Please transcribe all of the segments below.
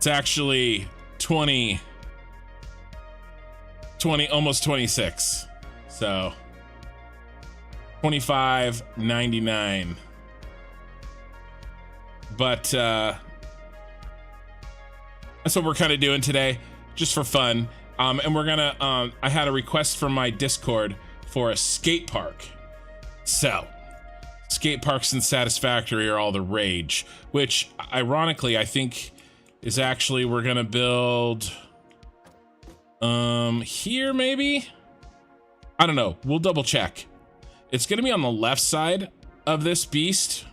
It's actually 20, almost 26. So 25.99. But that's what we're kind of doing today, just for fun. And we're gonna I had a request from my Discord for a skate park. So skate parks and Satisfactory are all the rage, which ironically I think is actually we're gonna build here maybe. I don't know, we'll double check. It's gonna be on the left side of this beast,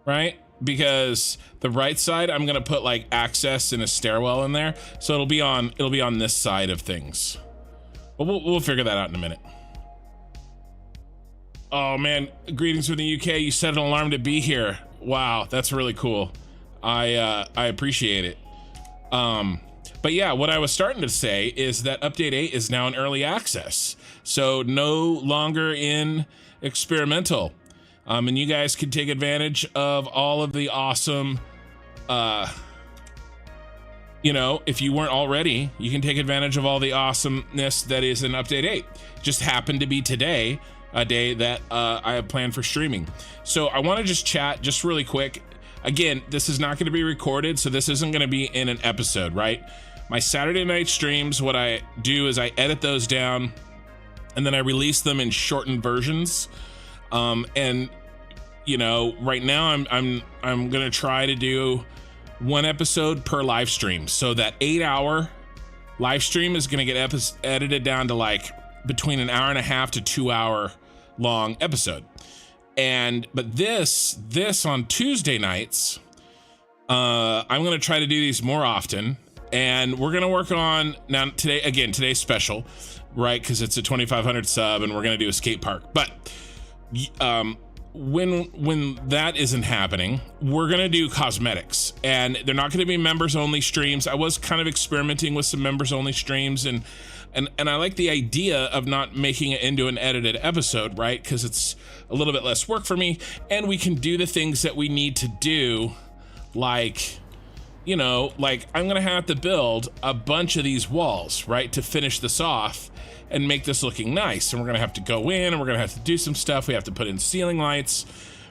right? Because the right side I'm gonna put like access and a stairwell in there, so it'll be on this side of things. But we'll figure that out in a minute. Oh man, greetings from the UK. You set an alarm to be here. Wow, that's really cool. I appreciate it. But yeah, what I was starting to say is that update 8 is now in early access, so no longer in experimental. And you guys can take advantage of all of the awesome, you know, if you weren't already, you can take advantage of all the awesomeness that is in update 8. Just happened to be today, a day that I have planned for streaming. So I want to just chat just really quick. Again, this is not going to be recorded, so this isn't going to be in an episode, right? My Saturday night streams, what I do is I edit those down and then I release them in shortened versions. And you know, right now I'm gonna try to do one episode per live stream, so that 8-hour live stream is gonna get edited down to like between an hour and a half to 2-hour long episode. But this on Tuesday nights, I'm gonna try to do these more often, and we're gonna work on now today's special, right? Because it's a 2,500 sub, and we're gonna do a skate park, but when that isn't happening, we're gonna do cosmetics, and they're not gonna be members only streams. I was kind of experimenting with some members only streams, and I like the idea of not making it into an edited episode, right? Because it's a little bit less work for me, and we can do the things that we need to do, like, you know, like I'm gonna have to build a bunch of these walls, right, to finish this off and make this looking nice. And we're gonna have to go in and we're gonna have to do some stuff. We have to put in ceiling lights,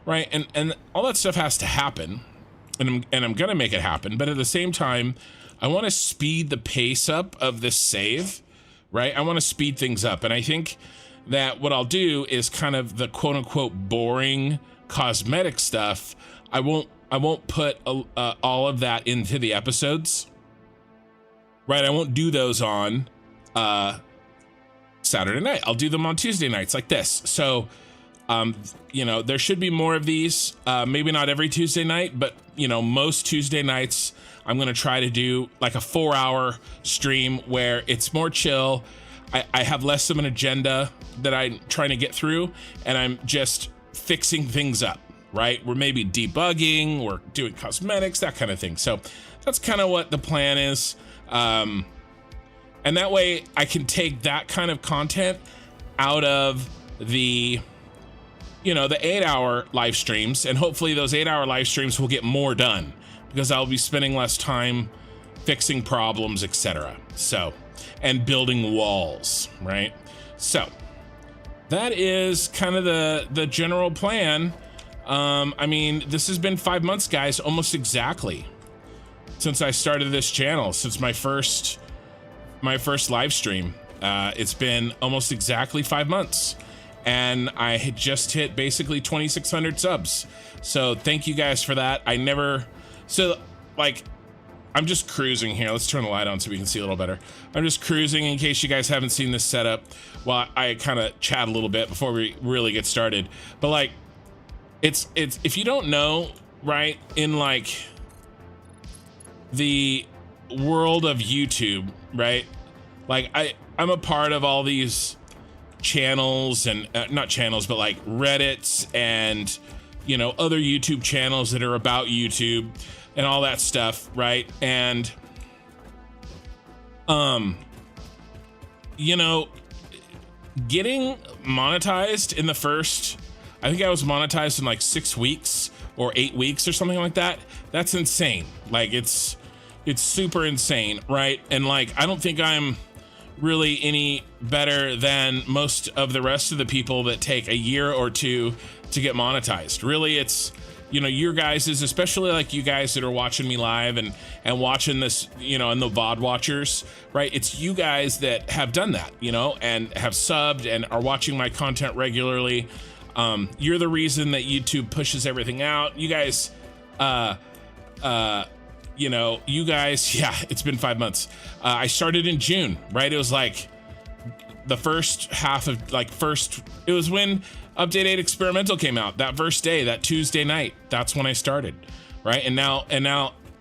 right? And all that stuff has to happen, and I'm gonna make it happen. But at the same time, I want to speed the pace up of this save, right? I want to speed things up, and I think that what I'll do is kind of the quote unquote boring cosmetic stuff. I won't put all of that into the episodes, right? I won't do those on Saturday night. I'll do them on Tuesday nights like this. So, you know, there should be more of these, maybe not every Tuesday night, but you know, most Tuesday nights, I'm going to try to do like a 4-hour stream where it's more chill. I have less of an agenda that I'm trying to get through, and I'm just fixing things up, right? We're maybe debugging, we're doing cosmetics, that kind of thing. So that's kind of what the plan is. And that way I can take that kind of content out of the, you know, the 8-hour live streams, and hopefully those 8-hour live streams will get more done because I'll be spending less time fixing problems, etc. So, and building walls, right? So that is kind of the general plan. I mean, this has been 5 months, guys, almost exactly, since I started this channel, since my first live stream. It's been almost exactly 5 months, and I had just hit basically 2,600 subs. So thank you guys for that. So like, I'm just cruising here. Let's turn the light on so we can see a little better. I'm just cruising in case you guys haven't seen this setup while I kind of chat a little bit before we really get started. But like, it's if you don't know, right, in like the world of YouTube, right, like I'm a part of all these channels, and not channels, but like Reddits and, you know, other YouTube channels that are about YouTube and all that stuff, right? And you know, getting monetized in the first, I think I was monetized in like 6 weeks or 8 weeks or something like that. That's insane. Like, it's, it's super insane, right? And like, I don't think I'm really any better than most of the rest of the people that take a year or two to get monetized. Really, it's, you know, your guys is, especially like you guys that are watching me live and watching this, you know, and the VOD watchers, right? It's you guys that have done that, you know, and have subbed and are watching my content regularly. You're the reason that YouTube pushes everything out. You guys, you know, you guys, yeah, it's been 5 months. I started in June, right? It was like the first half of it was when Update 8 Experimental came out, that first day, that Tuesday night. That's when I started, right? And now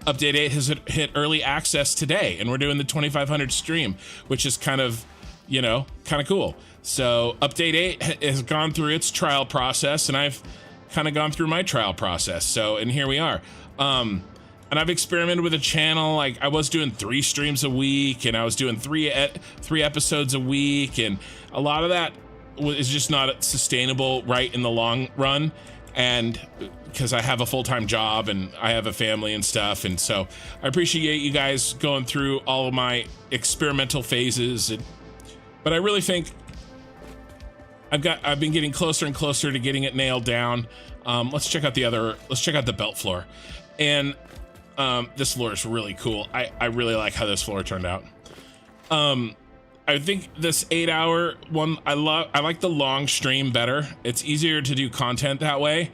Update 8 has hit early access today, and we're doing the 2500 stream, which is kind of, you know, kind of cool. So Update 8 has gone through its trial process, and I've kind of gone through my trial process. So, and here we are. And I've experimented with a channel. Like, I was doing 3 streams a week, and I was doing three episodes a week, and a lot of that is just not sustainable, right, in the long run. And because I have a full-time job and I have a family and stuff, and so I appreciate you guys going through all of my experimental phases. But I really think I've been getting closer and closer to getting it nailed down. Let's check out the belt floor. And this floor is really cool. I really like how this floor turned out. I think this 8-hour one, I like the long stream better. It's easier to do content that way.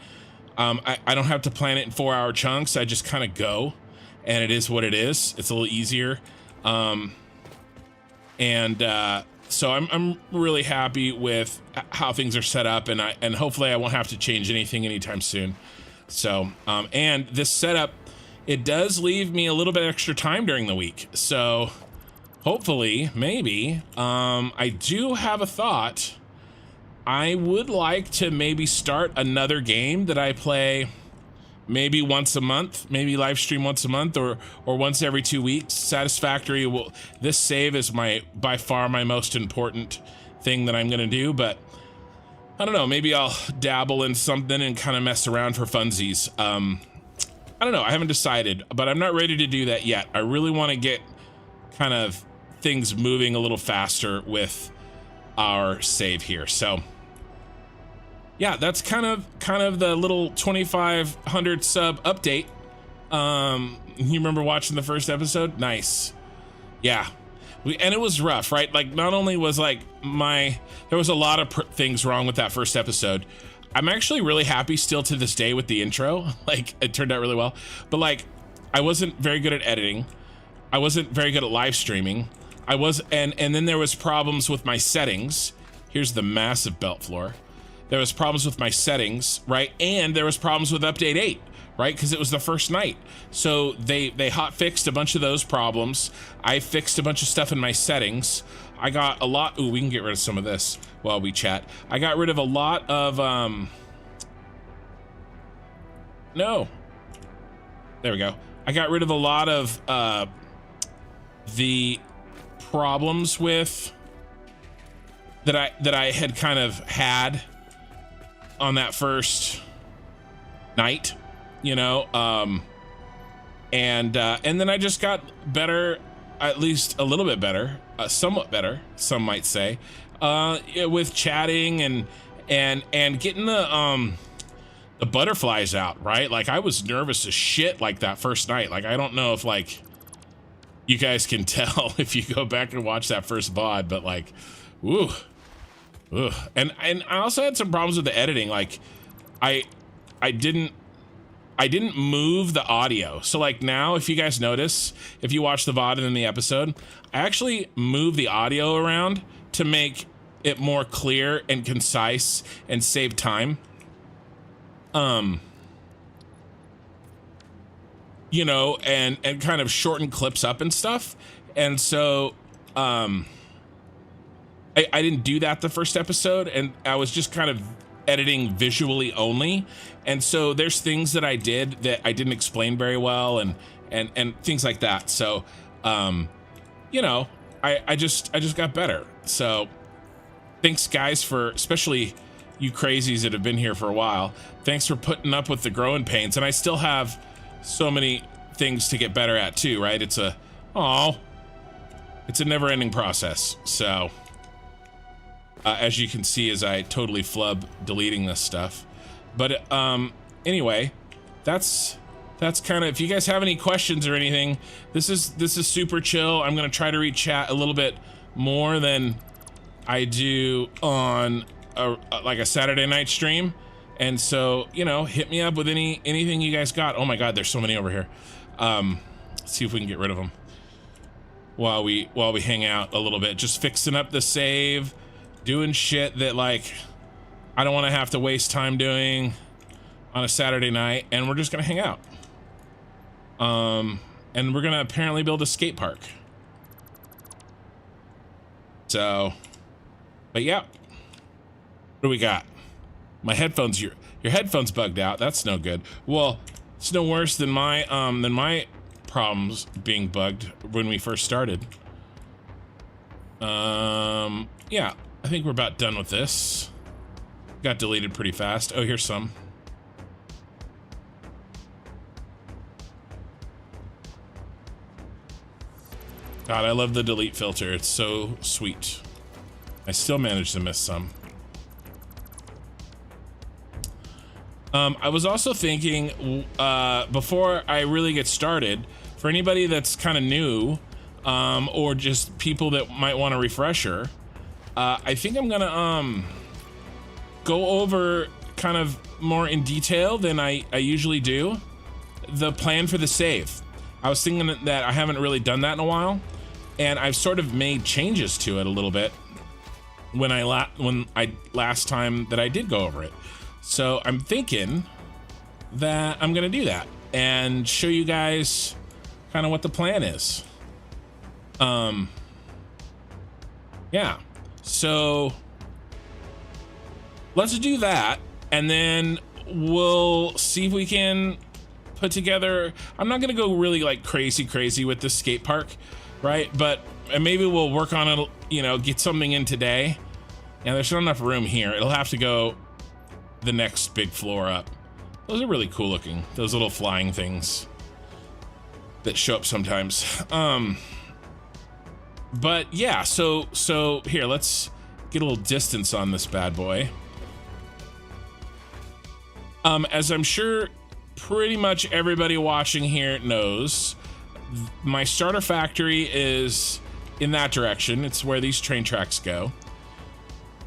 I don't have to plan it in 4-hour chunks. I just kind of go, and it is what it is. It's a little easier. So I'm really happy with how things are set up, and hopefully I won't have to change anything anytime soon. So, and this setup, it does leave me a little bit extra time during the week. So hopefully, maybe, I do have a thought. I would like to maybe start another game that I play maybe once a month, maybe live stream once a month, or once every 2 weeks. Satisfactory this save is by far my most important thing that I'm gonna do, but I don't know, maybe I'll dabble in something and kind of mess around for funsies. I don't know, I haven't decided, but I'm not ready to do that yet. I really want to get kind of things moving a little faster with our save here. So yeah, that's kind of the little 2500 sub update. You remember watching the first episode? Nice. Yeah, and it was rough, right? Like, not only was like there was a lot of things wrong with that first episode. I'm actually really happy still to this day with the intro. Like, it turned out really well, but like, I wasn't very good at editing. I wasn't very good at live streaming. And then there was problems with my settings. Here's the massive belt floor. There was problems with my settings, right? And there was problems with Update 8, right? Because it was the first night. So they hot fixed a bunch of those problems. I fixed a bunch of stuff in my settings. I got a lot. Ooh, we can get rid of some of this while we chat. I got rid of a lot of no. There we go. I got rid of a lot of the problems with that I had kind of had on that first night, you know, and then I just got better, at least a little bit better, somewhat better, some might say, with chatting and getting the butterflies out, right? Like, I was nervous as shit like that first night. Like, I don't know if like you guys can tell if you go back and watch that first VOD, but like, woo. Ugh. And I also had some problems with the editing. Like, I didn't move the audio. So like, now, if you guys notice, if you watch the VOD and then the episode, I actually move the audio around to make it more clear and concise and save time. You know, and kind of shorten clips up and stuff. And so, I didn't do that the first episode, and I was just kind of editing visually only. And so there's things that I did that I didn't explain very well, and things like that. So, you know, I just got better. So thanks guys for, especially you crazies that have been here for a while. Thanks for putting up with the growing pains. And I still have so many things to get better at too, right? It's a never-ending process. So as you can see, as I totally flub deleting this stuff, but anyway, that's kind of, if you guys have any questions or anything, this is super chill. I'm gonna try to read chat a little bit more than I do on like a Saturday night stream. And so, you know, hit me up with anything you guys got. Oh my God, there's so many over here. Let's see if we can get rid of them while we hang out a little bit. Just fixing up the save, doing shit that like I don't want to have to waste time doing on a Saturday night, and we're just gonna hang out. And we're gonna apparently build a skate park. So, but yeah, what do we got? My headphones, your headphones bugged out. That's no good. Well, it's no worse than my problems being bugged when we first started. Yeah, I think we're about done with this. Got deleted pretty fast. Oh, here's some. God, I love the delete filter. It's so sweet. I still managed to miss some. I was also thinking, before I really get started, for anybody that's kind of new, or just people that might want a refresher, I think I'm gonna go over kind of more in detail than I usually do the plan for the save. I was thinking that I haven't really done that in a while, and I've sort of made changes to it a little bit when last time that I did go over it. So I'm thinking that I'm gonna do that and show you guys kind of what the plan is. Yeah, so let's do that, and then we'll see if we can put together, I'm not gonna go really like crazy with the skate park, right? But maybe we'll work on it, you know, get something in today. Yeah, there's not enough room here. It'll have to go the next big floor up. Those are really cool looking, those little flying things that show up sometimes. But yeah, so here, let's get a little distance on this bad boy. As I'm sure pretty much everybody watching here knows, my starter factory is in that direction. It's where these train tracks go.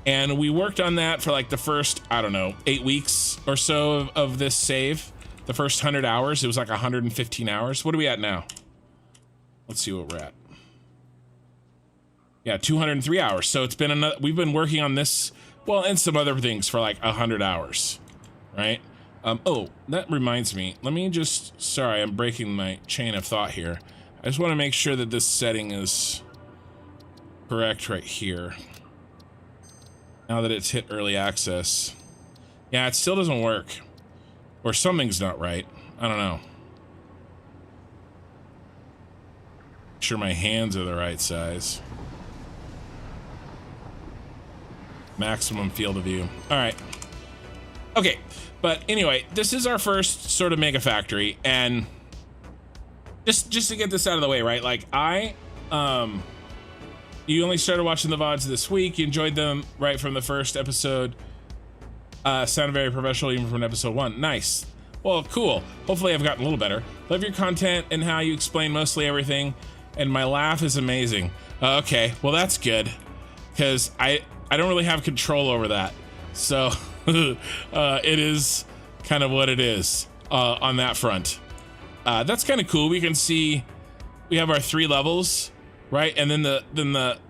And we worked on that for like the first, I don't know, 8 weeks or so of this save. The first 100 hours, it was like 115 hours. What are we at now? Let's see what we're at. Yeah, 203 hours. So it's been another, we've been working on this, well, and some other things for like 100 hours, right? Oh, that reminds me. Let me just, sorry, I'm breaking my chain of thought here. I just want to make sure that this setting is correct right here. Now that it's hit early access. Yeah, it still doesn't work. Or something's not right. I don't know. Make sure my hands are the right size. Maximum field of view. All right. Okay, but anyway, this is our first sort of mega factory, and just to get this out of the way, right? Like you only started watching the VODs this week. You enjoyed them right from the first episode. Sounded very professional even from episode 1. Nice. Well, cool. Hopefully I've gotten a little better. Love your content and how you explain mostly everything. And my laugh is amazing. Okay, well that's good. Because I don't really have control over that. So it is kind of what it is on that front. That's kind of cool. We can see we have our 3 levels, right? And then the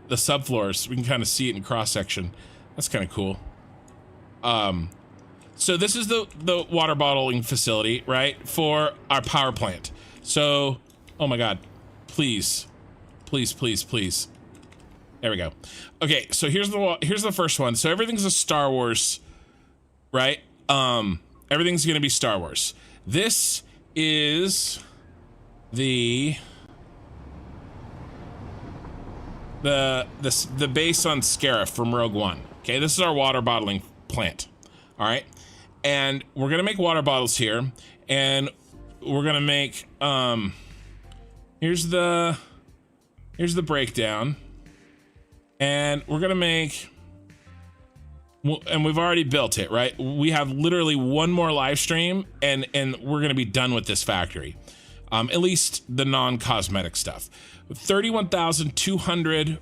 subfloors, we can kind of see it in cross section. That's kind of cool. So this is the water bottling facility, right, for our power plant. So, oh my God, please. There we go. Okay, so here's the first one. So everything's a Star Wars, right? Everything's gonna be Star Wars. This is the base on Scarif from Rogue One. Okay, this is our water bottling plant. All right, and we're gonna make water bottles here, and we're gonna make here's the breakdown, and we're gonna make, and we've already built it, right? We have literally one more live stream, and we're gonna be done with this factory, at least the non-cosmetic stuff. 31,200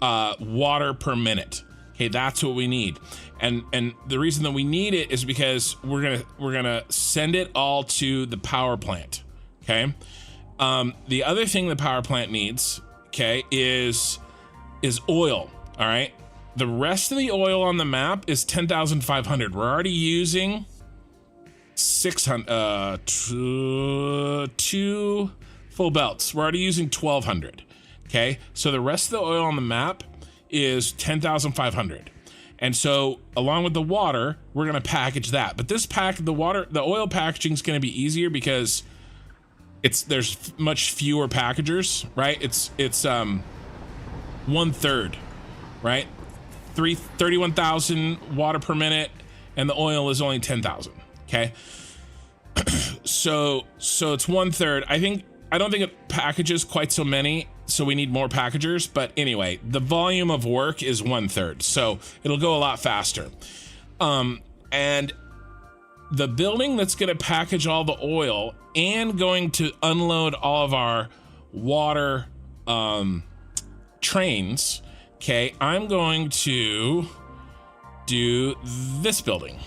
water per minute. Okay, that's what we need. And the reason that we need it is because we're gonna send it all to the power plant. Okay. The other thing the power plant needs, okay, is oil. All right. The rest of the oil on the map is 10,500. We're already using 600, two full belts. We're already using 1,200. Okay. So the rest of the oil on the map is 10,500. And so along with the water, we're going to package that. But the oil packaging is going to be easier because there's much fewer packagers, right? It's 1/3, right? 31,000 water per minute, and the oil is only 10,000. Okay. So it's 1/3. I don't think it packages quite so many, so we need more packagers. But anyway, the volume of work is 1/3, so it'll go a lot faster. And the building that's going to package all the oil and going to unload all of our water trains, okay, I'm going to do this building.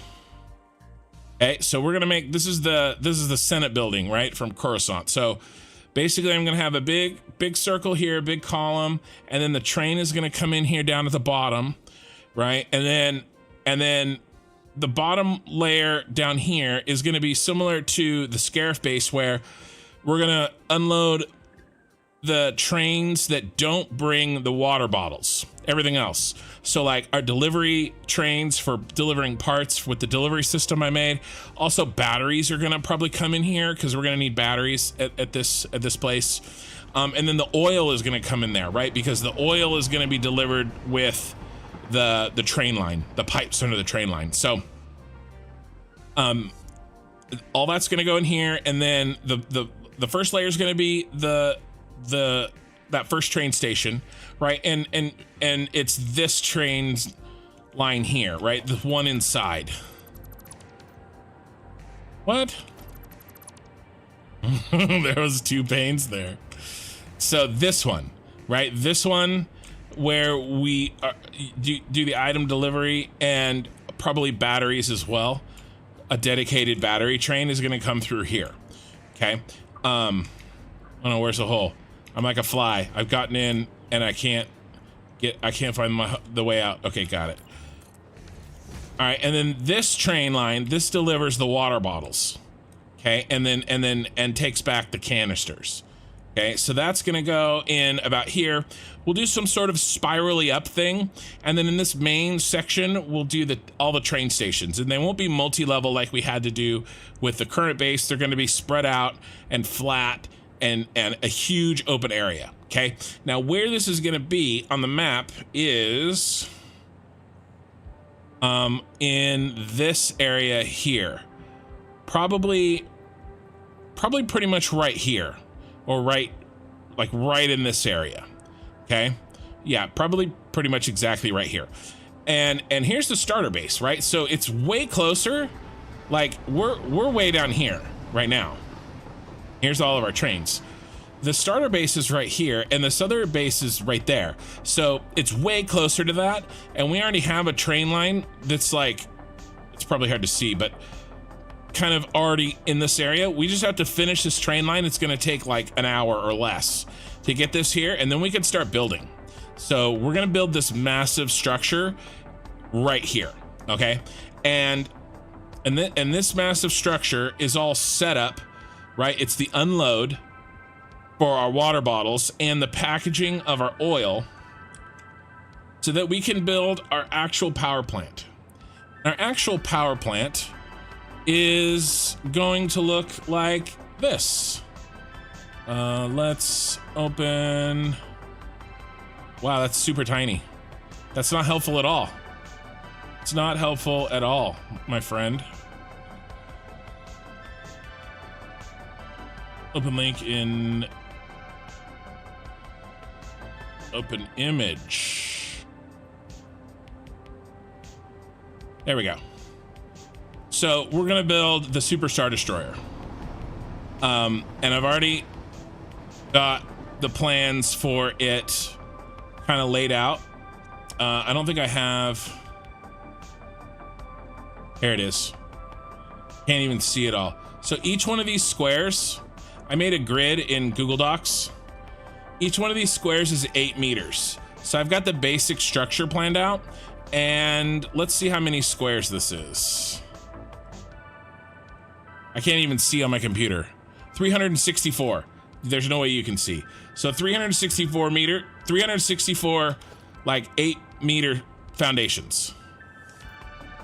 Okay, so we're gonna make, this is the Senate building, right, from Coruscant. So basically I'm gonna have a big circle here, a big column, and then the train is gonna come in here down at the bottom, right? And then the bottom layer down here is gonna be similar to the Scarif base, where we're gonna unload the trains that don't bring the water bottles, everything else. So like our delivery trains for delivering parts with the delivery system I made. Also batteries are gonna probably come in here because we're gonna need batteries at this place. And then the oil is gonna come in there, right? Because the oil is gonna be delivered with the train line, the pipes under the train line. So all that's gonna go in here, and then the first layer is gonna be that first train station, right? And it's this train's line here, right? The one inside. What? There was two panes there. So this one, right? This one where we do the item delivery and probably batteries as well. A dedicated battery train is going to come through here. Okay. Oh no, where's the hole? I'm like a fly. I've gotten in and I can't find the way out. Okay, got it. All right, and then this train line, this delivers the water bottles. Okay, and takes back the canisters. Okay, so that's gonna go in about here. We'll do some sort of spirally up thing, and then in this main section, we'll do all the train stations, and they won't be multi-level like we had to do with the current base. They're gonna be spread out and flat, and a huge open area. Okay, now where this is gonna be on the map is in this area here, probably pretty much right here, or right in this area. Okay, yeah, probably pretty much exactly right here. And here's the starter base, right? So it's way closer. Like we're way down here right now. Here's all of our trains. The starter base is right here, and this other base is right there. So it's way closer to that, and we already have a train line that's like, it's probably hard to see, but kind of already in this area. We just have to finish this train line. It's gonna take like an hour or less to get this here, and then we can start building. So we're gonna build this massive structure right here, okay? And this massive structure is all set up, right? It's the unload for our water bottles and the packaging of our oil so that we can build our actual power plant. Our actual power plant is going to look like this. Let's open. Wow, that's super tiny. That's not helpful at all. It's not helpful at all, my friend. Open link in open image. There we go. So we're gonna build the Super Star Destroyer. And I've already got the plans for it kind of laid out. I don't think I have. Here it is. Can't even see it all. So each one of these squares, I made a grid in Google Docs. Each one of these squares is 8 meters. So I've got the basic structure planned out, and let's see how many squares this is. I can't even see on my computer. 364. There's no way you can see. So 364 like 8 meter foundations.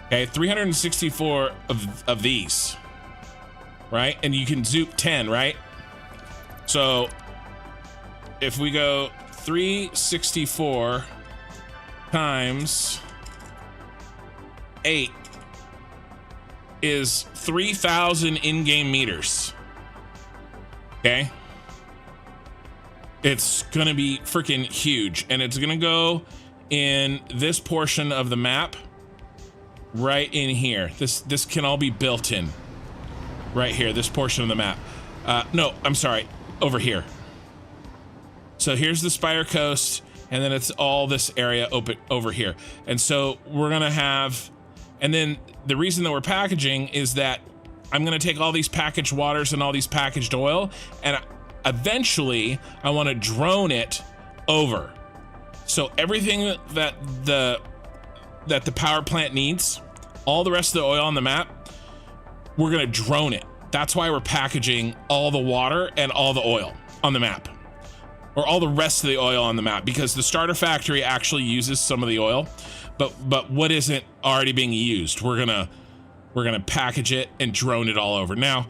Okay, 364 of these, right? And you can zoom 10, right? So if we go 364 times 8 is 3,000 in-game meters. Okay, it's gonna be freaking huge, and it's gonna go in this portion of the map right in here. This can all be built in right here, this portion of the map. No, I'm sorry, over here. So here's the Spire Coast, and then it's all this area open over here. And so we're gonna have, and then the reason that we're packaging is that I'm gonna take all these packaged waters and all these packaged oil, and eventually I want to drone it over. So everything that the power plant needs, all the rest of the oil on the map, we're gonna drone it. That's why we're packaging all the water and all the oil on the map, or all the rest of the oil on the map, because the starter factory actually uses some of the oil, but what isn't already being used, we're gonna package it and drone it all over. Now,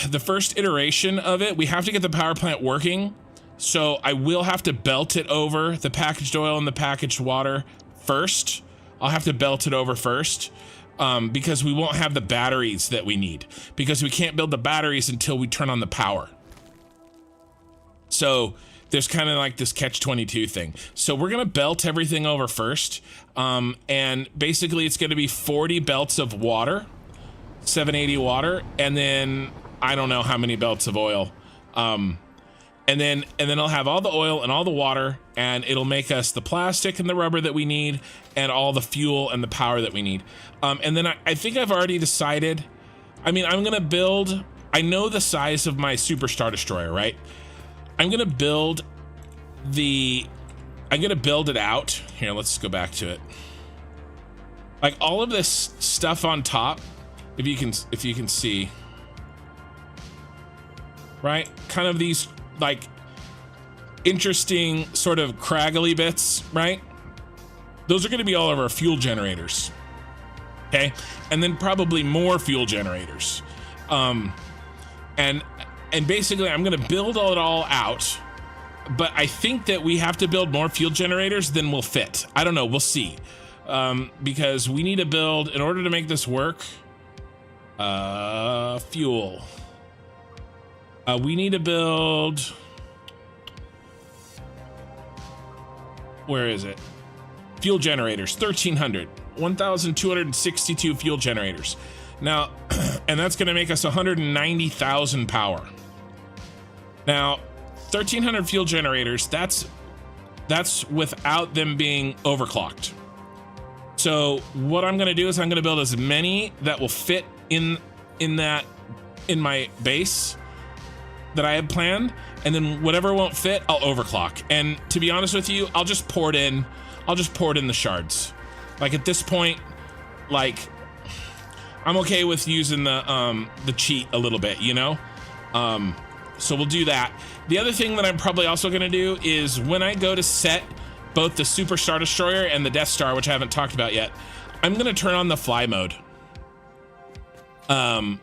the first iteration of it, we have to get the power plant working, so I will have to belt it over the packaged oil and the packaged water first. I'll have to belt it over first, because we won't have the batteries that we need, because we can't build the batteries until we turn on the power. So there's kind of like this catch-22 thing. So we're gonna belt everything over first, and basically it's gonna be 40 belts of water, 780 water, and then I don't know how many belts of oil. And then I'll have all the oil and all the water, and it'll make us the plastic and the rubber that we need, and all the fuel and the power that we need. And then I think I've already decided, I mean, I'm gonna build, I know the size of my Super Star Destroyer, right? I'm gonna build it out. Here, let's go back to it. Like all of this stuff on top, if you can see, right? Kind of these like interesting sort of craggly bits, right? Those are gonna be all of our fuel generators. Okay, and then probably more fuel generators. And basically I'm gonna build it all out, but I think that we have to build more fuel generators than will fit. I don't know, we'll see. Because we need to build, in order to make this work, fuel. We need to build, where is it? Fuel generators, 1,262 fuel generators. Now, and that's gonna make us 190,000 power. Now, 1,300 fuel generators, that's without them being overclocked. So what I'm gonna do is I'm gonna build as many that will fit in my base that I have planned, and then whatever won't fit, I'll overclock. And to be honest with you, I'll just pour it in the shards. Like at this point, like I'm okay with using the cheat a little bit, you know? So we'll do that. The other thing that I'm probably also gonna do is when I go to set both the Super Star Destroyer and the Death Star, which I haven't talked about yet, I'm gonna turn on the fly mode. I'm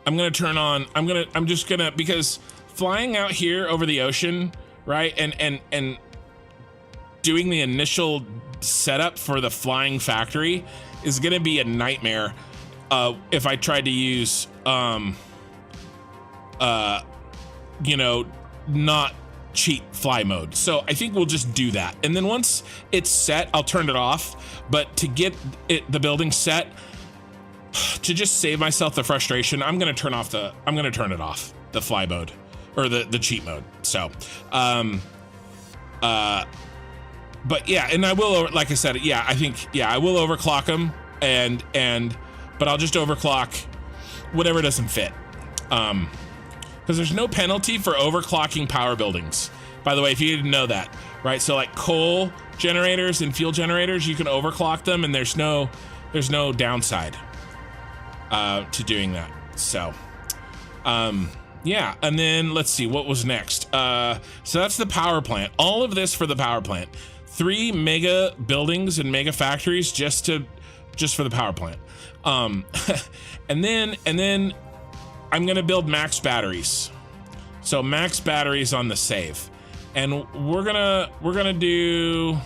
just gonna, because flying out here over the ocean, right? And doing the initial setup for the flying factory is gonna be a nightmare. If I tried to use you know, not cheat fly mode. So I think we'll just do that. And then once it's set, I'll turn it off. But to get the building set, to just save myself the frustration, I'm going to turn it off, the fly mode or the cheat mode. So, but yeah, and I will, like I said, yeah, I think, yeah, I will overclock them but I'll just overclock whatever doesn't fit. Because there's no penalty for overclocking power buildings. By the way, if you didn't know that, right? So like coal generators and fuel generators, you can overclock them and there's no downside to doing that. So, yeah, and then let's see what was next. So that's the power plant. All of this for the power plant. 3 mega buildings and mega factories just for the power plant. And then I'm gonna build max batteries. So max batteries on the save. And we're gonna do,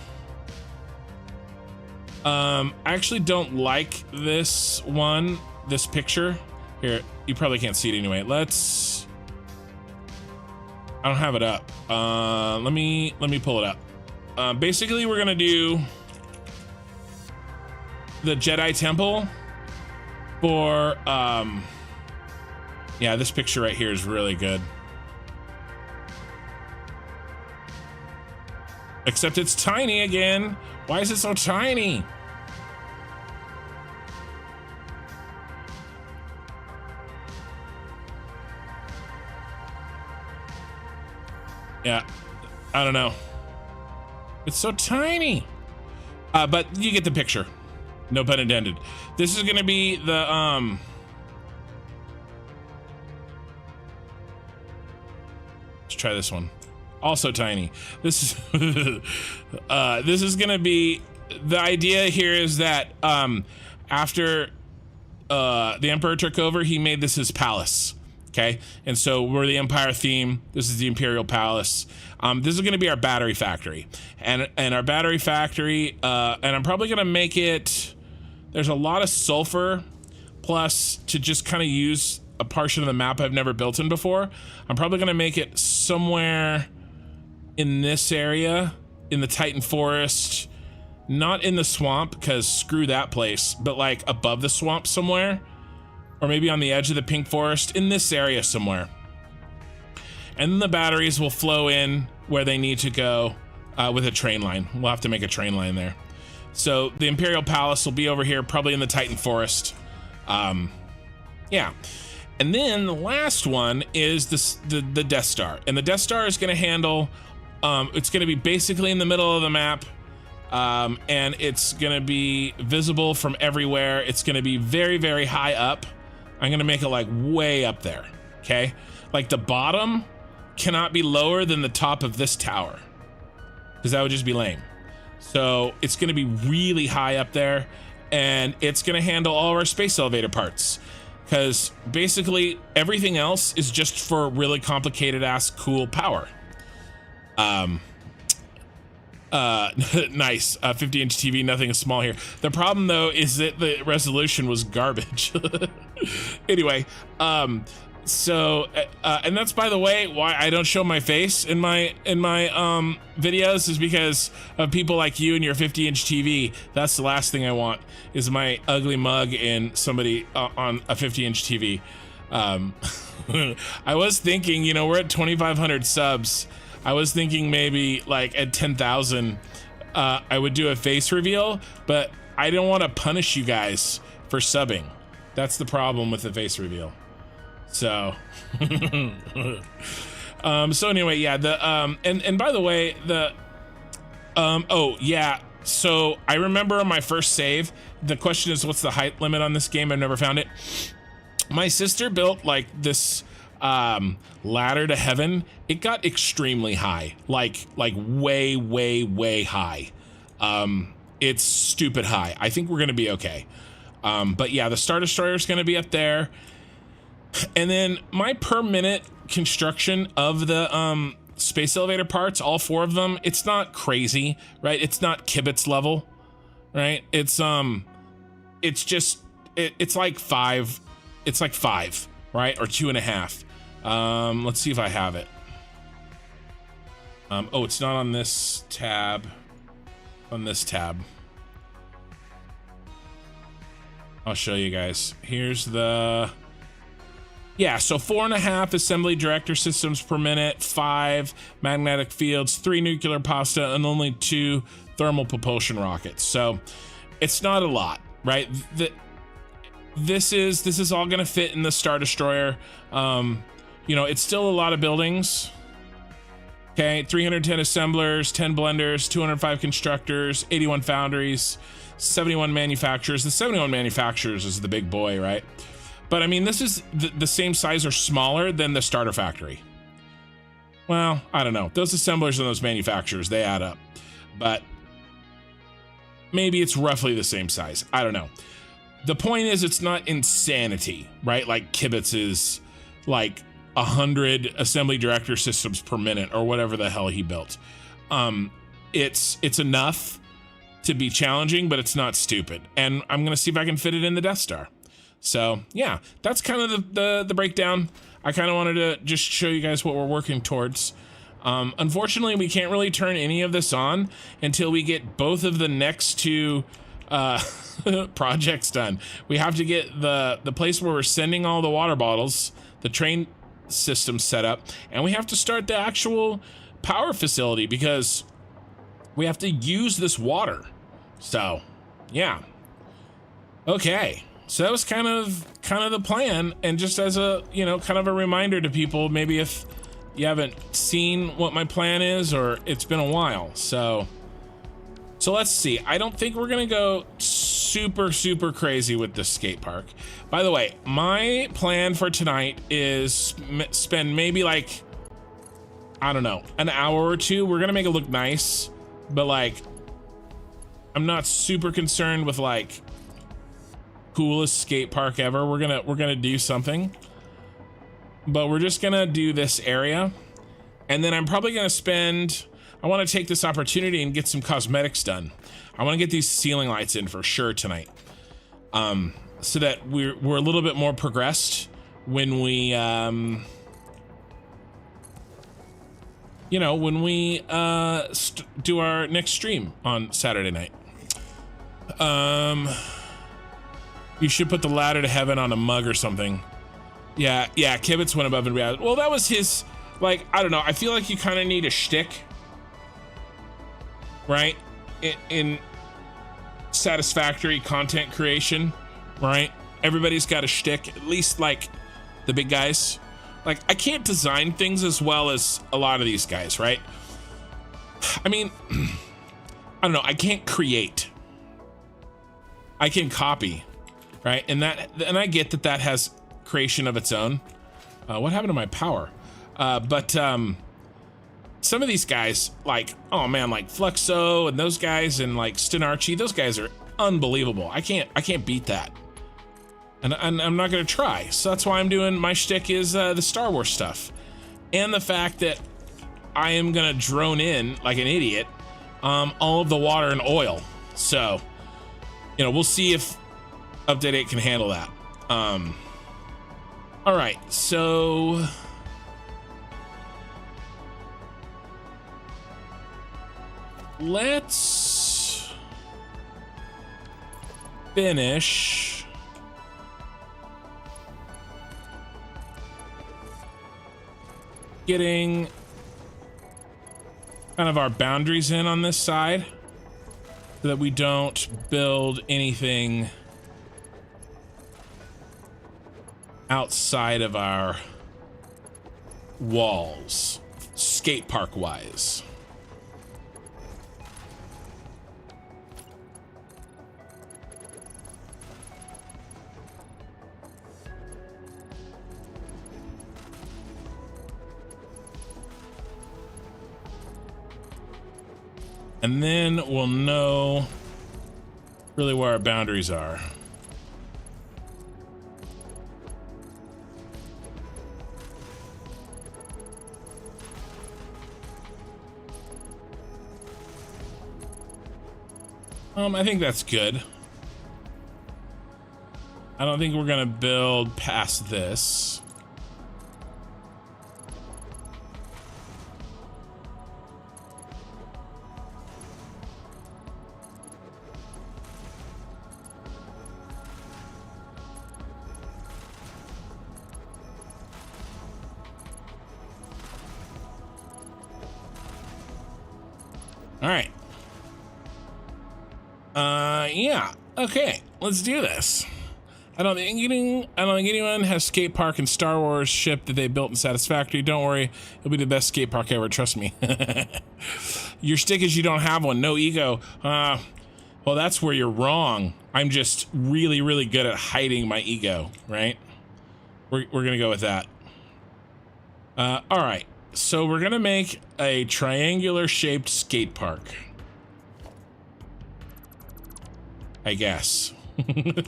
I actually don't like this picture. Here, you probably can't see it anyway. I don't have it up. Let me pull it up. Basically we're gonna do the Jedi Temple for, yeah, this picture right here is really good. Except it's tiny again. Why is it so tiny? Yeah, I don't know. It's so tiny. But you get the picture. No pun intended. This is gonna be the, let's try this one. Also tiny. This is gonna be, the idea here is that after the Emperor took over, he made this his palace. Okay, and so we're the Empire theme. This is the Imperial Palace. This is gonna be our battery factory, and our battery factory, and I'm probably gonna make it, there's a lot of sulfur, plus to just kind of use a portion of the map I've never built in before. I'm probably gonna make it somewhere in this area, in the Titan Forest, not in the swamp, because screw that place, but like above the swamp somewhere, or maybe on the edge of the Pink Forest, in this area somewhere. And then the batteries will flow in where they need to go with a train line. We'll have to make a train line there. So the Imperial Palace will be over here, probably in the Titan Forest. Yeah. And then the last one is the Death Star. And the Death Star is gonna handle, it's gonna be basically in the middle of the map. And it's gonna be visible from everywhere. It's gonna be very, very high up. I'm gonna make it like way up there, okay? Like the bottom cannot be lower than the top of this tower, because that would just be lame. So it's gonna be really high up there, and it's gonna handle all of our space elevator parts, because basically everything else is just for really complicated ass cool power. Nice. 50-inch TV, nothing is small here. The problem though is that the resolution was garbage. Anyway, so and that's, by the way, why I don't show my face in my videos, is because of people like you and your 50-inch TV. That's the last thing I want, is my ugly mug and somebody on a 50-inch TV. I was thinking, you know, we're at 2,500 subs. I was thinking maybe like at 10,000, I would do a face reveal, but I don't want to punish you guys for subbing. That's the problem with the face reveal. So, so anyway, yeah, and by the way, oh yeah, so I remember on my first save, the question is, what's the height limit on this game? I've never found it. My sister built like this, ladder to heaven. It got extremely high, like way, way, way high. It's stupid high. I think we're gonna be okay. But yeah, the Star Destroyer is gonna be up there. And then my per minute construction of the space elevator parts, all 4 of them, it's not crazy, right? It's not Kibitz level, right? It's just, it's like 5, right? Or 2.5. Let's see if I have it. Oh, it's not on this tab. On this tab. I'll show you guys. Here's the... Yeah, so 4.5 assembly director systems per minute, 5 magnetic fields, 3 nuclear pasta, and only 2 thermal propulsion rockets. So it's not a lot, right? This is all gonna fit in the Star Destroyer. You know, it's still a lot of buildings. Okay, 310 assemblers, 10 blenders, 205 constructors, 81 foundries, 71 manufacturers. The 71 manufacturers is the big boy, right? But I mean, this is the same size or smaller than the starter factory. Well, I don't know. Those assemblers and those manufacturers, they add up. But maybe it's roughly the same size. I don't know. The point is, it's not insanity, right? Like Kibitz's, like 100 assembly director systems per minute or whatever the hell he built. It's enough to be challenging, but it's not stupid. And I'm gonna see if I can fit it in the Death Star. So yeah, that's kind of the breakdown. I kind of wanted to just show you guys what we're working towards. Unfortunately, we can't really turn any of this on until we get both of the next 2 projects done. We have to get the place where we're sending all the water bottles, the train system set up, and we have to start the actual power facility because we have to use this water. So yeah. Okay. So that was kind of the plan, and just as a, you know, kind of a reminder to people, maybe if you haven't seen what my plan is or it's been a while. So let's see. I don't think we're gonna go super crazy with this skate park. By the way, my plan for tonight is spend maybe like, I don't know, an hour or 2. We're gonna make it look nice, but like, I'm not super concerned with like coolest skate park ever. We're gonna do something, but we're just gonna do this area, and then I'm probably gonna spend, I want to take this opportunity and get some cosmetics done. I want to get these ceiling lights in for sure tonight, so that we're a little bit more progressed when we you know, when we do our next stream on Saturday night. You should put the ladder to heaven on a mug or something. Yeah, Kibitz went above and beyond. Well, that was his, like, I don't know. I feel like you kind of need a shtick, right? In satisfactory content creation, right? Everybody's got a shtick, at least like the big guys. Like, I can't design things as well as a lot of these guys, right? I mean, I don't know. I can't create. I can copy. Right, and I get that has creation of its own. What happened to my power? But some of these guys, like, oh man, like Fluxo and those guys, and like Stenarchi, those guys are unbelievable. I can't beat that, and I'm not gonna try. So that's why I'm doing my shtick is the Star Wars stuff, and the fact that I am gonna drone in like an idiot all of the water and oil. So, you know, we'll see if Update 8 can handle that. All right, so let's finish getting kind of our boundaries in on this side so that we don't build anything outside of our walls, skate park wise. And then we'll know really where our boundaries are. I think that's good. I don't think we're gonna build past this. All right. Yeah. Okay, let's do this. I don't think anyone has skate park in Star Wars ship that they built in Satisfactory. Don't worry, it'll be the best skate park ever. Trust me. Your stick is you don't have one. No ego. Well, that's where you're wrong. I'm just really, really good at hiding my ego, right? We're gonna go with that. All right. So we're gonna make a triangular shaped skate park, I guess. Get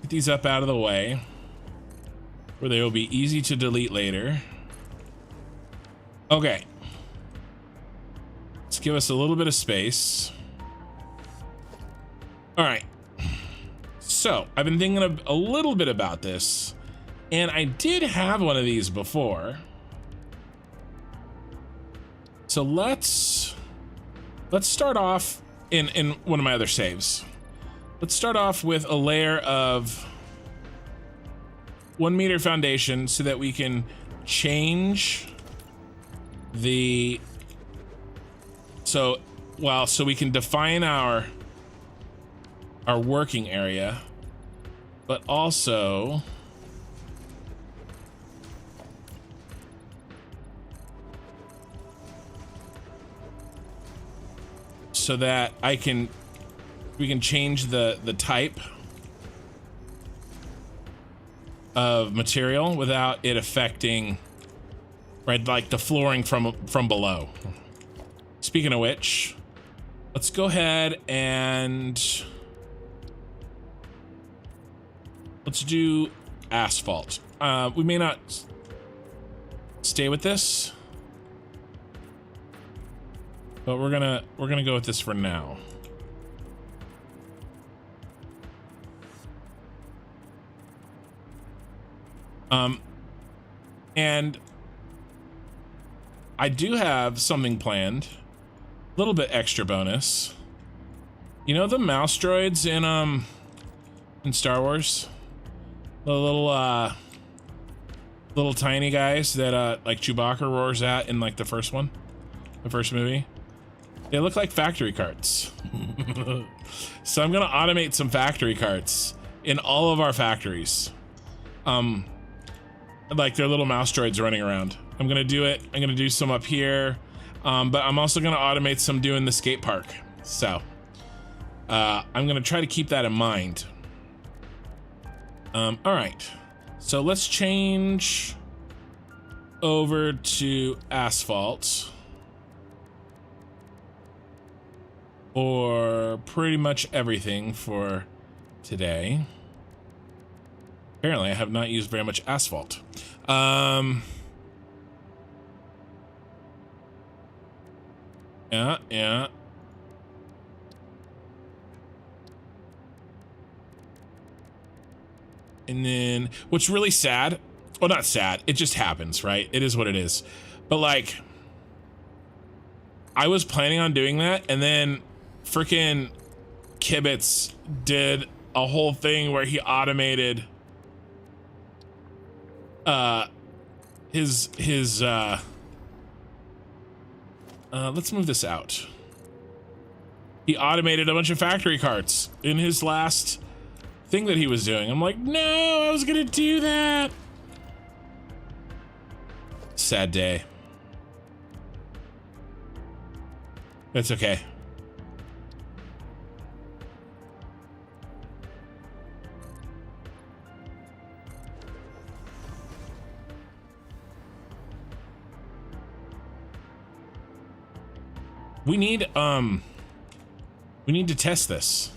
these up out of the way, where they will be easy to delete later. Okay. Let's give us a little bit of space. All right. So I've been thinking a little bit about this, and I did have one of these before. So let's start off in one of my other saves. Let's start off with a layer of 1 meter foundation so that we can change the, so we can define our working area, but also so that we can change the type of material without it affecting, right, like the flooring from below. Speaking of which, let's go ahead and let's do asphalt. We may not stay with this, but we're gonna go with this for now. And I do have something planned, a little bit extra bonus. You know the mouse droids in Star Wars, the little tiny guys that like Chewbacca roars at in like the first movie. They look like factory carts. So I'm gonna automate some factory carts in all of our factories. Like they're little mouse droids running around. I'm gonna do it. I'm gonna do some up here, but I'm also gonna automate some doing the skate park. So I'm gonna try to keep that in mind. All right, so let's change over to asphalt, or pretty much everything for today. Apparently I have not used very much asphalt. Yeah. And then what's really sad, well, not sad, it just happens, right? It is what it is. But like, I was planning on doing that, and then freaking Kibitz did a whole thing where he automated let's move this out. He automated a bunch of factory carts in his last thing that he was doing. I'm like, no, I was gonna do that. Sad day. That's okay. We need to test this.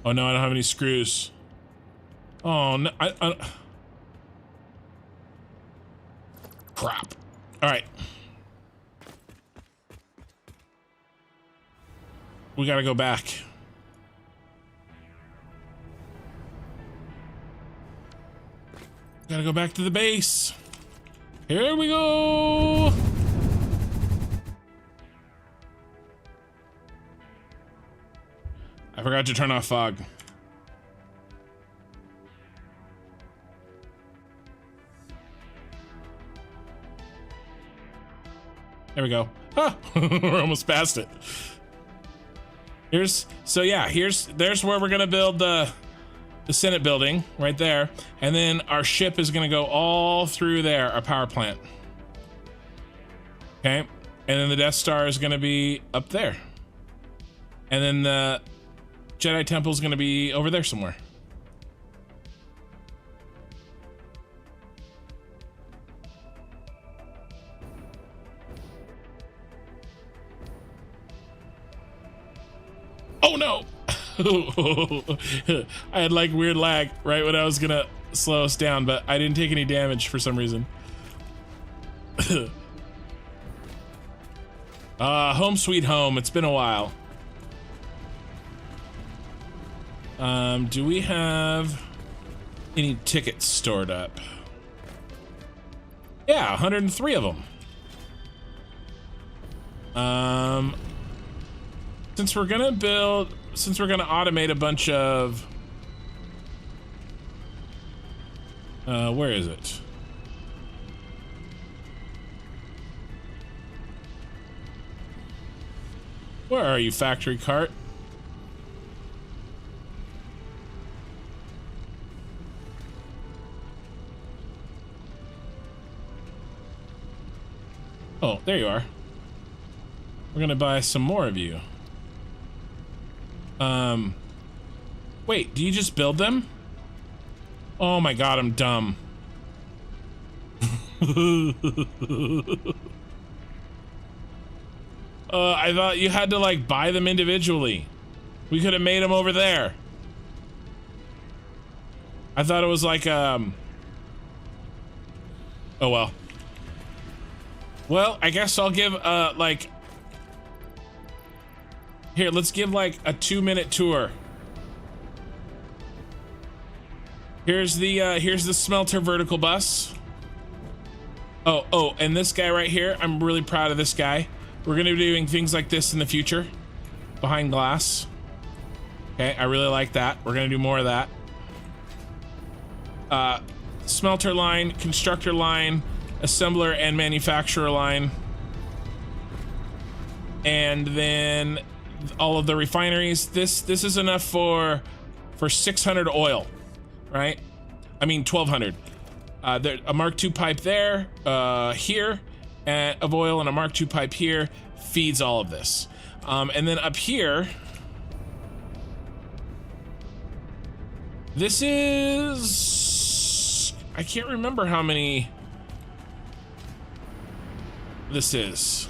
Oh no, I don't have any screws. Oh no, crap. All right. We gotta go back. Gotta go back to the base. Here we go. I forgot to turn off fog. There we go. Ah, we're almost past it. There's where we're gonna build the Senate building right there, and then our ship is gonna go all through there, our power plant. Okay, and then the Death Star is gonna be up there, and then the Jedi Temple is gonna be over there somewhere. Oh no! I had like weird lag right when I was gonna slow us down, but I didn't take any damage for some reason. Home sweet home. It's been a while. Do we have any tickets stored up? Yeah, 103 of them. Since we're gonna automate a bunch of, where is it? Where are you, factory cart? Oh, there you are. We're gonna buy some more of you. Wait, do you just build them? Oh my god, I'm dumb. I thought you had to like buy them individually. We could have made them over there. I thought it was like, oh well. Well, I guess I'll give, like, here, let's give like a 2-minute tour. Here's the smelter vertical bus. Oh, and this guy right here, I'm really proud of this guy. We're gonna be doing things like this in the future, behind glass. Okay, I really like that. We're gonna do more of that. Smelter line, constructor line, assembler and manufacturer line. And then all of the refineries. This is enough for 600 oil, right? I mean 1200. There, a Mark II pipe there, here, of oil, and a Mark II pipe here feeds all of this. And then up here, this is, I can't remember how many this is.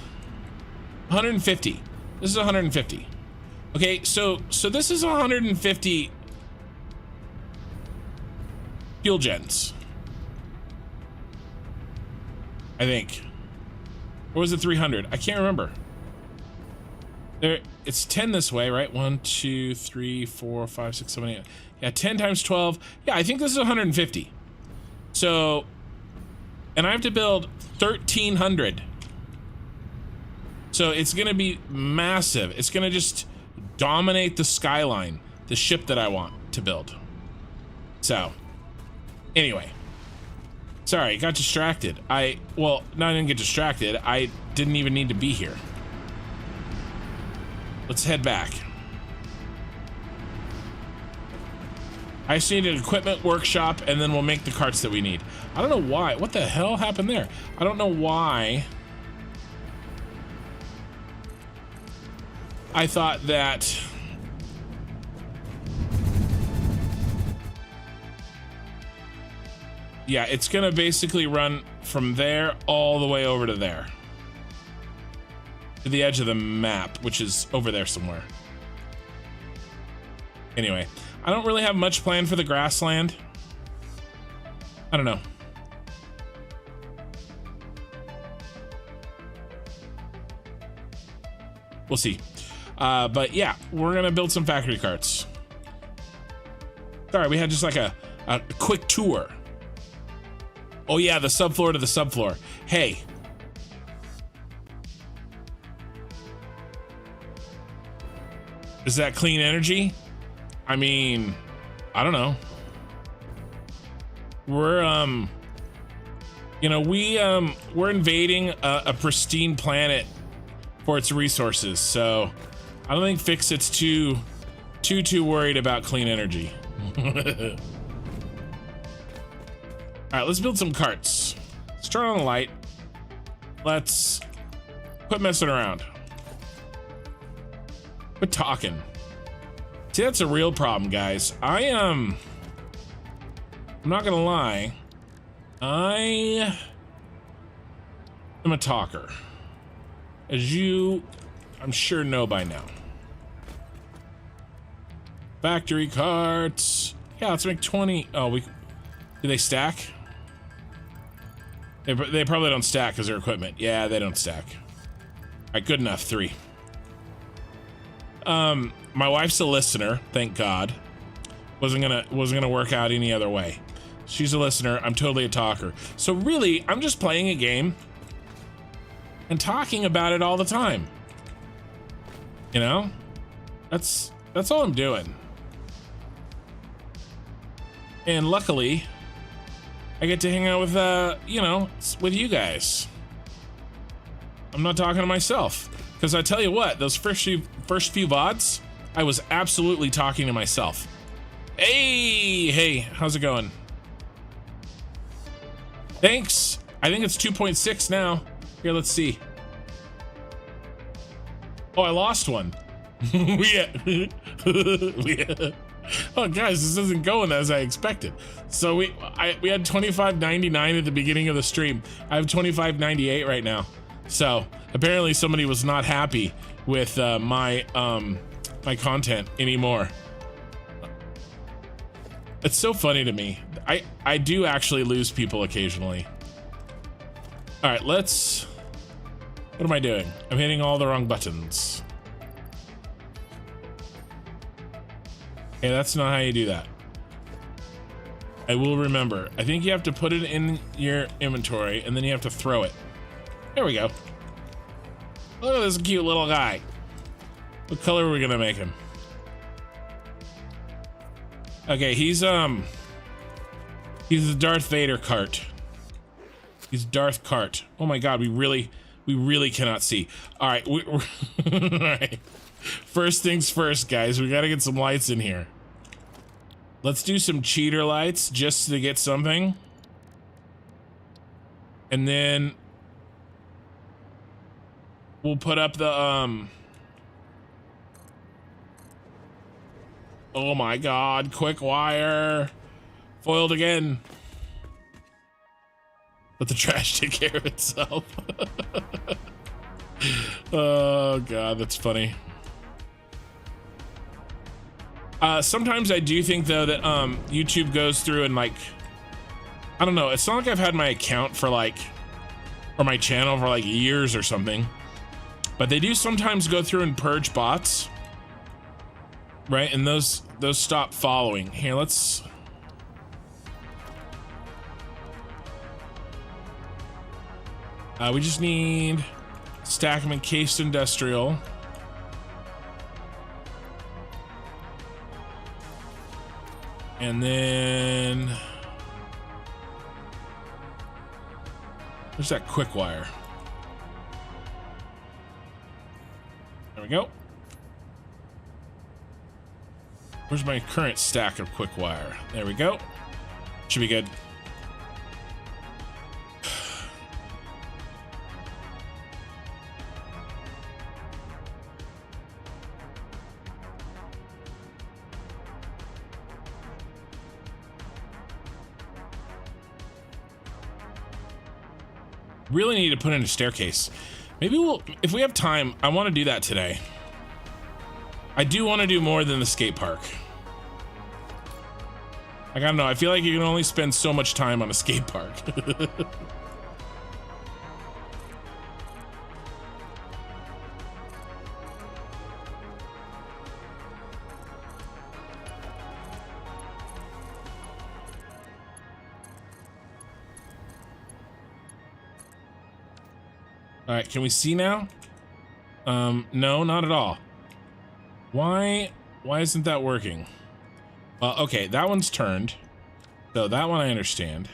150. This is 150. Okay, so this is 150 fuel gens, I think. Or was it 300? I can't remember. There, it's 10 this way, right? 1, 2, 3, 4, 5, 6, 7, 8. Yeah, 10 times 12. Yeah, I think this is 150. So, and I have to build 1,300. So it's gonna be massive. It's gonna just dominate the skyline, the ship that I want to build. So, anyway. Sorry, got distracted. Well, no, I didn't get distracted. I didn't even need to be here. Let's head back. I just need an equipment workshop, and then we'll make the carts that we need. I don't know why. What the hell happened there? I don't know why I thought that yeah, it's gonna basically run from there all the way over to there, to the edge of the map, which is over there somewhere. Anyway, I don't really have much planned for the grassland. I don't know. We'll see. But yeah, we're gonna build some factory carts. Sorry, we had just like a quick tour. Oh yeah, the subfloor to the subfloor. Hey. Is that clean energy? I mean, I don't know. We're you know, we're invading a pristine planet for its resources, so I don't think Fixit's too worried about clean energy. All right, let's build some carts. Let's turn on the light. Let's quit messing around. Quit talking. See, that's a real problem, guys. I'm not gonna lie. I am a talker, as you, I'm sure, know by now. Factory carts. Yeah, let's make 20. Oh, do they stack? They probably don't stack because they're equipment. Yeah, they don't stack. All right, good enough. 3. My wife's a listener, thank God. Wasn't gonna work out any other way. She's a listener. I'm totally a talker. So really, I'm just playing a game and talking about it all the time. You know, that's all I'm doing. And luckily, I get to hang out with you know, with you guys. I'm not talking to myself, because I tell you what, those first few VODs, I was absolutely talking to myself. Hey, how's it going? Thanks. I think it's 2.6 now. Here, let's see. Oh, I lost one. Oh, guys, this isn't going as I expected. So we had 25.99 at the beginning of the stream. I have 25.98 right now. So apparently somebody was not happy with my content anymore. It's so funny to me. I do actually lose people occasionally. All right, what am I doing? I'm hitting all the wrong buttons. Okay, that's not how you do that. I will remember. I think you have to put it in your inventory and then you have to throw it. There we go. Look at this cute little guy. What color are we gonna make him? Okay, he's the Darth Vader cart. He's Darth Cart. Oh my God, we really cannot see. All right, all right. First things first, guys. We gotta get some lights in here. Let's do some cheater lights just to get something. And then we'll put up the oh my God, quick wire. Foiled again. Let the trash take care of itself. Oh God, that's funny. Sometimes I do think though that YouTube goes through and like, I don't know, it's not like I've had my account for like, or my channel for like years or something, but they do sometimes go through and purge bots, right? And those stop following. Here, let's we just need stack them encased industrial. And then there's that quick wire. There we go. Where's my current stack of quick wire? There we go. Should be good. Really need to put in a staircase. Maybe if we have time, I want to do that today. I do want to do more than the skate park. Like, I don't know, I feel like you can only spend so much time on a skate park. All right, can we see now? No, not at all. Why isn't that working? Well, okay, that one's turned. So that one I understand.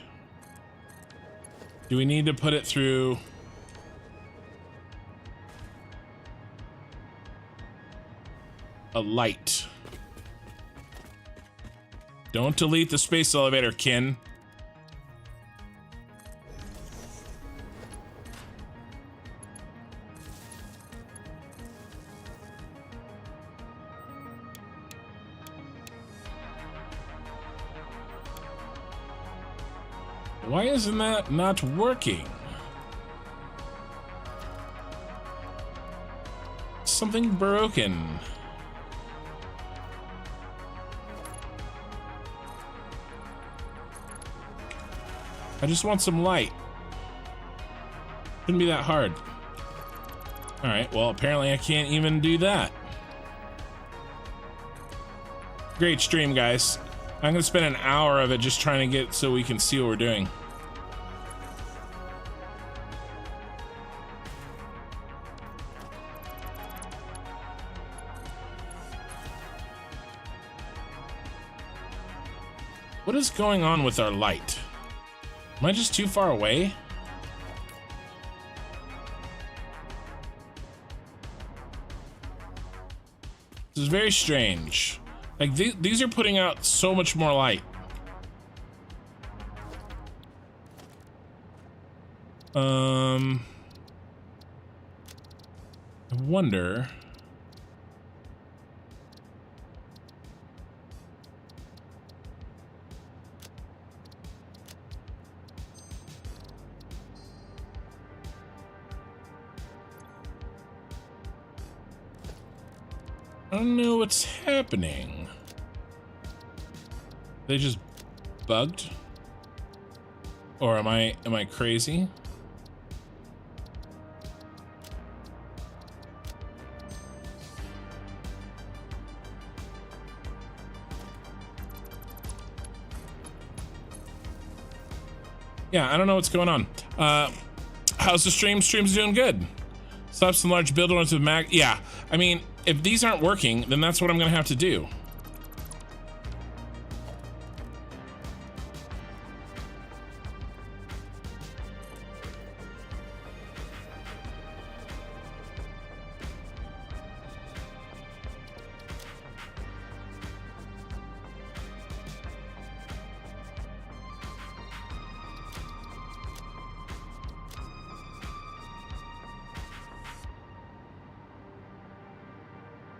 Do we need to put it through? A light. Don't delete the space elevator, Kin. Why isn't that not working? Something broken. I just want some light. Shouldn't be that hard. All right, well, apparently I can't even do that. Great stream, guys. I'm gonna spend an hour of it just trying to get so we can see what we're doing. What is going on with our light? Am I just too far away? This is very strange. Like, these are putting out so much more light. I wonder. I don't know what's happening. They just bugged? Or am I crazy? Yeah, I don't know what's going on. How's the stream? Stream's doing good. Slap some large builder onto the mag. Yeah, I mean, if these aren't working, then that's what I'm gonna have to do.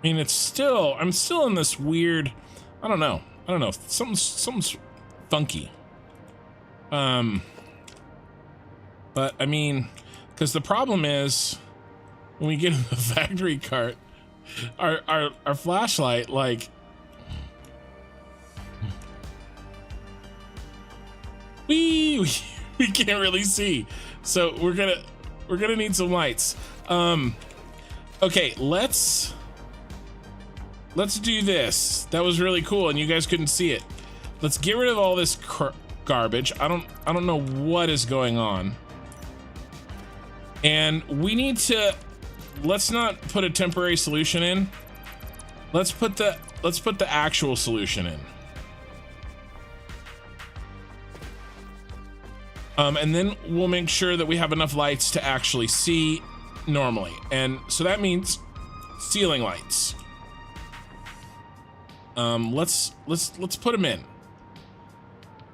I mean, it's still, I'm still in this weird, I don't know, something's funky. But I mean, because the problem is, when we get in the factory cart, our flashlight, like, we can't really see. So we're gonna need some lights. Okay, let's do this. That was really cool, and you guys couldn't see it. Let's get rid of all this garbage. I don't know what is going on. And we need to, let's not put a temporary solution in. Let's put the actual solution in. And then we'll make sure that we have enough lights to actually see normally. And so that means ceiling lights. Let's put them in.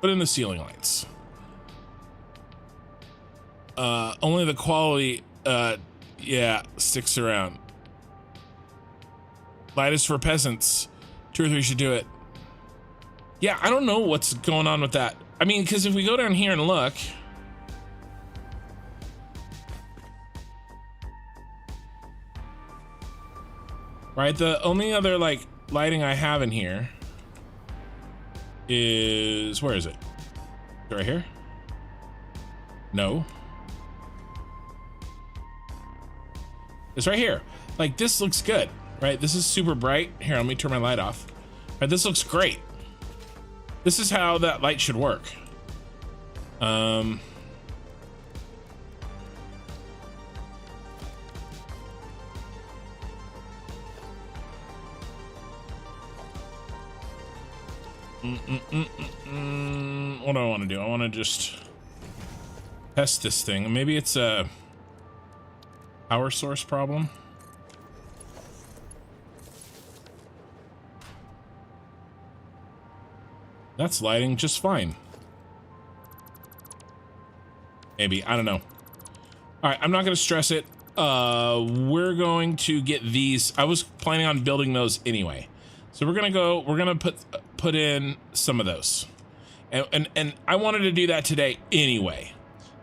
Put in the ceiling lights. Only the quality, yeah, sticks around. Light is for peasants. 2 or 3 should do it. Yeah, I don't know what's going on with that. I mean, because if we go down here and look, right, the only other like lighting I have in here is, where is it? Right here? No. It's right here. Like, this looks good, right? This is super bright. Here, let me turn my light off. Right, this looks great. This is how that light should work. What do I want to do? I want to just test this thing. Maybe it's a power source problem. That's lighting just fine. Maybe, I don't know. All right, I'm not going to stress it. We're going to get these. I was planning on building those anyway. So we're going to put in some of those. And I wanted to do that today anyway.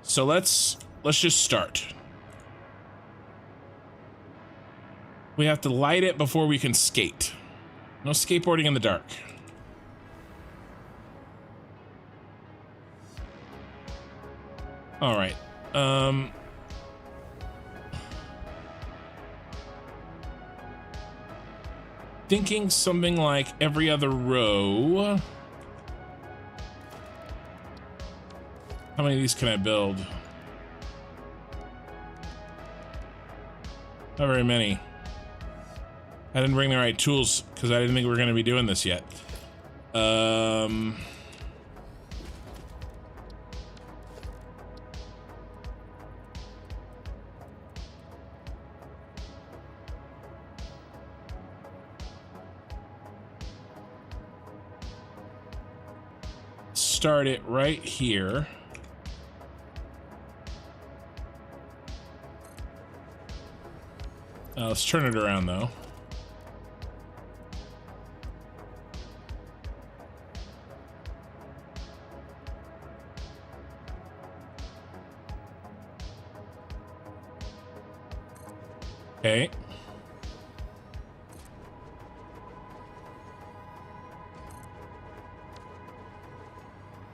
So let's just start. We have to light it before we can skate. No skateboarding in the dark. All right. Thinking something like every other row. How many of these can I build? Not very many. I didn't bring the right tools because I didn't think we were going to be doing this yet. Start it right here. Let's turn it around though. Okay.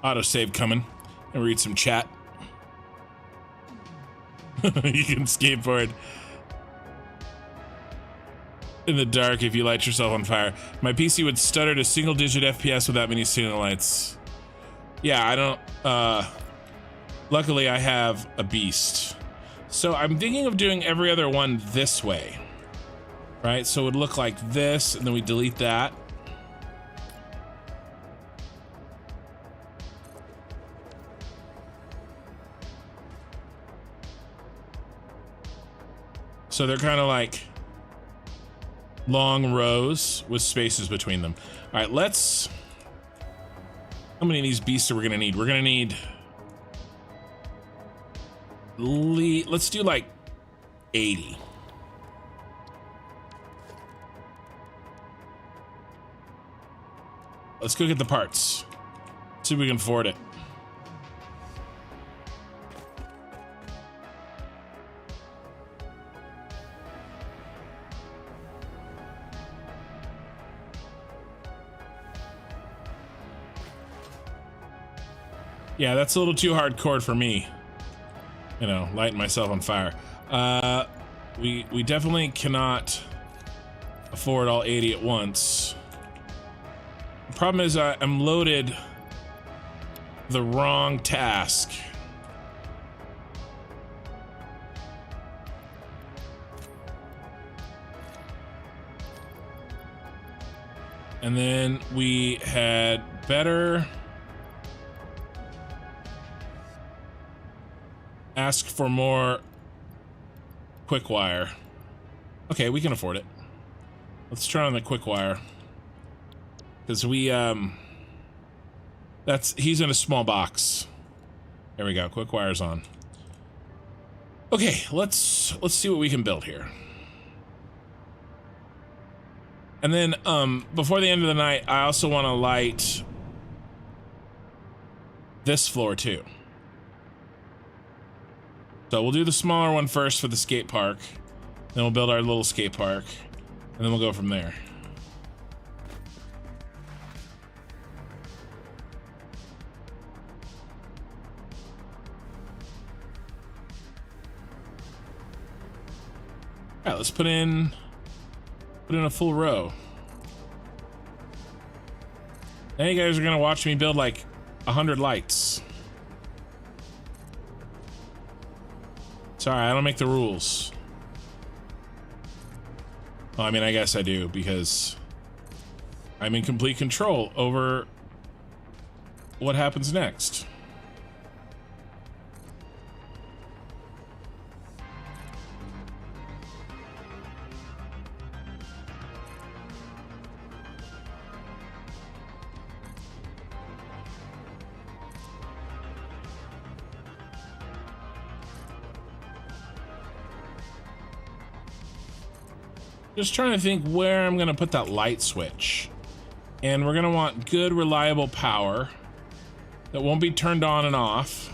Autosave coming. And read some chat. You can skateboard in the dark if you light yourself on fire. My PC would stutter to single-digit FPS without many signal lights. Yeah, I don't... luckily, I have a beast. So I'm thinking of doing every other one this way. Right? So it would look like this, and then we delete that. So they're kind of like long rows with spaces between them. All right, let's... How many of these beasts are we gonna need? We're gonna need... Let's do like 80. Let's go get the parts. See if we can afford it. Yeah, that's a little too hardcore for me. You know, lighting myself on fire. We definitely cannot afford all 80 at once. The problem is I'm loaded the wrong task. And then we had better ask for more quick wire. Okay, we can afford it. Let's turn on the quick wire. Because we, he's in a small box. There we go, quick wire's on. Okay, let's see what we can build here. And then, before the end of the night, I also want to light this floor too. So we'll do the smaller one first for the skate park. Then we'll build our little skate park. And then we'll go from there. All right, let's put in a full row. Now you guys are gonna watch me build like 100 lights. Sorry, I don't make the rules. Well, I mean, I guess I do, because I'm in complete control over what happens next. Just trying to think where I'm gonna put that light switch. And we're gonna want good, reliable power that won't be turned on and off.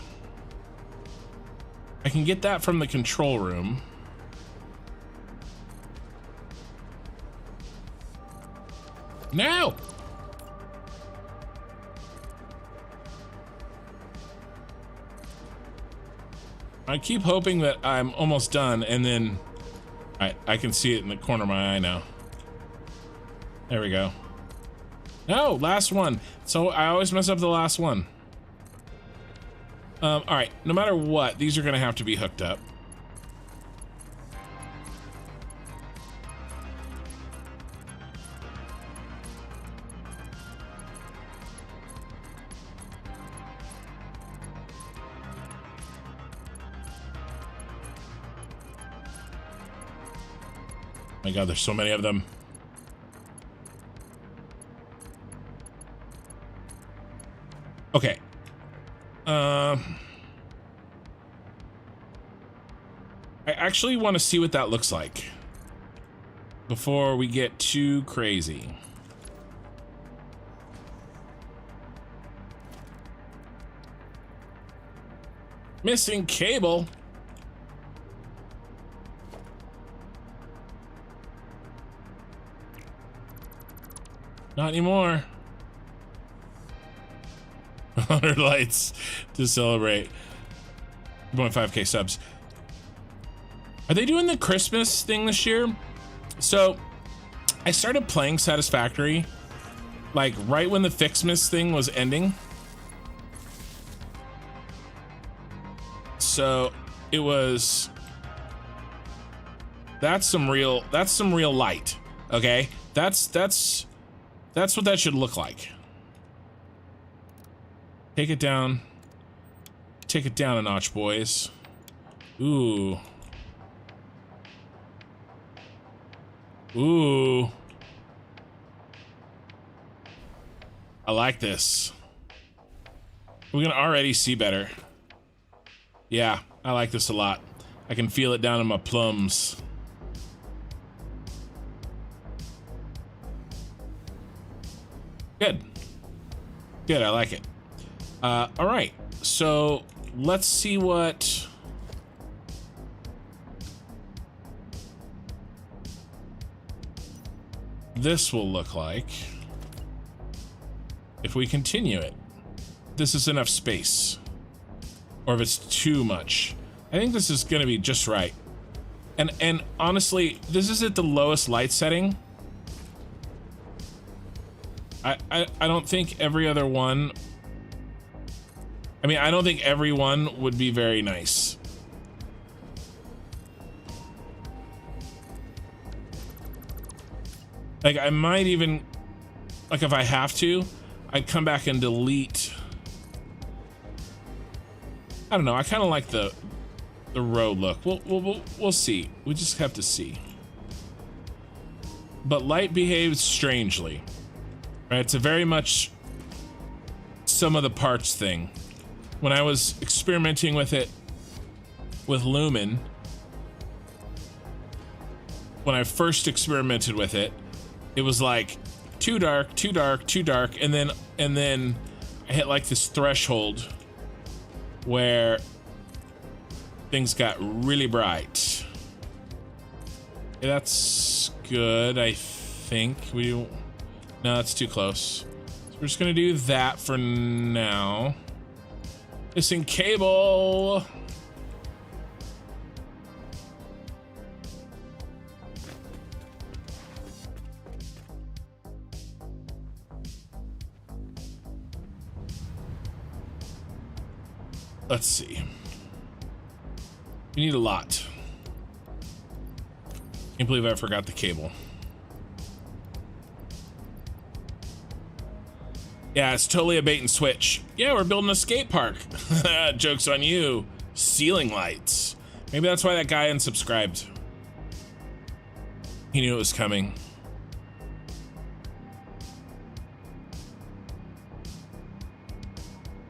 I can get that from the control room. No! I keep hoping that I'm almost done, and then I can see it in the corner of my eye now. There we go. No, last one. So I always mess up the last one. All right, no matter what, these are gonna have to be hooked up. My God, there's so many of them. Okay. I actually want to see what that looks like before we get too crazy. Missing cable. Not anymore. 100 lights to celebrate. 1.5k subs. Are they doing the Christmas thing this year? So I started playing Satisfactory like right when the Fixmas thing was ending. So it was, that's some real light. Okay. That's what that should look like. Take it down. Take it down a notch, boys. Ooh. Ooh. I like this. We can already see better. Yeah, I like this a lot. I can feel it down in my plums. Good. Good, I like it. All right, so let's see what this will look like if we continue it. This is enough space, or if it's too much. I think this is gonna be just right. And honestly, this is at the lowest light setting. I don't think every other one, I mean, I don't think every one would be very nice. Like, I might even, like, if I have to, I'd come back and delete. I don't know. I kind of like the road look. We'll see. We just have to see. But light behaves strangely. Right? It's a very much sum of the parts thing. When I was experimenting with it with Lumen, when I first experimented with it, it was like too dark, too dark, too dark, and then I hit like this threshold where things got really bright. Yeah, that's good, I think. No, that's too close. So we're just gonna do that for now. Missing cable. Let's see. We need a lot. Can't believe I forgot the cable. Yeah, it's totally a bait and switch. Yeah, we're building a skate park. Joke's on you. Ceiling lights. Maybe that's why that guy unsubscribed. He knew it was coming.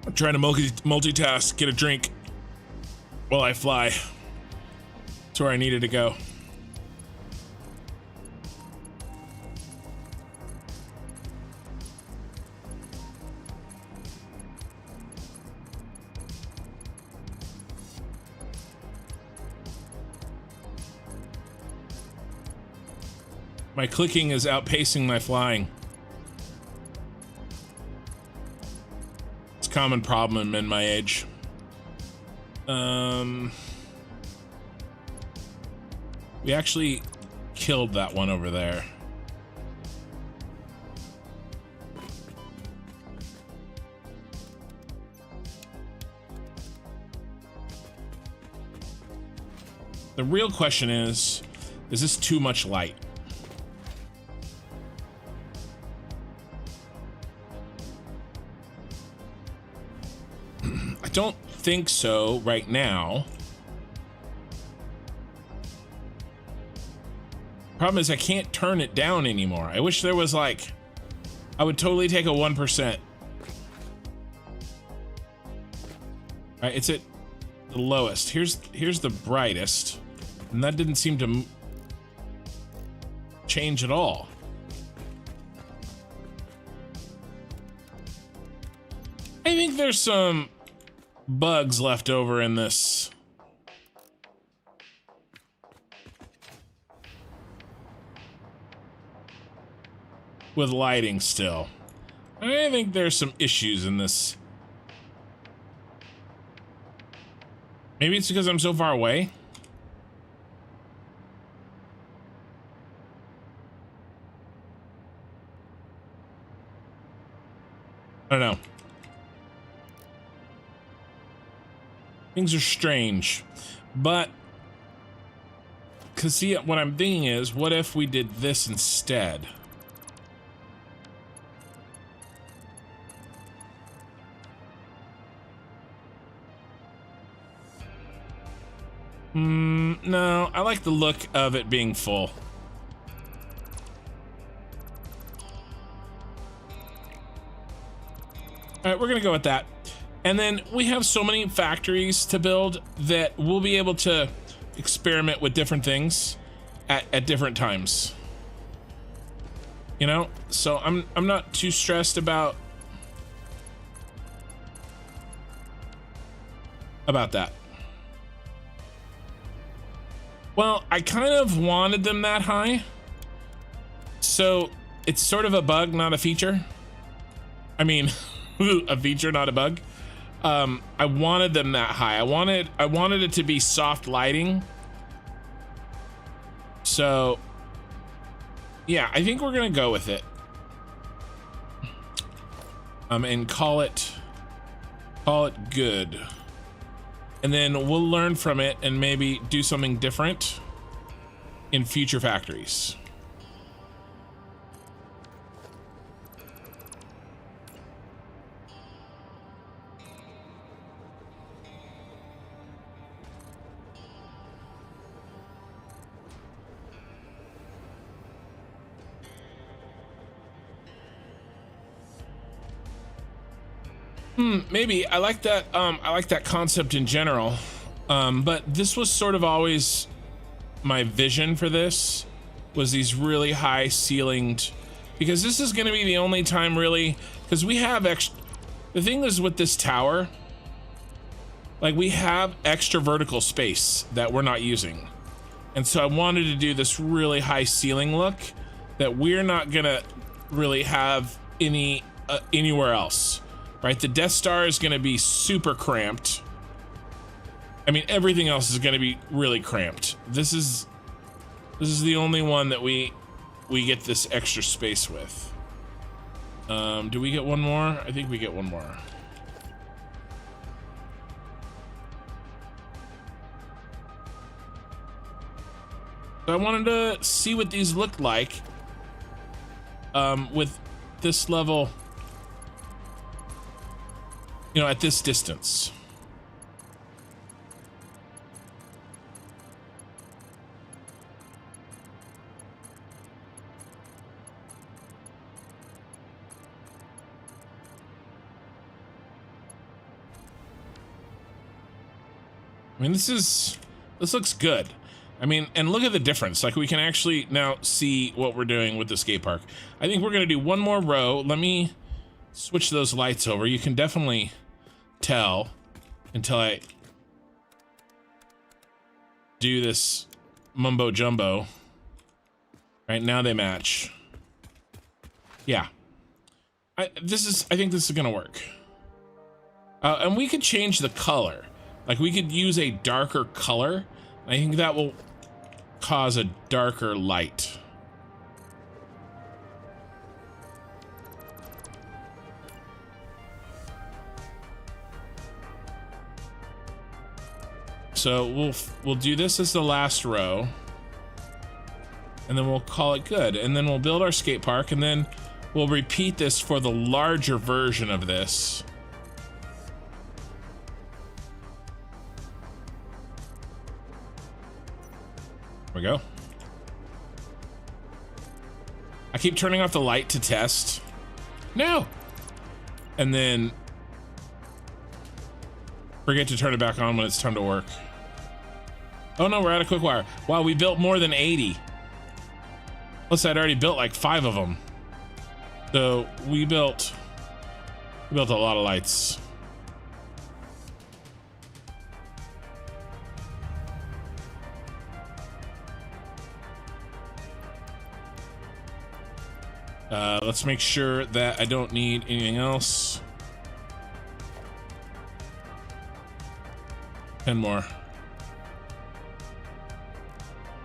I'm trying to multitask, get a drink while I fly. That's where I needed to go. My clicking is outpacing my flying. It's a common problem in my age. We actually killed that one over there. The real question is this too much light? I don't think so right now. Problem is I can't turn it down anymore. I wish there was like, I would totally take a 1%. All right, it's at the lowest. Here's the brightest, and that didn't seem to change at all. I think there's some bugs left over in this. With lighting still. I think there's some issues in this. Maybe it's because I'm so far away. I don't know. Things are strange, but cause see, what I'm thinking is, what if we did this instead? No, I like the look of it being full. All right, we're gonna go with that. And then we have so many factories to build that we'll be able to experiment with different things at different times. You know, so I'm not too stressed about that. Well, I kind of wanted them that high. So it's sort of a bug, not a feature. I mean, a feature, not a bug. I wanted them that high. I wanted it to be soft lighting. So yeah, I think we're gonna go with it. And call it good. And then we'll learn from it and maybe do something different in future factories. Maybe I like that. I like that concept in general. But this was sort of always my vision for this, was these really high ceilinged, because this is going to be the only time really, because we have extra. The thing is with this tower, like we have extra vertical space that we're not using, and so I wanted to do this really high ceiling look that we're not gonna really have anywhere else. Right, the Death Star is going to be super cramped. I mean, everything else is going to be really cramped. This is the only one that we get this extra space with. Do we get one more? I think we get one more. So I wanted to see what these look like with this level you know, at this distance. I mean, this looks good. I mean, and look at the difference. Like, we can actually now see what we're doing with the skate park. I think we're gonna do one more row. Let me switch those lights over. You can definitely tell until I do this mumbo jumbo. Right now they match. Yeah. I think this is gonna work. And we could change the color. Like, we could use a darker color. I think that will cause a darker light. So we'll do this as the last row, and then we'll call it good. And then we'll build our skate park, and then we'll repeat this for the larger version of this. There we go. I keep turning off the light to test. No. And then forget to turn it back on when it's time to work. Oh no, we're out of quick wire. Wow, we built more than 80. Plus, I'd already built like 5 of them. So we built a lot of lights. Let's make sure that I don't need anything else. 10 more. All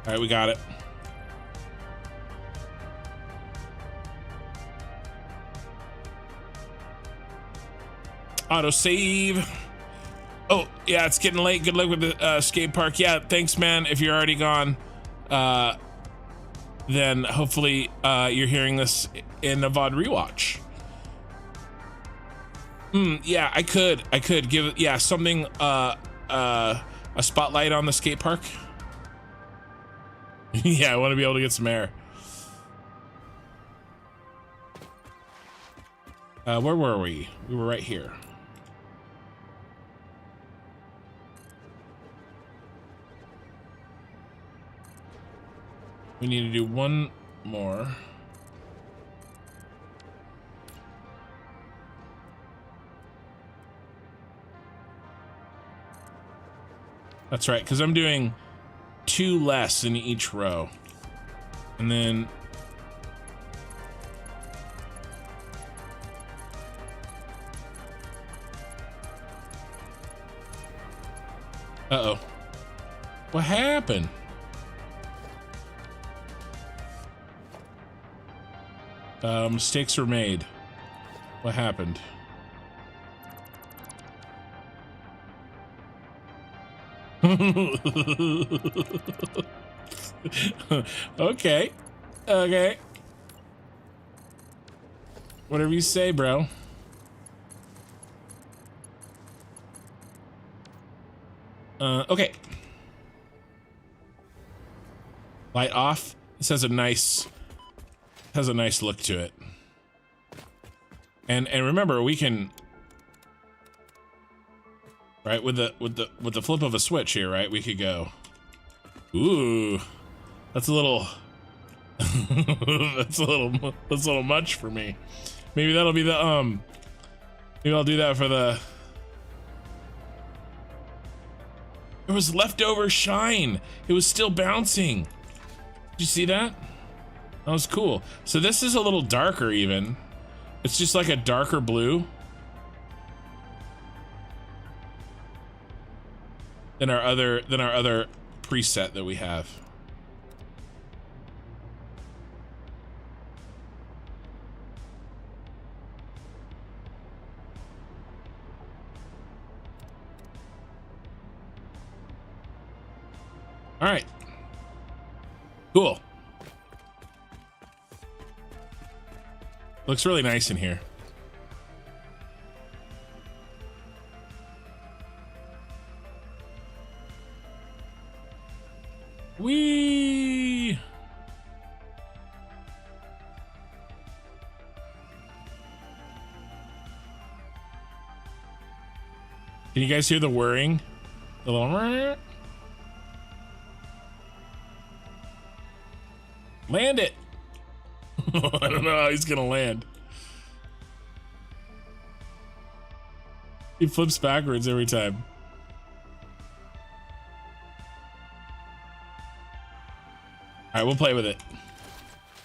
right, we got it. Auto save. Oh, yeah, it's getting late. Good luck with the skate park. Yeah, thanks, man. If you're already gone, then hopefully you're hearing this in a VOD rewatch. Yeah, I could give it, yeah, something, a spotlight on the skate park. Yeah, I want to be able to get some air. Where were we? We were right here. We need to do one more. That's right, because I'm doing 2 less in each row. And then uh-oh. What happened? Mistakes were made. What happened? Okay. Okay. Whatever you say, bro. Okay. Light off. This has a nice look to it. And remember, we can, right, with the flip of a switch here, right? We could go. Ooh. That's a little that's a little much for me. Maybe that'll be the maybe I'll do that for the. There was leftover shine. It was still bouncing. Did you see that? That was cool. So this is a little darker even. It's just like a darker blue than our other preset that we have. All right. Cool. Looks really nice in here. Whee! Can you guys hear the whirring? The little... Land it! I don't know how he's gonna land. He flips backwards every time. All right, we'll play with it.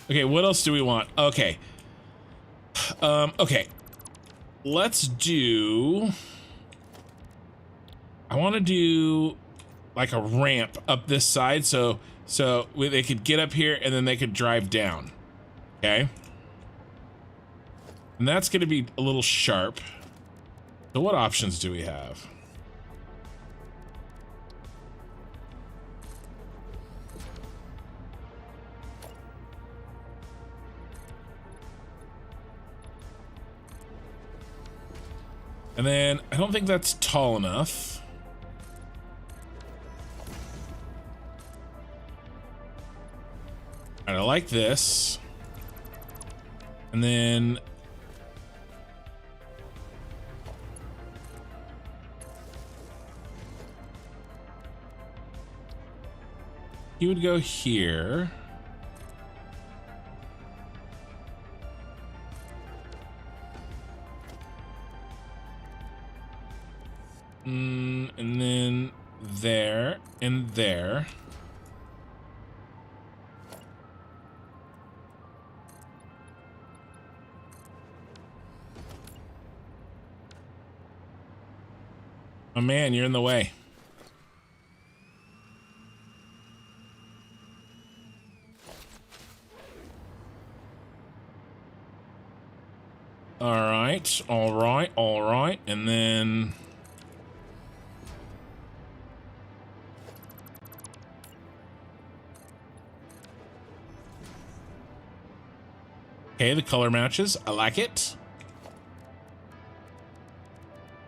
Okay, what else do we want? Okay. Okay. Let's do... I want to do like a ramp up this side so they could get up here and then they could drive down. Okay. And that's going to be a little sharp. So what options do we have? And then I don't think that's tall enough. All right, I like this. And then he would go here. And then there and there. Oh man, you're in the way. All right, all right, all right, and then okay, the color matches. I like it.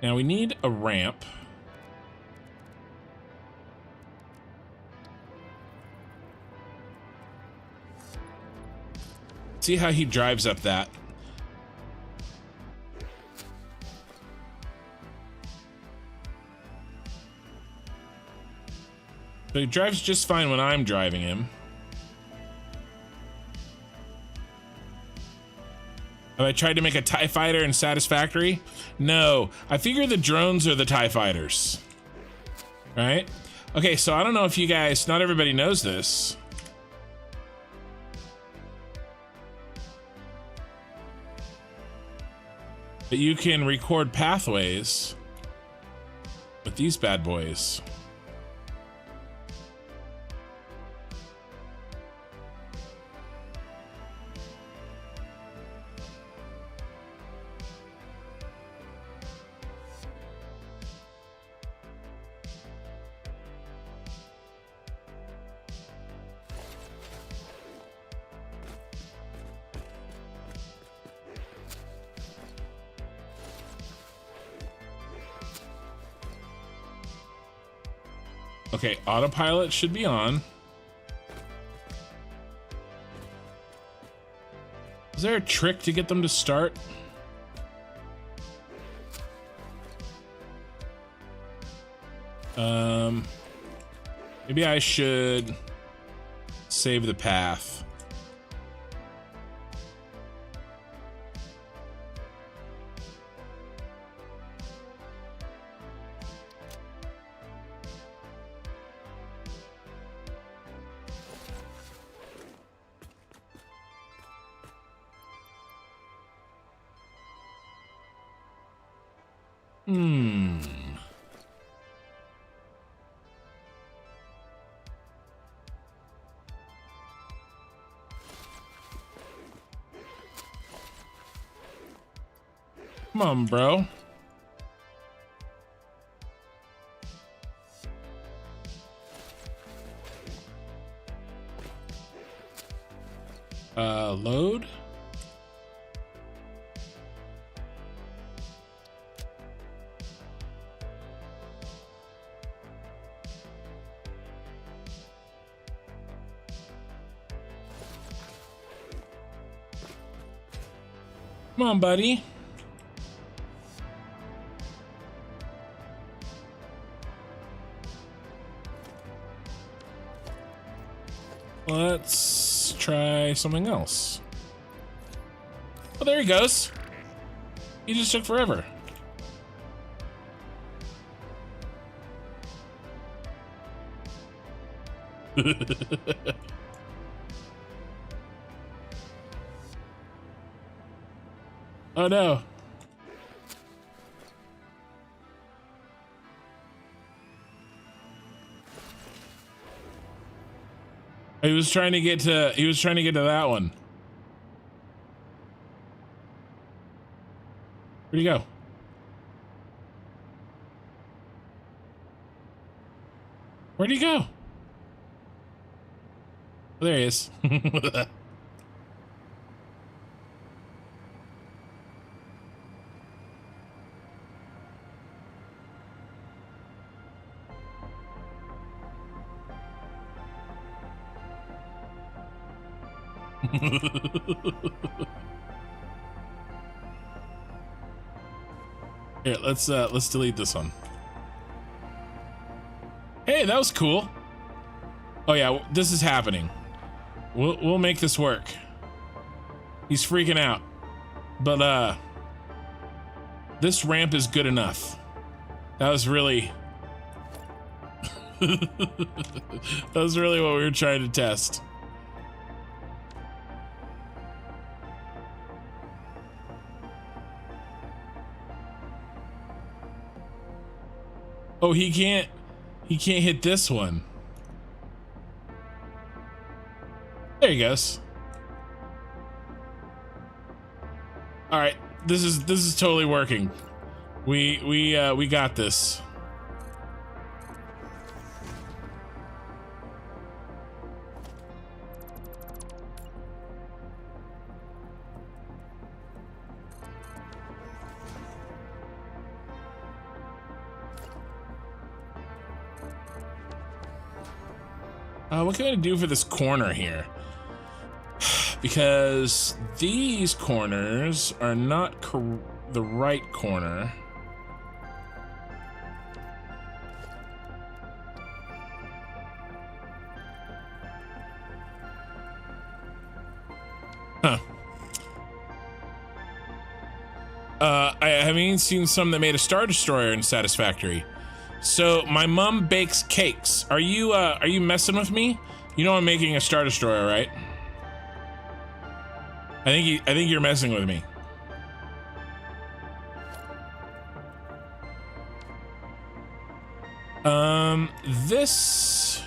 Now we need a ramp. See how he drives up that. So he drives just fine when I'm driving him. Have I tried to make a TIE fighter in Satisfactory? No, I figure the drones are the TIE fighters. Right? Okay, so I don't know if you guys, not everybody knows this. But you can record pathways with these bad boys. Okay, autopilot should be on. Is there a trick to get them to start? Maybe I should save the path. Come on, bro. Load. Come on, buddy. Let's try something else. Oh, there he goes. He just took forever. Oh no. He was trying to get to that one. Where'd he go? Where'd he go? Oh, there he is. Here, let's delete this one. Hey, that was cool. Oh yeah, this is happening. We'll make this work. He's freaking out. But this ramp is good enough. That was really that was really what we were trying to test. Oh, he can't hit this one. There he goes. All right, this is totally working. We got this. What can I do for this corner here? Because these corners are not the right corner. Huh. I haven't seen some that made a Star Destroyer in Satisfactory. So my mom bakes cakes. Are you messing with me? You know I'm making a Star Destroyer, right? I think you're messing with me. This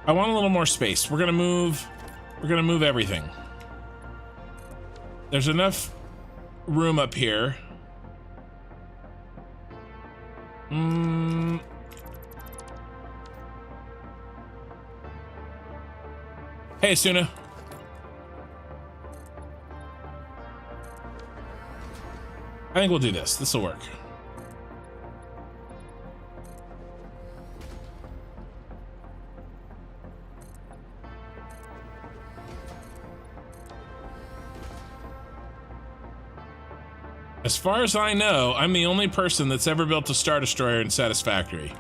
I want a little more space. We're gonna move everything. There's enough room up here. Hey, Suna. I think we'll do this. This will work. As far as I know, I'm the only person that's ever built a Star Destroyer in Satisfactory.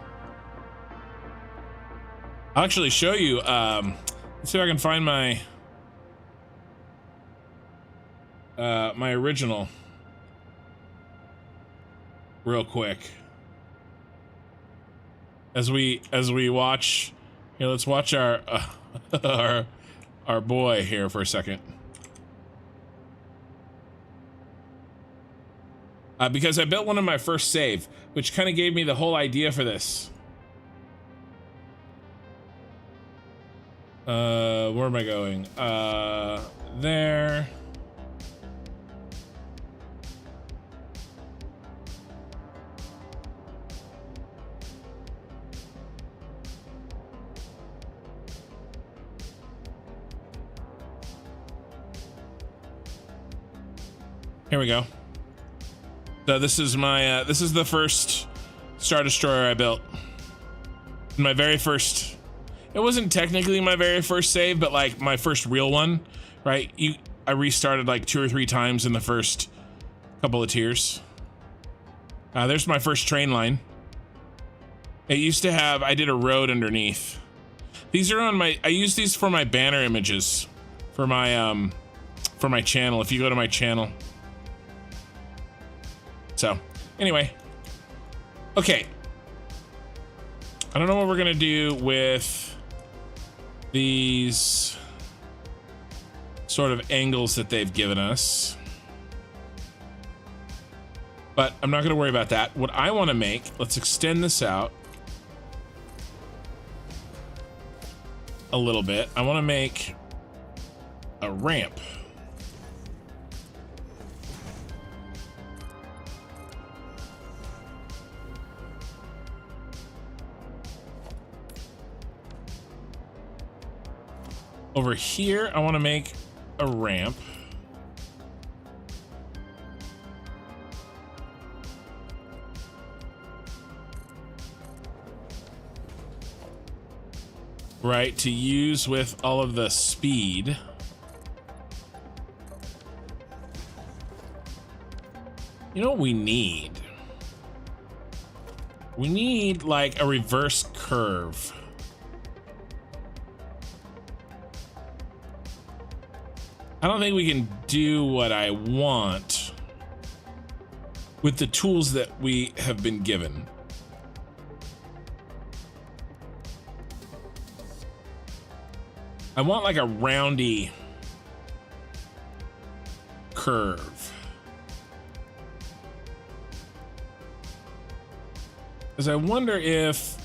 I'll actually show you, let's see if I can find my my original real quick. As we watch, here, let's watch our our boy here for a second. Because I built one in my first save, which kind of gave me the whole idea for this. Where am I going? There. Here we go. So this is my, this is the first Star Destroyer I built. My very first, it wasn't technically my very first save, but like my first real one, right? I restarted like 2 or 3 times in the first couple of tiers. There's my first train line. It used to have, I did a road underneath. These are on my, I use these for my banner images for my channel. If you go to my channel. So anyway, okay. I don't know what we're gonna do with these sort of angles that they've given us, but I'm not gonna worry about that. What I want to make, let's extend this out a little bit. I want to make a ramp. Over here, I want to make a ramp. Right, to use with all of the speed. You know what we need? We need like a reverse curve. I don't think we can do what I want with the tools that we have been given. I want like a roundy curve. Because I wonder if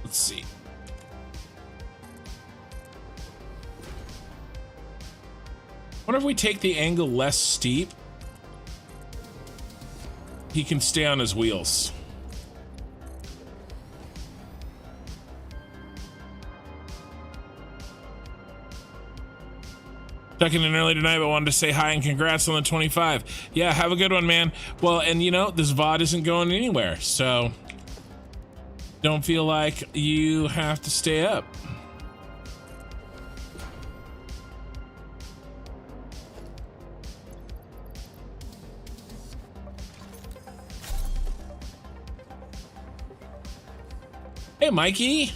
let's see. What if we take the angle less steep? He can stay on his wheels. Checking in early tonight, but wanted to say hi and congrats on the 25. Yeah, have a good one, man. Well, and you know, this VOD isn't going anywhere, so don't feel like you have to stay up. Hey, Mikey.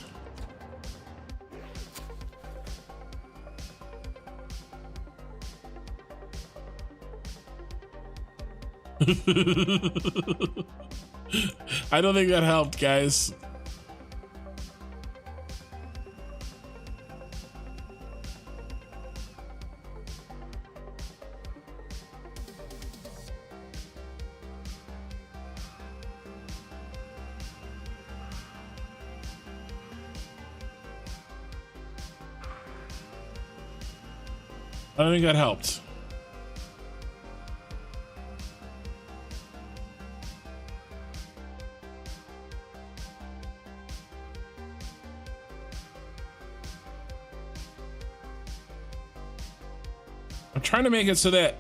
I don't think that helped, guys. I don't think that helped. I'm trying to make it so that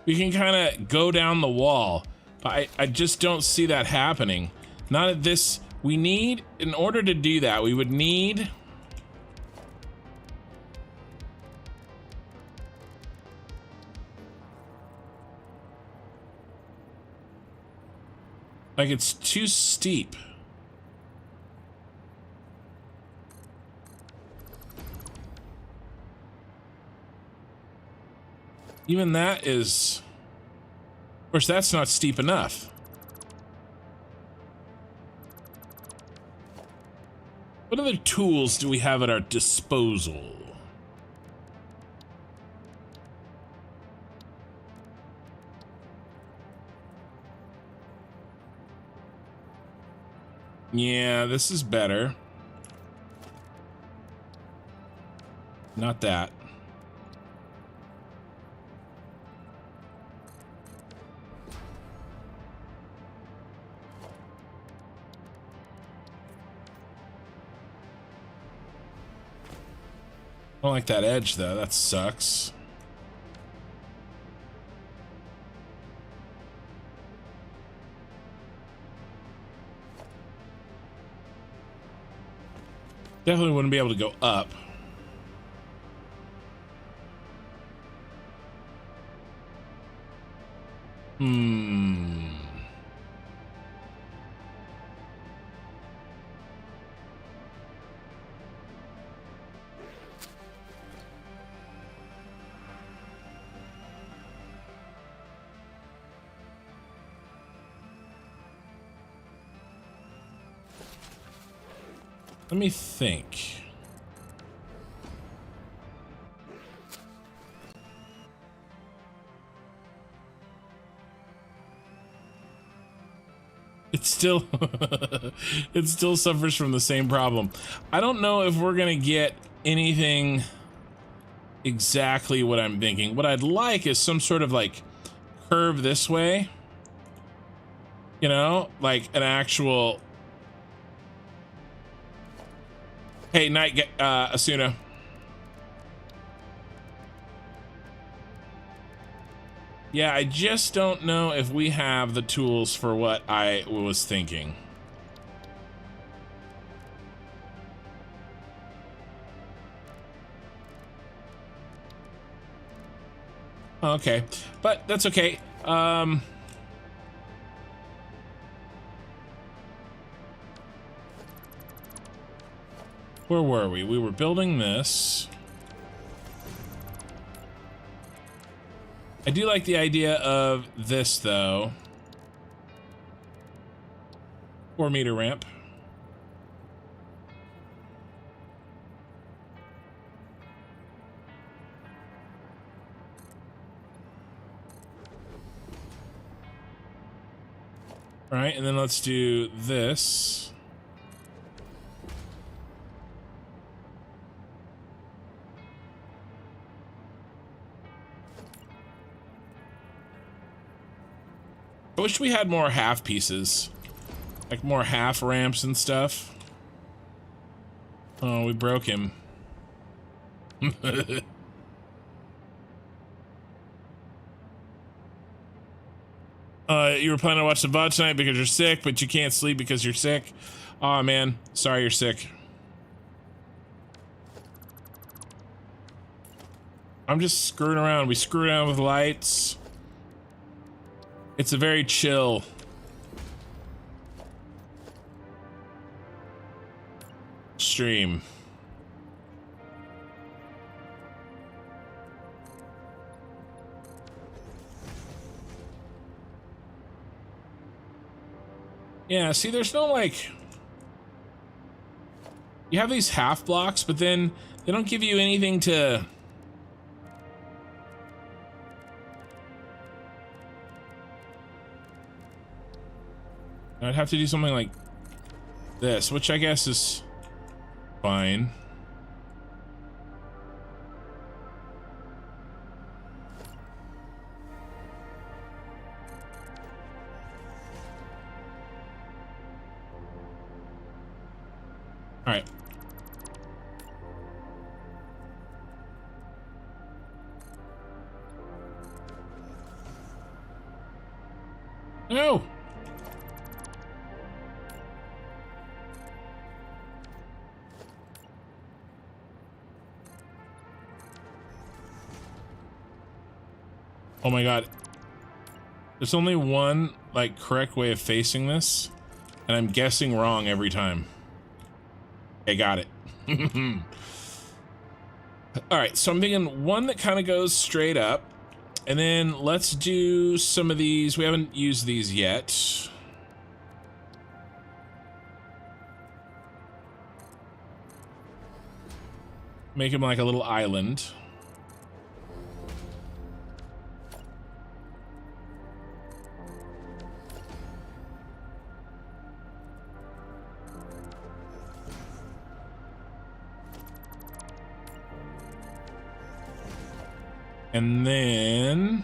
we can kind of go down the wall, but I just don't see that happening. Not at this. We need, in order to do that, we would need like it's too steep. Even that is, of course, that's not steep enough. What other tools do we have at our disposal? Yeah, this is better. Not that. I don't like that edge though, that sucks. Definitely wouldn't be able to go up. Let me think. It still it still suffers from the same problem. I don't know if we're gonna get anything exactly what I'm thinking. What I'd like is some sort of like curve this way, you know, like an actual. Hey, Night, Asuna. Yeah, I just don't know if we have the tools for what I was thinking. Okay, but that's okay. Where were we? We were building this. I do like the idea of this, though. 4-meter ramp. All right, and then let's do this. I wish we had more half pieces, like more half ramps and stuff. Oh, we broke him. You were planning to watch the VOD tonight because you're sick, but you can't sleep because you're sick. Aw, man. Sorry you're sick. I'm just screwing around. We screw around with lights. It's a very chill stream. Yeah, see, there's no, like... You have these half blocks, but then they don't give you anything to... I'd have to do something like this, which I guess is fine. All right. No. Oh my god. There's only one, like, correct way of facing this, and I'm guessing wrong every time. Okay, got it. Alright, so I'm thinking one that kind of goes straight up, and then let's do some of these. We haven't used these yet. Make them like a little island. And then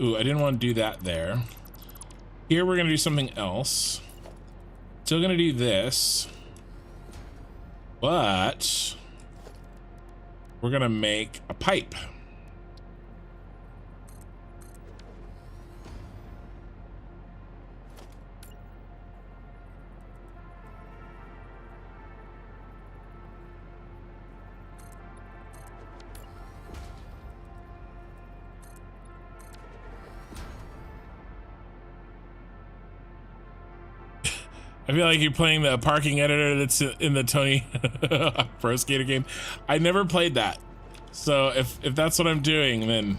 ooh, I didn't want to do that there. Here we're gonna do something else. Still gonna do this, but we're gonna make a pipe. I feel like you're playing the parking editor that's in the Tony Pro Skater game. I never played that. So if that's what I'm doing, then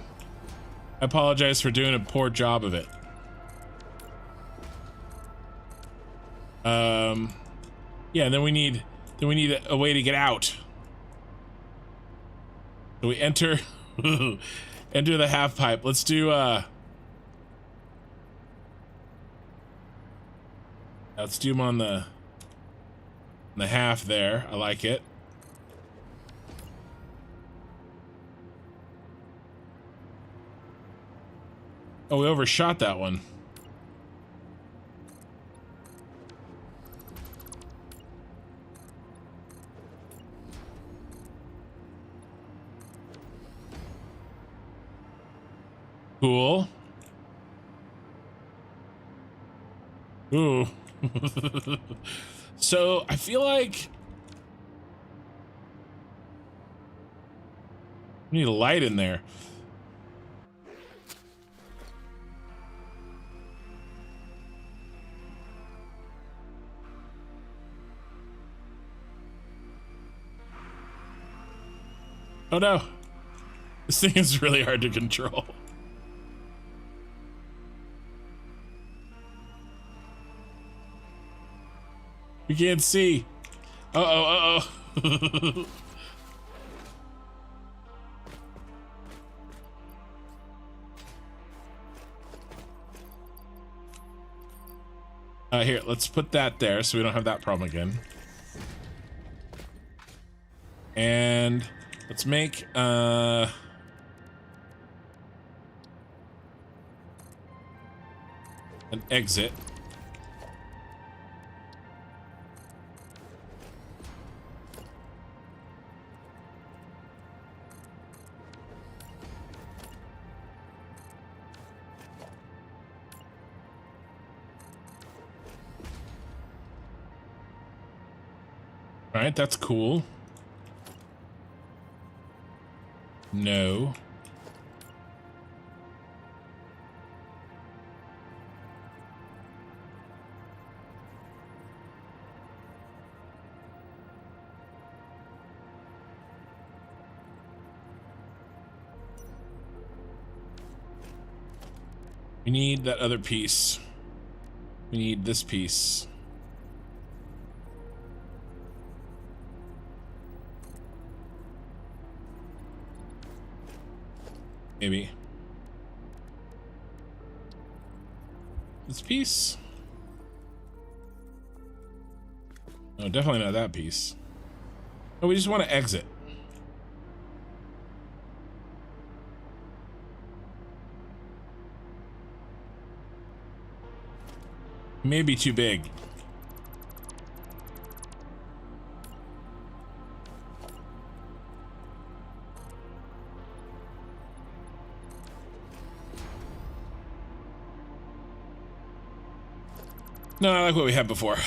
I apologize for doing a poor job of it. Yeah, and then we need a way to get out. So we enter enter the half pipe. Let's do let's do them on the half there. I like it. Oh, we overshot that one. Cool. Ooh. So I feel like we need a light in there. Oh no, this thing is really hard to control. We can't see. Uh-oh, uh-oh. Here, let's put that there so we don't have that problem again. And let's make an exit. All right, that's cool. No. We need that other piece. We need this piece. Maybe. This piece? No, definitely not that piece. Oh, we just want to exit. Maybe too big. No, I like what we had before. All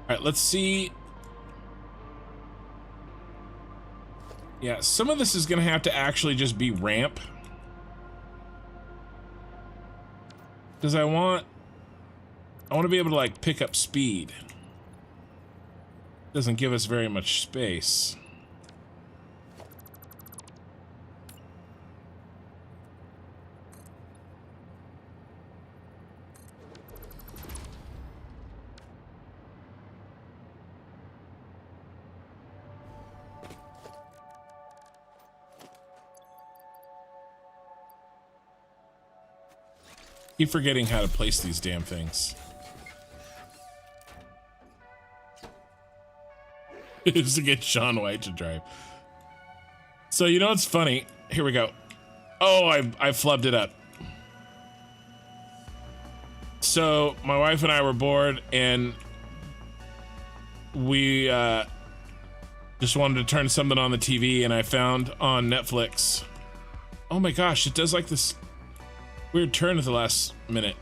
right, let's see. Yeah, some of this is gonna have to actually just be ramp. Because I want to be able to like pick up speed. Doesn't give us very much space. Keep forgetting how to place these damn things. Just to get Sean White to drive. So you know what's funny? Here we go. Oh, I flubbed it up. So my wife and I were bored, and we just wanted to turn something on the TV, and I found on Netflix. Oh my gosh, it does like this weird turn at the last minute.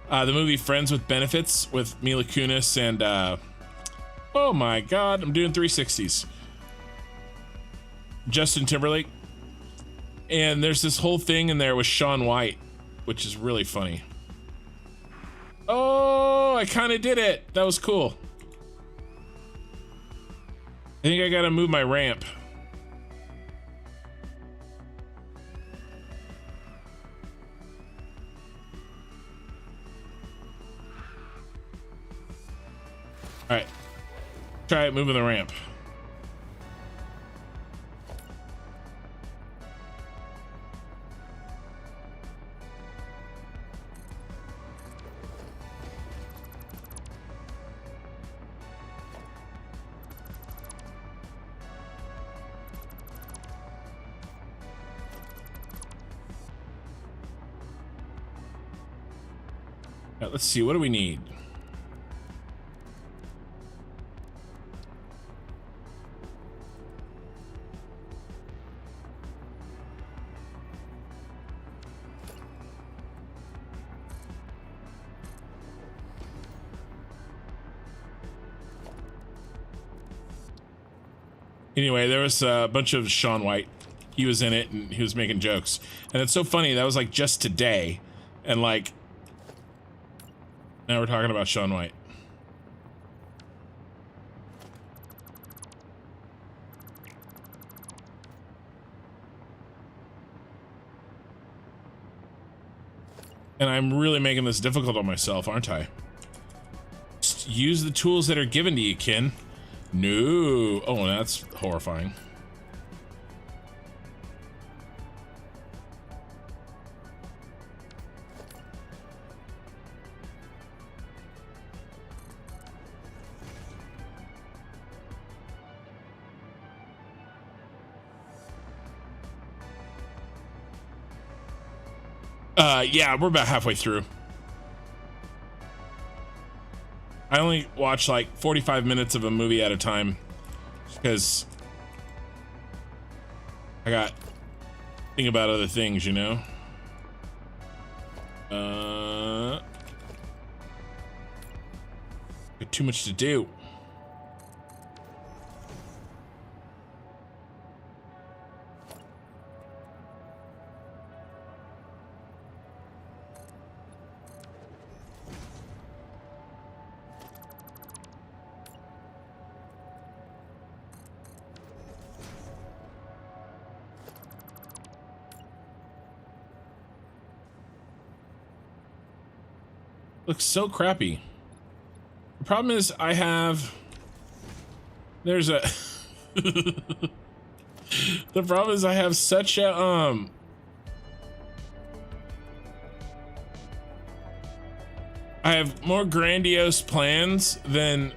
The movie Friends with Benefits with Mila Kunis and oh my god, I'm doing 360s. Justin Timberlake. And there's this whole thing in there with Shaun White, which is really funny. Oh, I kind of did it. That was cool. I think I gotta move my ramp. All right, try it moving the ramp. All right, let's see, what do we need? Anyway, there was a bunch of Shaun White. He was in it and he was making jokes. And it's so funny, that was like just today. And like, now we're talking about Shaun White. And I'm really making this difficult on myself, aren't I? Just use the tools that are given to you, Ken. No. Oh, that's horrifying. Yeah, we're about halfway through. I only watch like 45 minutes of a movie at a time because I got to think about other things, you know? Got too much to do. Looks so crappy. The problem is there's a the problem is I have such a I have more grandiose plans than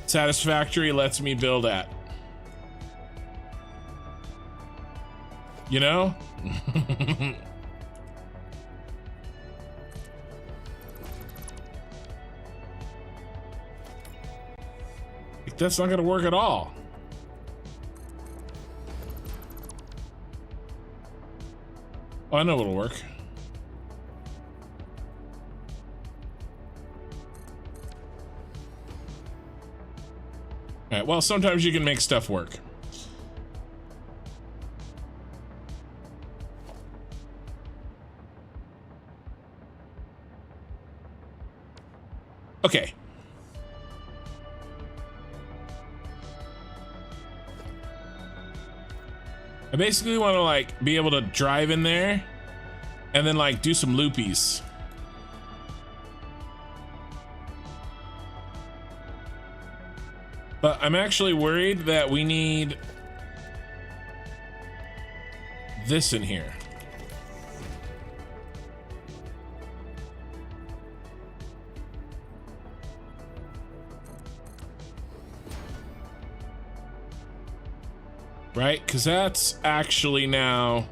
Satisfactory lets me build at. You know? That's not gonna work at all. Oh, I know what'll work. All right, well, sometimes you can make stuff work. Okay. I basically want to like be able to drive in there and then like do some loopies. But I'm actually worried that we need this in here. Right? Because that's actually now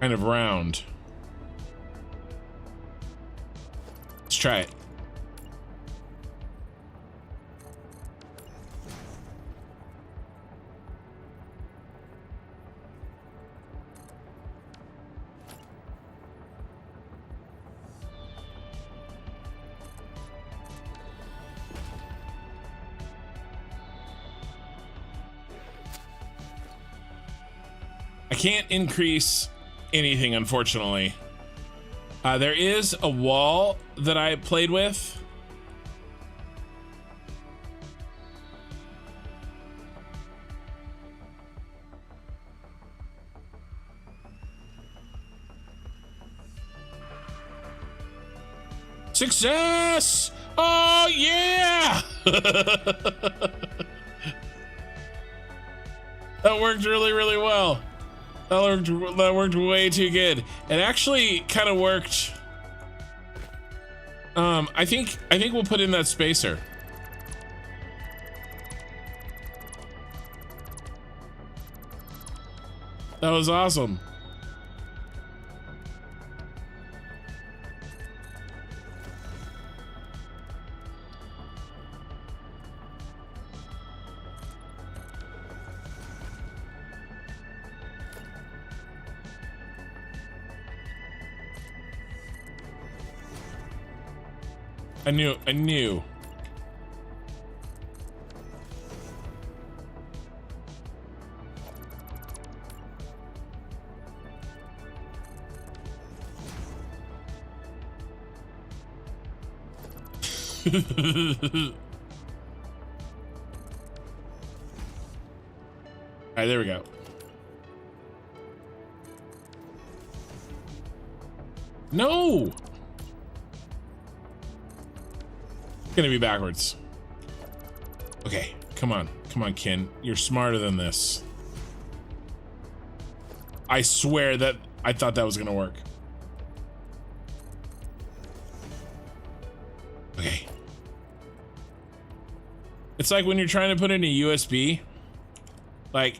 kind of round. Let's try it. I can't increase anything, unfortunately. There is a wall that I played with. Success! Oh yeah! That worked really, really well. That worked way too good. It actually kind of worked. I think we'll put in that spacer. That was awesome. I knew. All right, there we go. No! It's gonna be backwards. Okay, come on, Ken. You're smarter than this. I swear that I thought that was gonna work. Okay. It's like when you're trying to put in a USB, like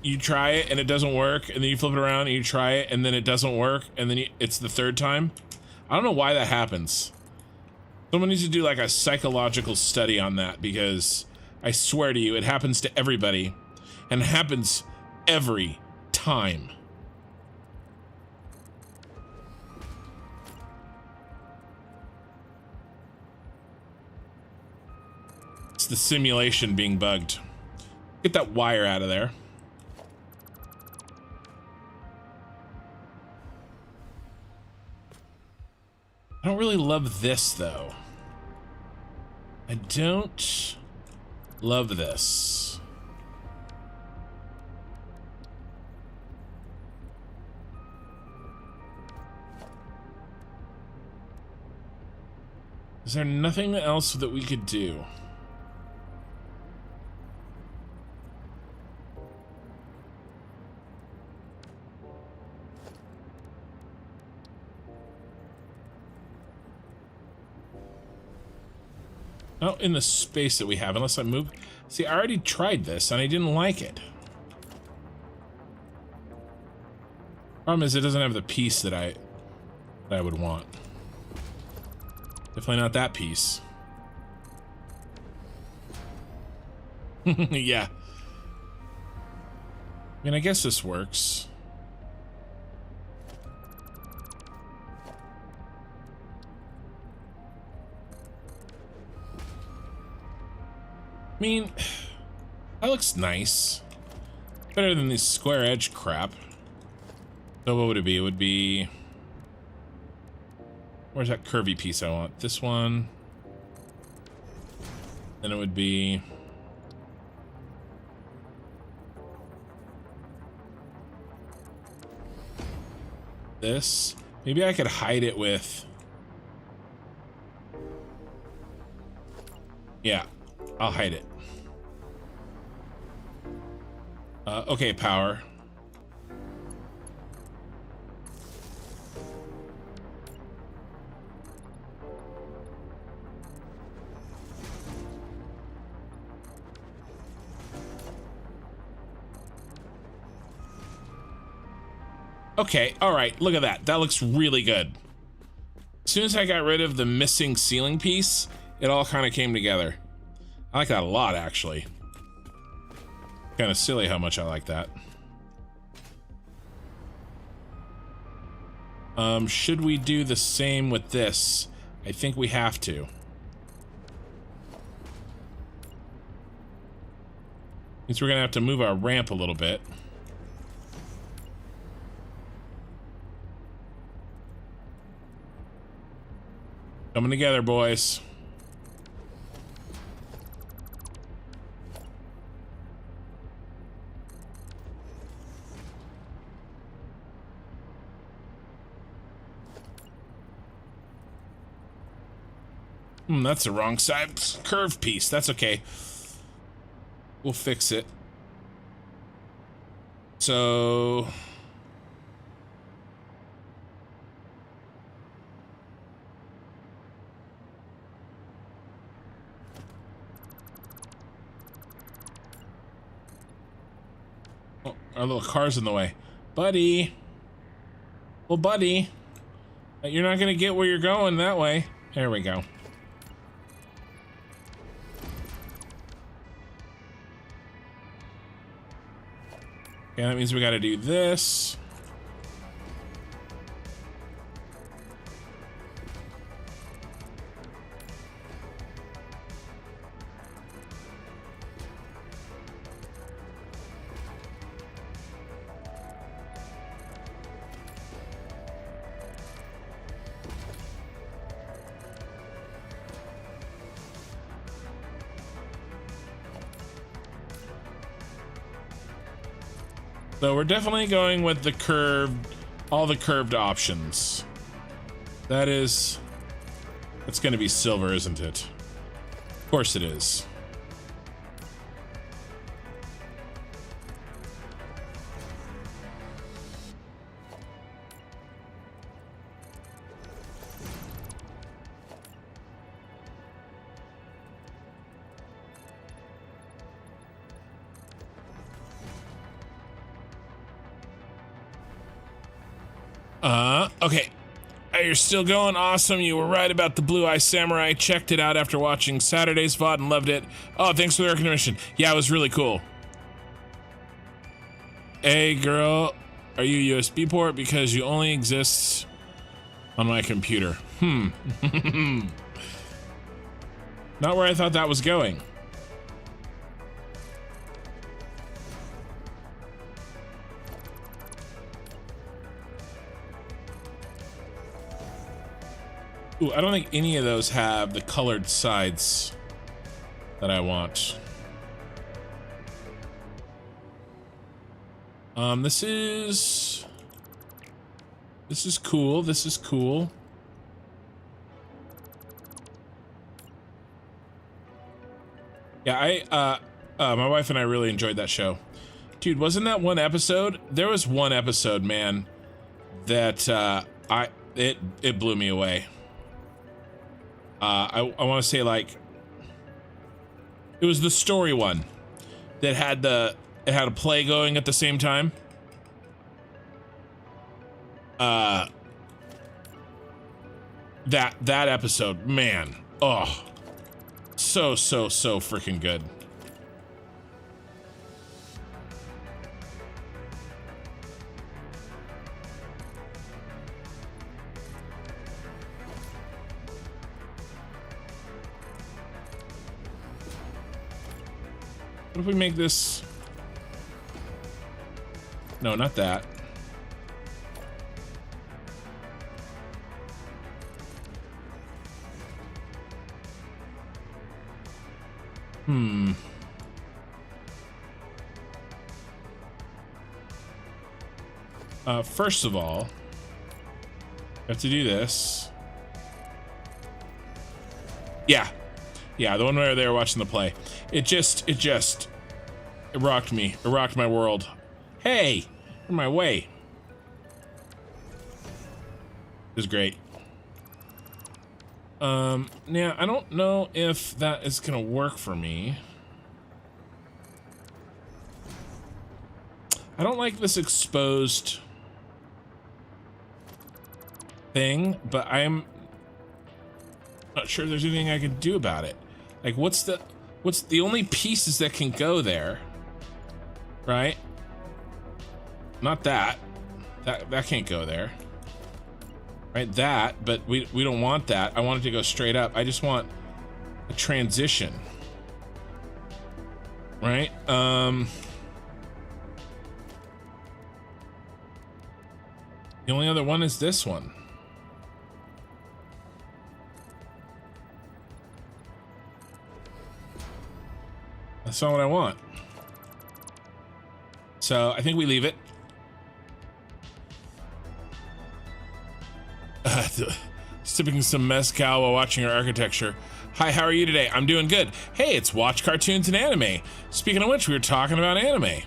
you try it and it doesn't work, and then you flip it around and you try it and then it doesn't work, and then it's the third time. I don't know why that happens. Someone needs to do like a psychological study on that, because I swear to you, it happens to everybody and it happens every time. It's the simulation being bugged. Get that wire out of there. I don't really love this though. I don't love this. Is there nothing else that we could do? Not in the space that we have, unless I move. See, I already tried this and I didn't like it. Problem is, it doesn't have the piece that I would want. Definitely not that piece. Yeah. I mean, I guess this works. I mean, that looks nice. Better than this square edge crap. So what would it be? It would be... Where's that curvy piece I want? This one. Then it would be... this. Maybe I could hide it with... Yeah. I'll hide it. Okay, power. Okay, all right, look at that. That looks really good. As soon as I got rid of the missing ceiling piece, it all kind of came together. I like that a lot, actually. Kind of silly how much I like that. Should we do the same with this? I think we have to. Means we're gonna have to move our ramp a little bit. Coming together, boys. That's the wrong side. Curved piece. That's okay. We'll fix it. So... oh, our little car's in the way. Buddy. Well, buddy. You're not gonna get where you're going that way. There we go. Okay, that means we gotta do this. So we're definitely going with the curved, all the curved options. That's gonna be silver, isn't it? Of course it is. Okay. You're still going? Awesome. You were right about the Blue Eye Samurai. Checked it out after watching Saturday's VOD and loved it. Oh, thanks for the recognition. Yeah, it was really cool. Hey, girl. Are you USB port? Because you only exist on my computer. Not where I thought that was going. Ooh, I don't think any of those have the colored sides that I want. This is cool. This is cool. Yeah, my wife and I really enjoyed that show. Dude, wasn't that one episode? There was one episode, man, that it blew me away. I want to say, like, it was the story one that had it had a play going at the same time. That episode, man, oh, so freaking good. What if we make this? No, not that. First of all, I have to do this. Yeah, the one where they were watching the play. It rocked me. It rocked my world. Hey, in my way. It was great. Now I don't know if that is gonna work for me. I don't like this exposed. thing, but I'm not sure there's anything I can do about it. Like, what's the only pieces that can go there, right? Not that. That can't go there. Right, that, but we don't want that. I want it to go straight up. I just want a transition. Right? The only other one is this one. That's not what I want. So I think we leave it. Sipping some mezcal while watching our architecture. Hi, how are you today? I'm doing good. Hey, it's Watch Cartoons and Anime. Speaking of which, we were talking about anime.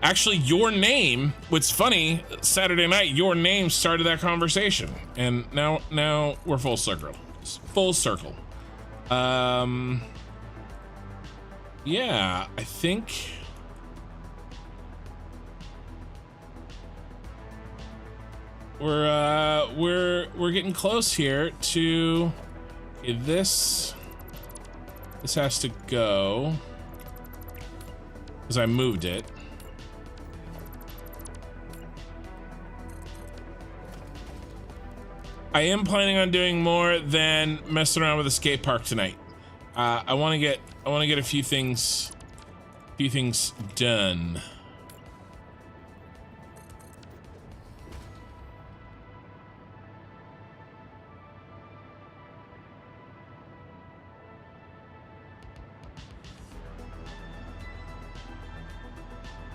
Actually, your name, what's funny, Saturday night, your name started that conversation. And now we're full circle. Full circle. Yeah, I think we're getting close here to this has to go because I moved it. I am planning on doing more than messing around with the skate park tonight. I want to get a few things done.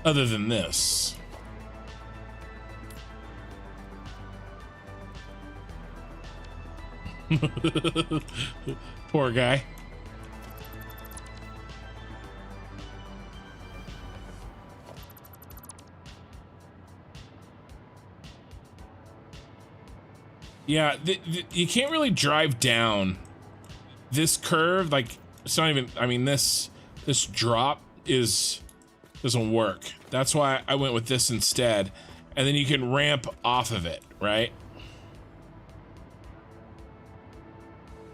Other than this. Poor guy. Yeah, you can't really drive down this curve. Like, it's not even, I mean, this drop doesn't work. That's why I went with this instead. And then you can ramp off of it, right?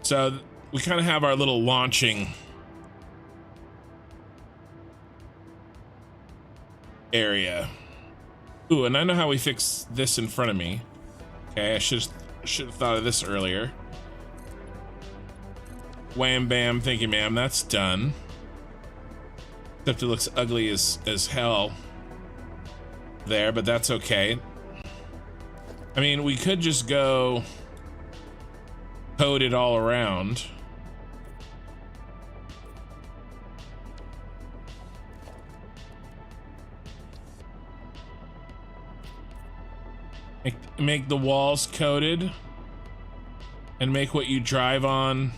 So we kind of have our little launching area. Ooh, and I know how we fix this in front of me. Okay, I should have thought of this earlier. Wham bam, thank you, ma'am. That's done. Except it looks ugly as hell there, but that's okay. I mean, we could just go code it all around. Make the walls coated and make what you drive on.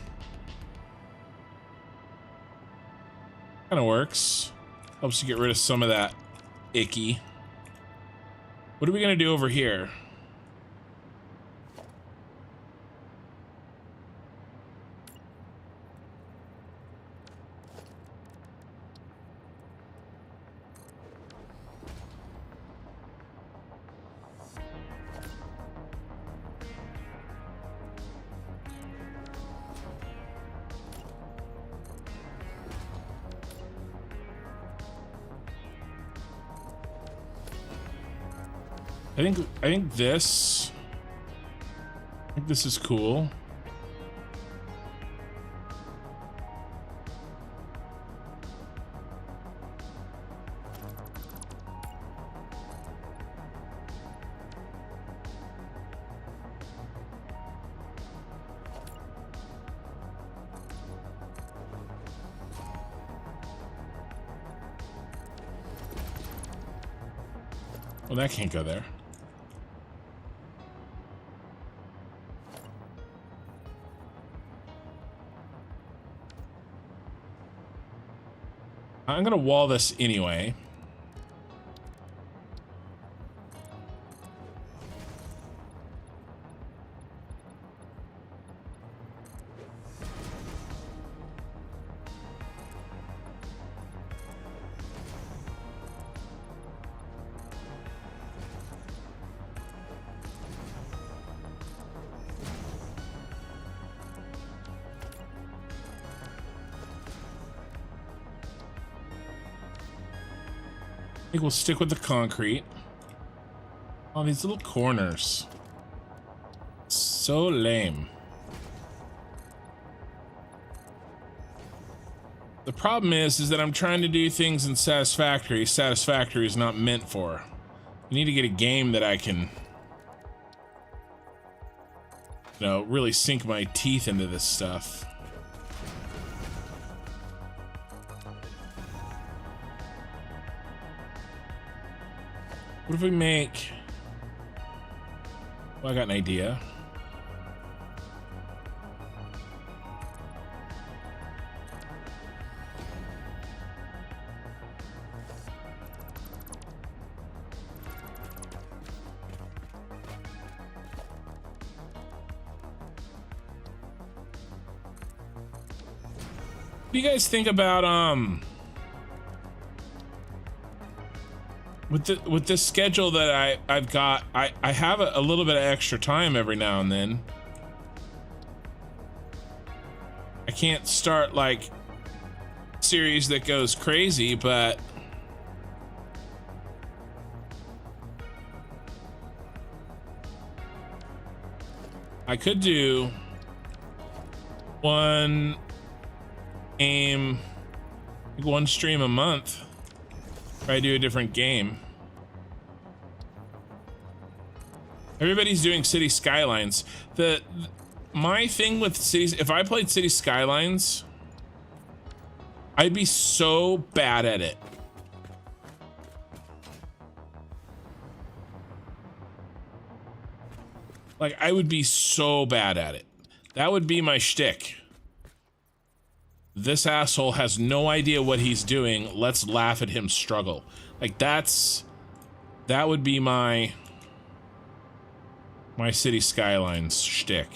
Kind of works. Helps you get rid of some of that icky. What are we gonna do over here? I think this is cool. Well, that can't go there. I'm gonna wall this anyway. think we'll stick with the concrete. Oh, these little corners. So lame. The problem is that I'm trying to do things in Satisfactory. Satisfactory is not meant for. I need to get a game that I can, you know, really sink my teeth into this stuff. What if we make... Well, I got an idea. What do you guys think about with this schedule that I've got? I have a little bit of extra time every now and then. I can't start like series that goes crazy, but I could do one stream a month if I do a different game. Everybody's doing City Skylines. My thing with cities, if I played City Skylines, I'd be so bad at it. Like, I would be so bad at it. That would be my shtick. This asshole has no idea what he's doing. Let's laugh at him struggle. Like, that would be my City Skylines shtick.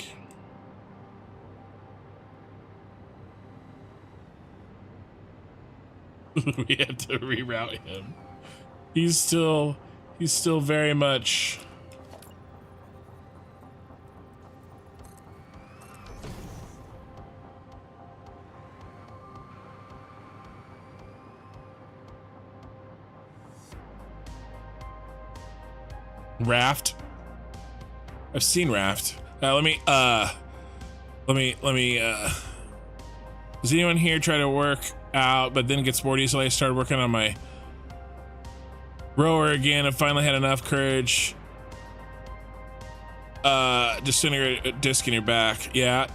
We have to reroute him. He's still very much... Raft. I've seen Raft. Let me does anyone here try to work out but then gets bored easily? I started working on my rower again. I finally had enough courage. Disintegrate a disc in your back. Yeah.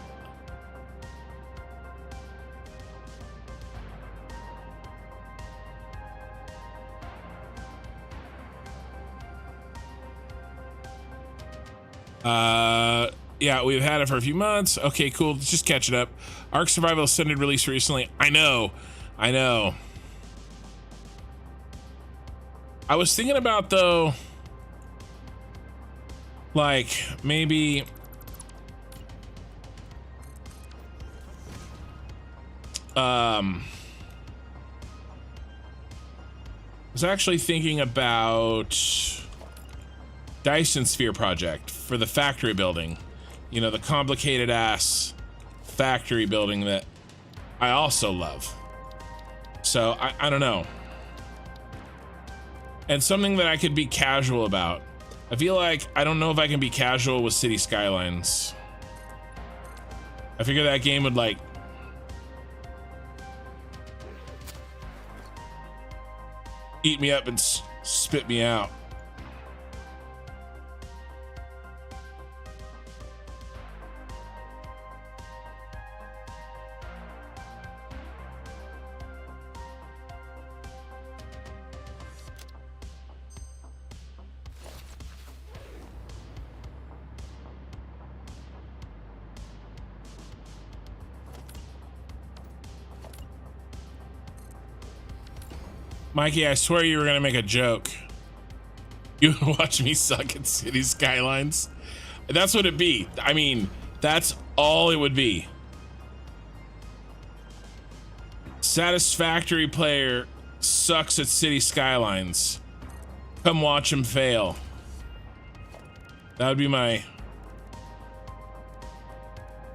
Yeah, we've had it for a few months. Okay, cool. Let's just catch it up. Ark Survival Ascended released recently. I know. I was thinking about, though, like, maybe... I was actually thinking about Dyson Sphere project for the factory building. You know, the complicated ass factory building that I also love. So I don't know. And something that I could be casual about. I feel like I don't know if I can be casual with City Skylines. I figure that game would like eat me up and spit me out. Mikey, I swear you were gonna make a joke. You would watch me suck at City Skylines. That's what it'd be. I mean, that's all it would be. Satisfactory player sucks at City Skylines. Come watch him fail. That would be my...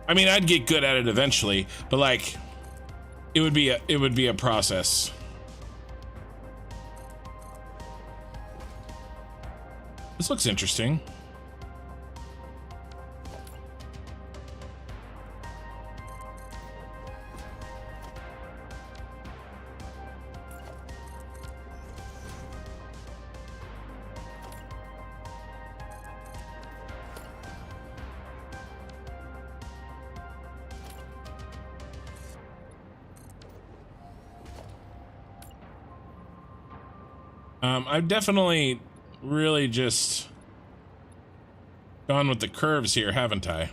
I mean, I'd get good at it eventually, but like, it would be a process. This looks interesting. I've definitely really just gone with the curves here, haven't I?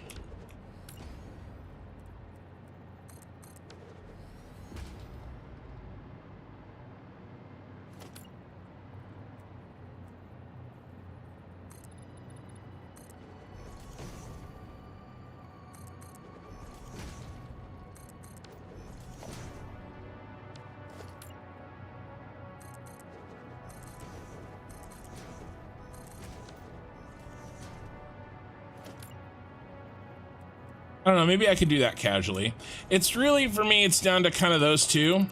I don't know, maybe I could do that casually. It's really, for me, it's down to kind of those two.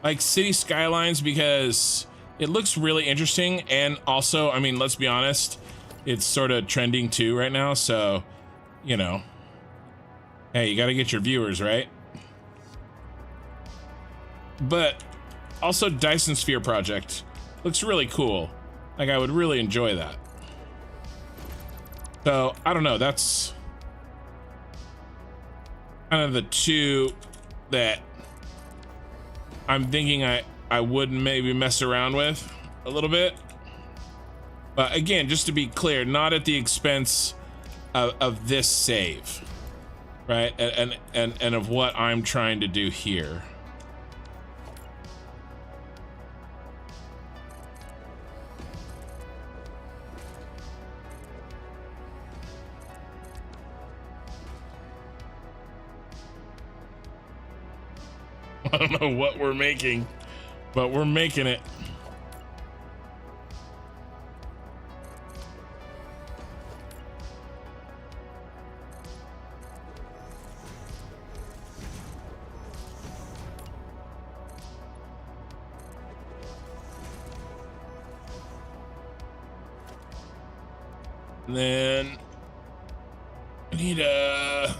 Like city skylines, because it looks really interesting, and also, I mean, let's be honest, it's sort of trending too right now, so, you know. Hey, you gotta get your viewers, right? But also Dyson Sphere Project looks really cool. Like, I would really enjoy that. So, I don't know, that's kind of the two that I'm thinking I would maybe mess around with a little bit. But again, just to be clear, not at the expense of this save, right? And of what I'm trying to do here. I don't know what we're making, but we're making it. And then I need a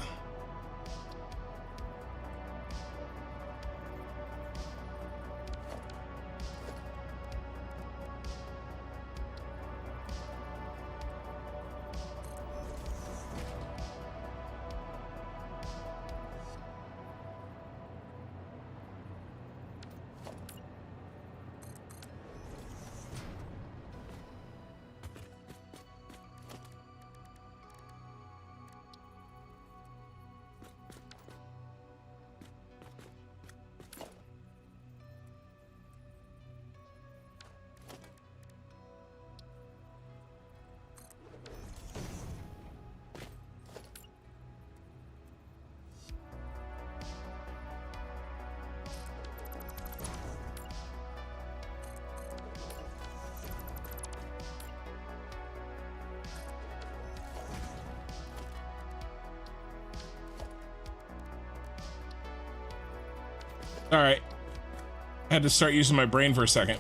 all right. I had to start using my brain for a second.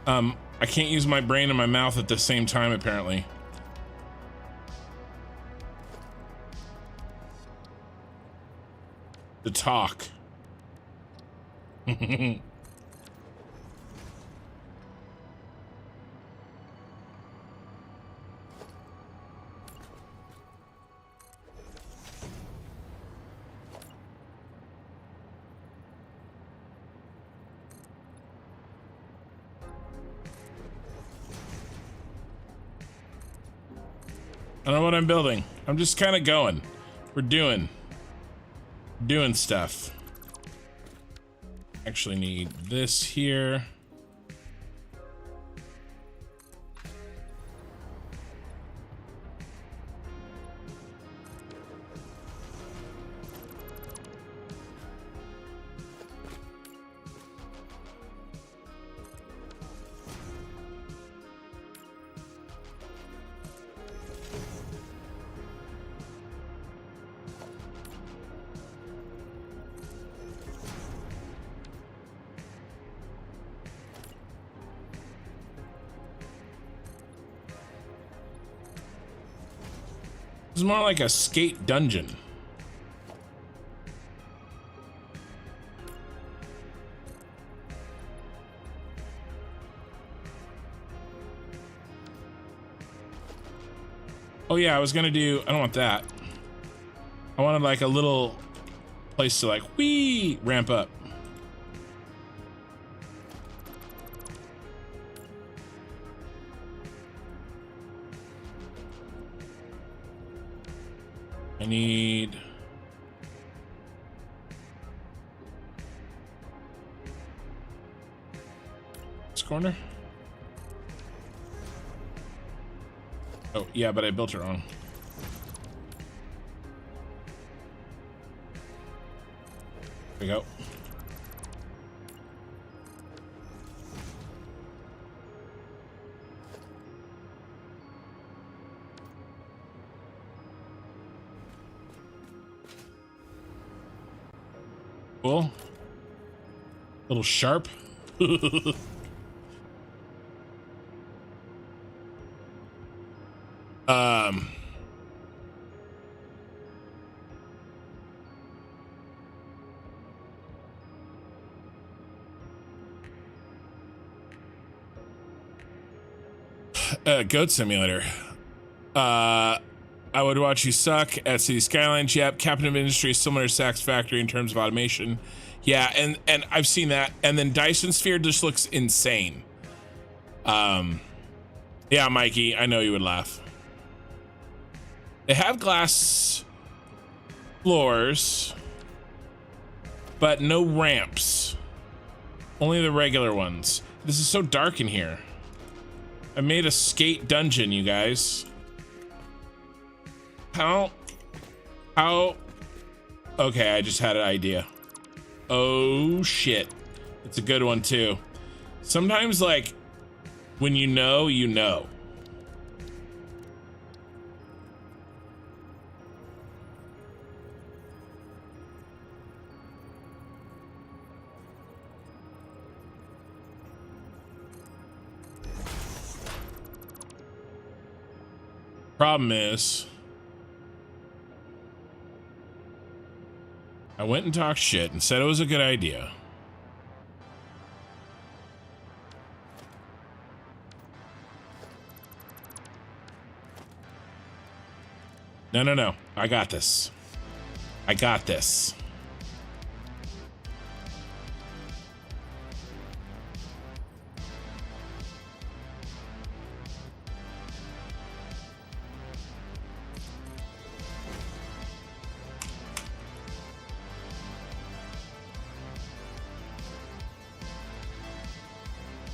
I can't use my brain and my mouth at the same time, apparently. To talk. I don't know what I'm building. I'm just kind of going. We're doing stuff. Actually need this here. is more like a skate dungeon. Oh yeah, I was gonna do, I don't want that. I wanted like a little place to like, whee, ramp up. I need this corner. Oh, yeah, but I built it wrong. There we go. Cool. Little sharp. Goat Simulator. I would watch you suck at City Skylines. Yep, Captain of Industry is similar to Satisfactory in terms of automation. Yeah, and I've seen that. And then Dyson Sphere just looks insane. Yeah, Mikey, I know you would laugh. They have glass floors, but no ramps. Only the regular ones. This is so dark in here. I made a skate dungeon, you guys. How? Okay, I just had an idea. Oh shit. It's a good one too. Sometimes, like, when you know, you know. Problem is, I went and talked shit and said it was a good idea. No, no, no. I got this. I got this.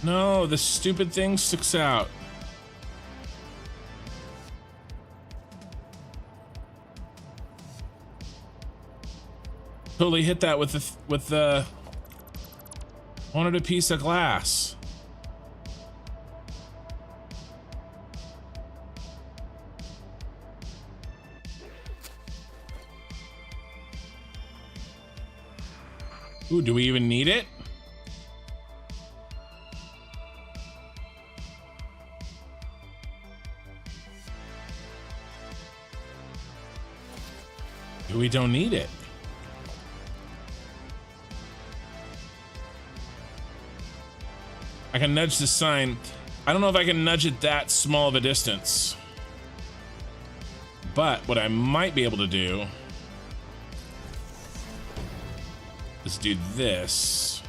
No, the stupid thing sticks out. Totally hit that with the wanted a piece of glass. Ooh, do we even need it? We don't need it. I can nudge the sign. I don't know if I can nudge it that small of a distance. But what I might be able to do is do this.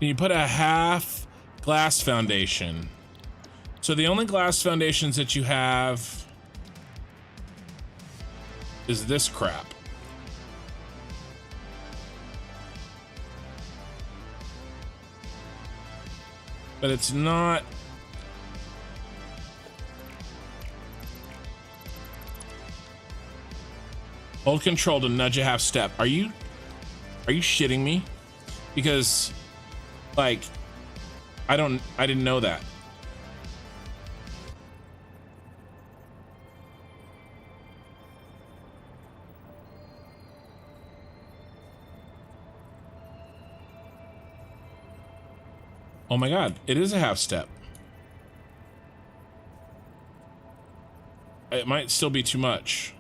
You put a half glass foundation. So the only glass foundations that you have is this crap. but it's not. Hold control to nudge a half step. Are you shitting me? Because like I didn't know that. Oh my God, it is a half step. It might still be too much.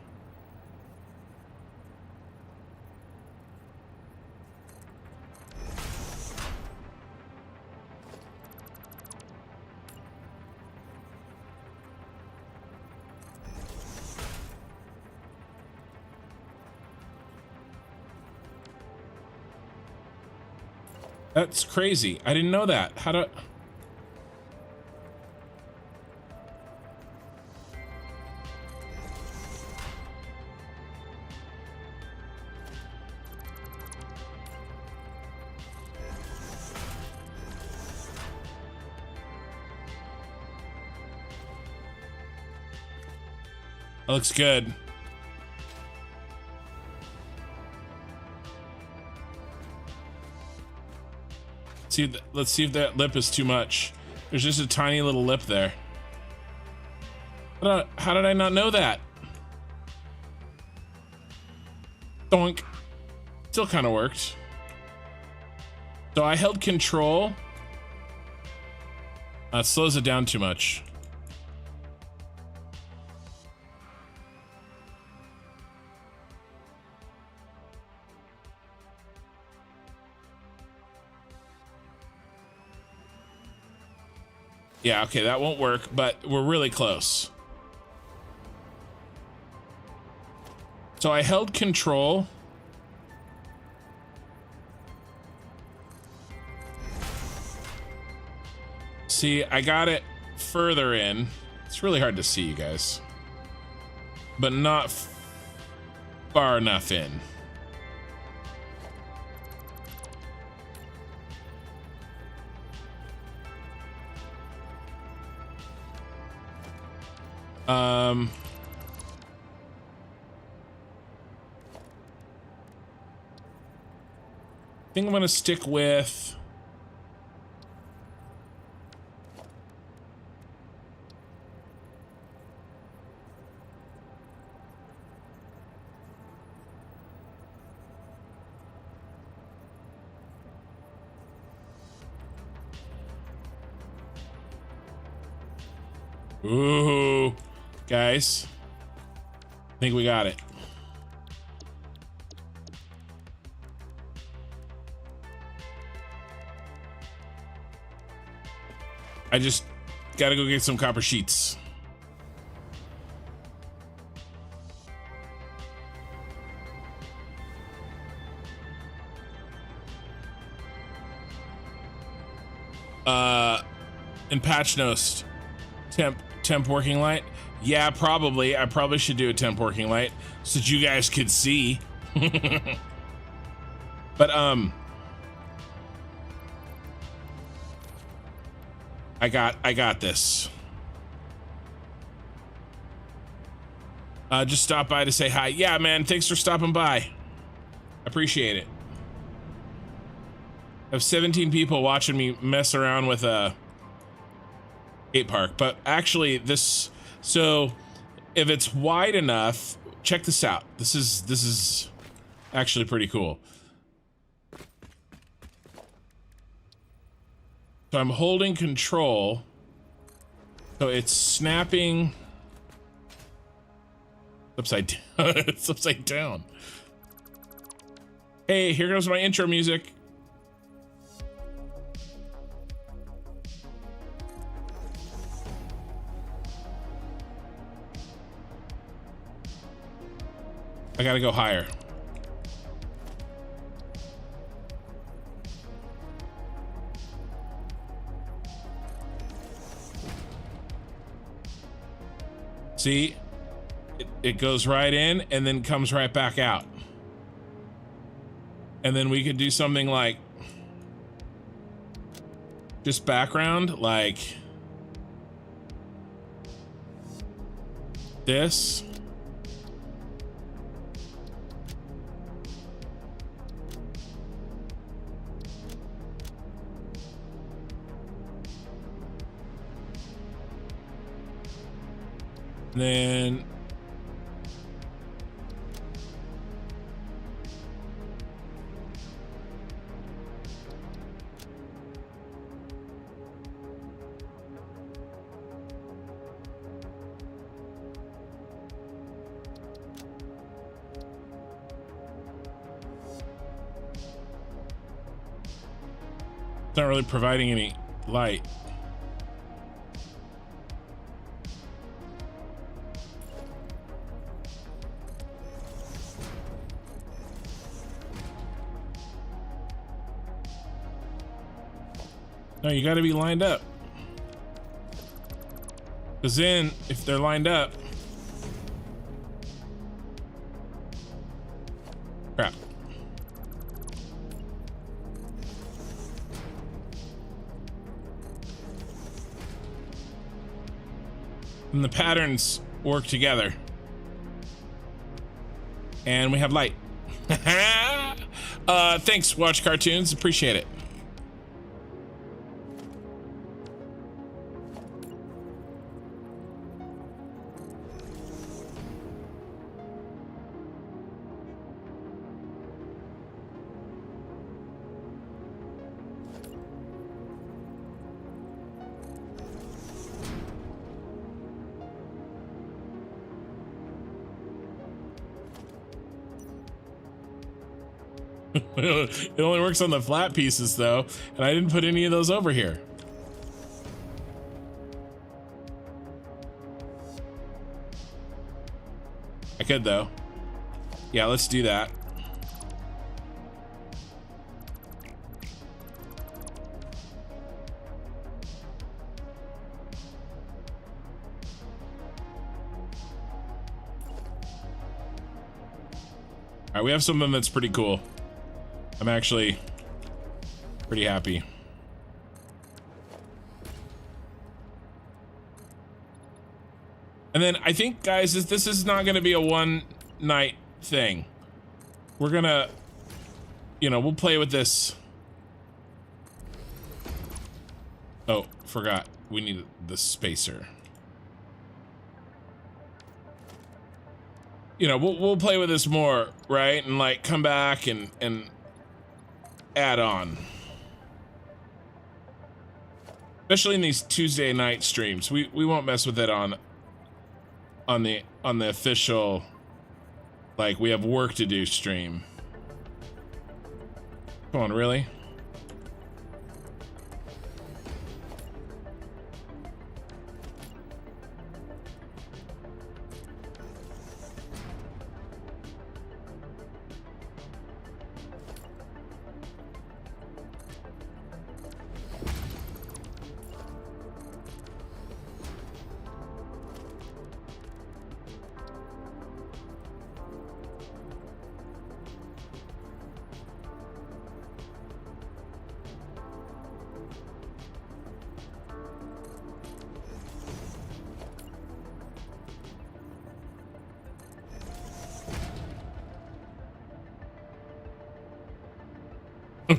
That's crazy. I didn't know that. How do... That looks good. Let's see if that lip is too much. There's just a tiny little lip there. How did I not know that? Doink. Still kind of worked. So I held control. That slows it down too much. Yeah, okay, that won't work, but we're really close. So I held control. See, I got it further in. It's really hard to see, you guys. But not far enough in. I think I'm gonna stick with ooh, guys, I think we got it. I just gotta go get some copper sheets. In patch notes, temp working light. Yeah, probably. I probably should do a temp working light so that you guys could see. But I got this. Just stop by to say hi. Yeah, man, thanks for stopping by. Appreciate it. I have 17 people watching me mess around with a skate park, but actually this, so if it's wide enough, check this out. This is actually pretty cool. So I'm holding control, so it's snapping upside down. It's upside down. Hey, here goes my intro music. I gotta go higher. See, it goes right in and then comes right back out. And then we could do something like, Just background, like this. Then it's not really providing any light. No, you got to be lined up. Because then, if they're lined up... Crap. And the patterns work together. And we have light. Thanks, Watch Cartoons. Appreciate it. It only works on the flat pieces though, and I didn't put any of those over here. I could though. Yeah, let's do that. All right, we have something that's pretty cool. I'm actually pretty happy. And then I think, guys, this is not going to be a one night thing. We're gonna, you know, we'll play with this. Oh, forgot. We need the spacer. You know, we'll play with this more, right? And like come back and add on. Especially in these Tuesday night streams. We won't mess with it on the official, like, we have work to do stream. Come on, really?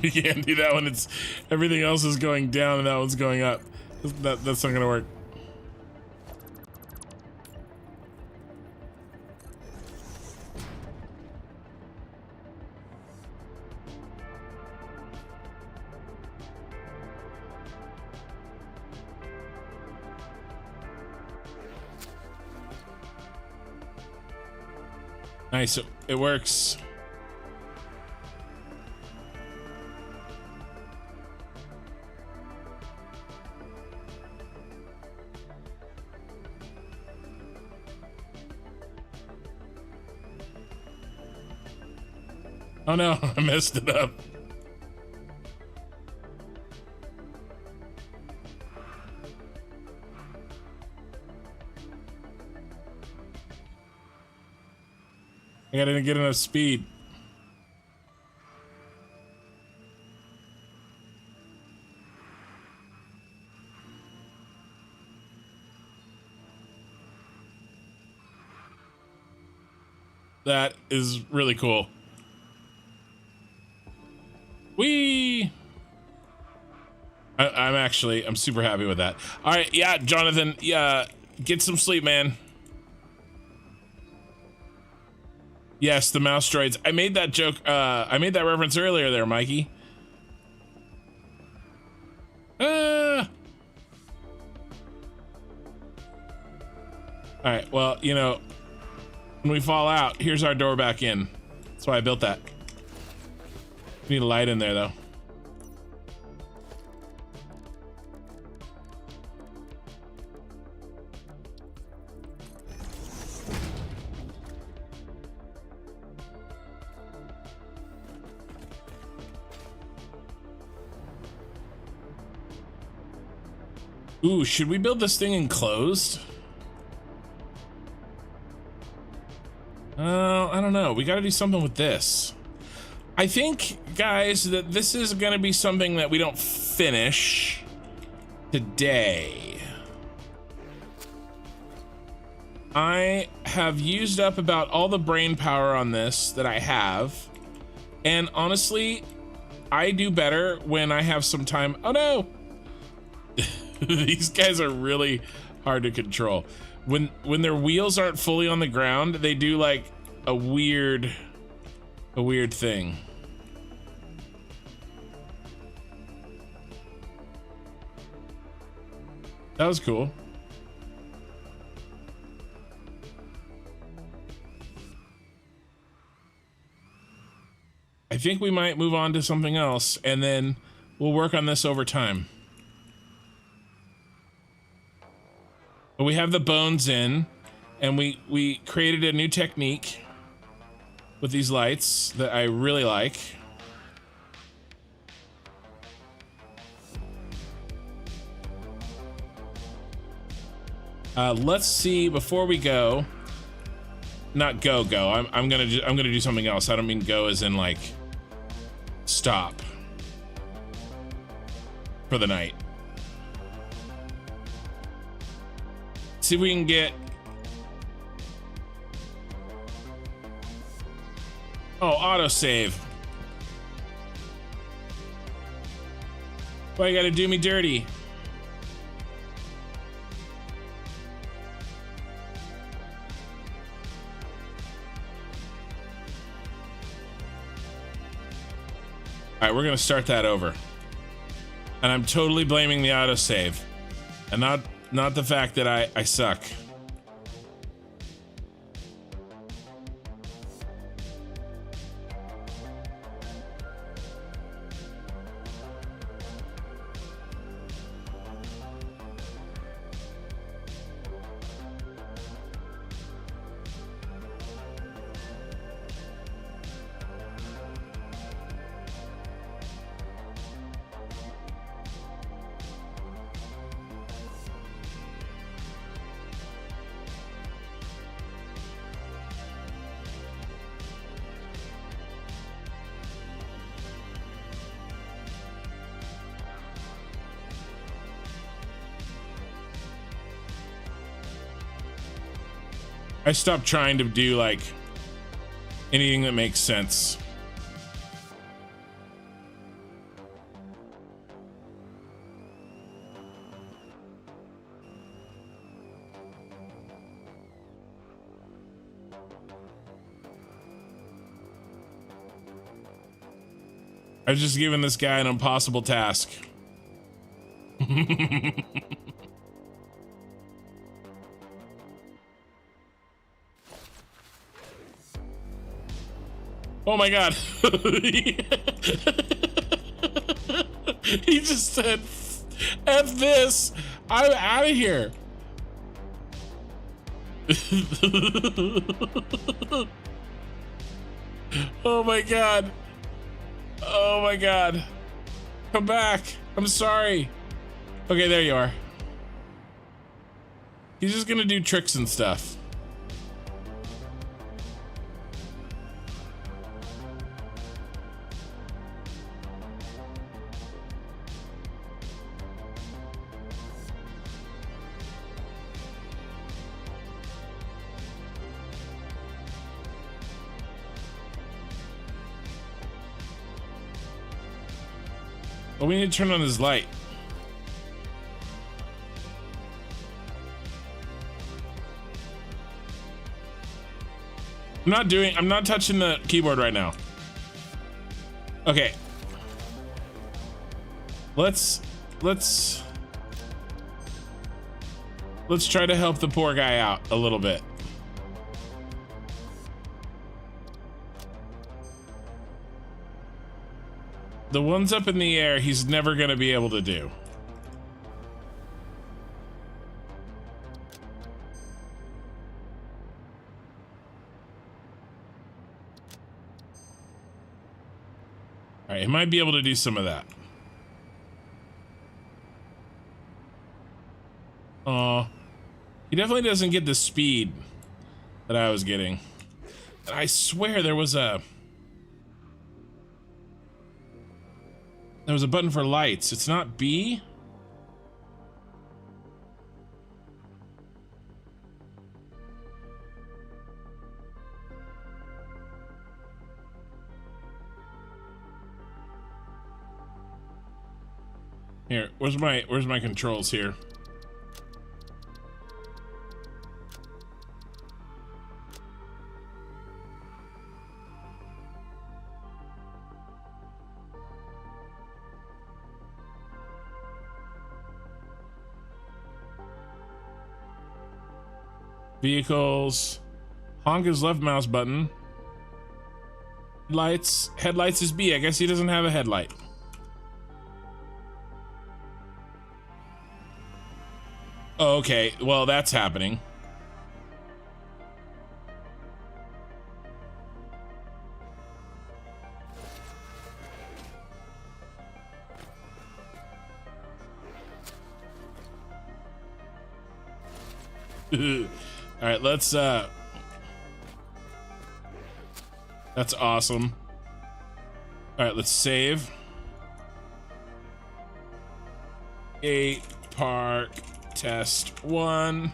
We can't do that when it's everything else is going down and that one's going up. That's not gonna work. Nice, it works. Oh no, I messed it up. I didn't get enough speed. That is really cool. Whee! I'm super happy with that. All right, yeah, Jonathan, yeah, get some sleep, man. Yes, the mouse droids. I made that joke, I made that reference earlier there, Mikey. All right, well, you know, when we fall out, here's our door back in. That's why I built that. We need a light in there, though. Ooh, should we build this thing enclosed? I don't know. We got to do something with this. I think, guys, that this is going to be something that we don't finish today. I have used up about all the brain power on this that I have. And honestly, I do better when I have some time. Oh, no. These guys are really hard to control. When their wheels aren't fully on the ground, they do like a weird thing. That was cool. I think we might move on to something else, and then we'll work on this over time. But we have the bones in, and we created a new technique with these lights that I really like. Let's see before we go. Not go. I'm gonna do something else. I don't mean go as in like stop for the night. See if we can get. Oh, autosave. Why you gotta do me dirty? All right, we're gonna start that over. And I'm totally blaming the autosave. And not the fact that I suck. I stopped trying to do like anything that makes sense. I was just giving this guy an impossible task. Oh my god. He just said, F this, I'm out of here. Oh my god. Oh my god. Come back. I'm sorry. Okay, there you are. He's just gonna do tricks and stuff. But we need to turn on this light. I'm not touching the keyboard right now. Okay. Let's try to help the poor guy out a little bit. The ones up in the air, he's never gonna be able to do. All right, he might be able to do some of that. He definitely doesn't get the speed that I was getting. And I swear there was a button for lights. It's not B. Here, where's my controls here? Vehicles. Honk is left mouse button. Headlights is B. I guess he doesn't have a headlight. Oh, okay, well, that's happening. All right, let's that's awesome. All right, let's save. Park test 1.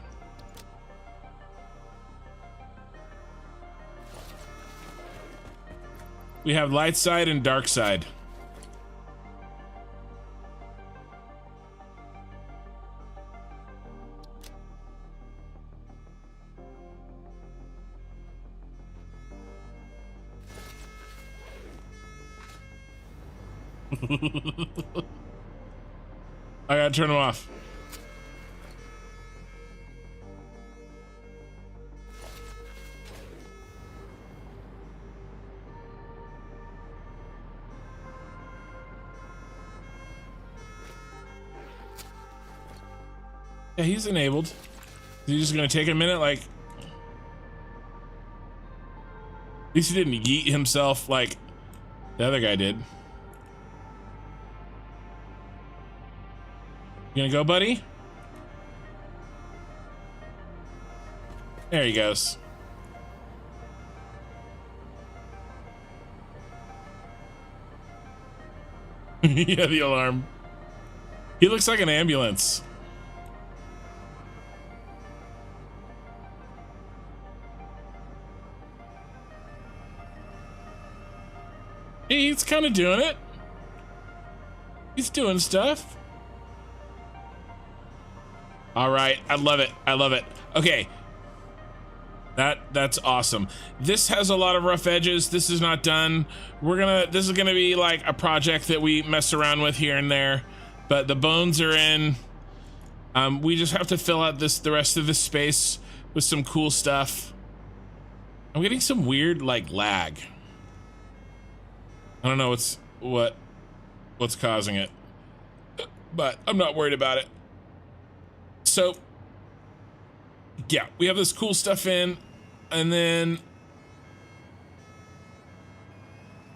We have light side and dark side. I gotta turn them off. Yeah, he's enabled. Is he just gonna take a minute? Like, at least he didn't yeet himself like the other guy did. You gonna go, buddy? There he goes. Yeah, the alarm. He looks like an ambulance. He's kind of doing it. He's doing stuff. All right, I love it. I love it. Okay. That's awesome. This has a lot of rough edges. This is not done. This is gonna be like a project that we mess around with here and there, but the bones are in. We just have to fill out the rest of this space with some cool stuff. I'm getting some weird like lag. I don't know what's causing it, but I'm not worried about it. So yeah, we have this cool stuff in, and then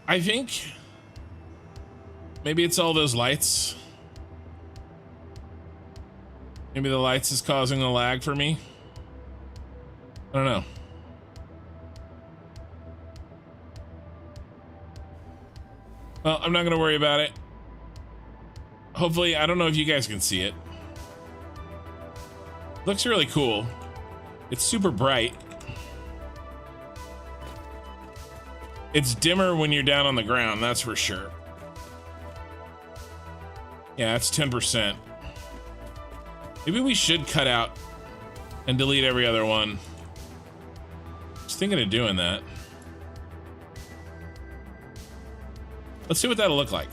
I think maybe it's all those lights. Maybe the lights is causing the lag for me. I don't know. Well, I'm not gonna worry about it. Hopefully, I don't know if you guys can see it. Looks really cool. It's super bright. It's dimmer when you're down on the ground, that's for sure. Yeah, that's 10%. Maybe we should cut out and delete every other one. I was thinking of doing that. Let's see what that'll look like.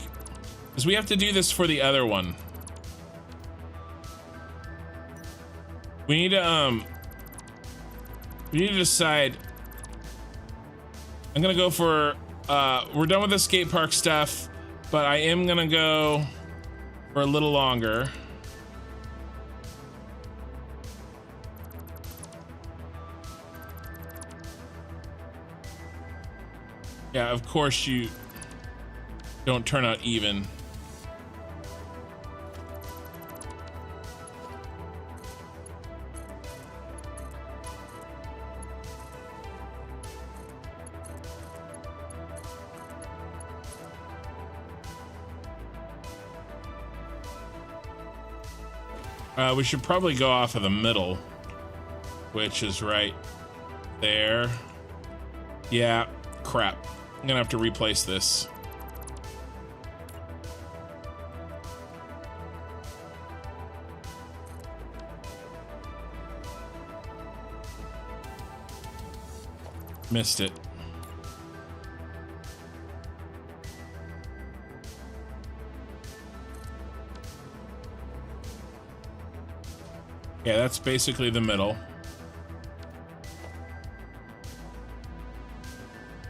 Because we have to do this for the other one. We need to decide. I'm gonna go for, we're done with the skate park stuff, but I am gonna go for a little longer. Yeah, of course you don't turn out even. We should probably go off of the middle, which is right there. Yeah, crap. I'm gonna have to replace this. Missed it. Yeah, that's basically the middle.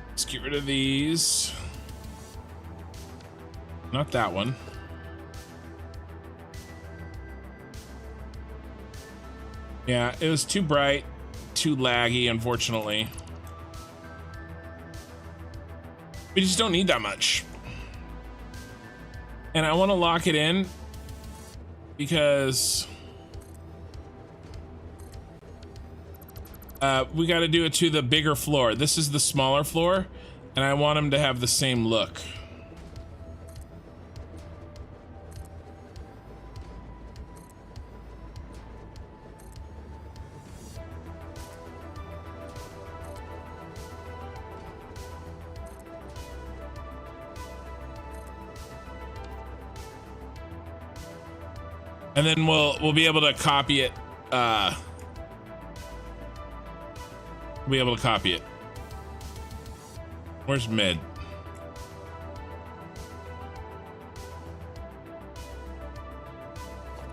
Let's get rid of these. Not that one. Yeah, it was too bright, too laggy, unfortunately. We just don't need that much. And I want to lock it in because we got to do it to the bigger floor. This is the smaller floor, and I want them to have the same look. And then we'll be able to copy it. We'll be able to copy it. Where's mid?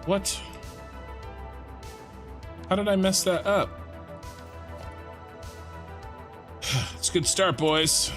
What? How did I mess that up? It's a good start, boys.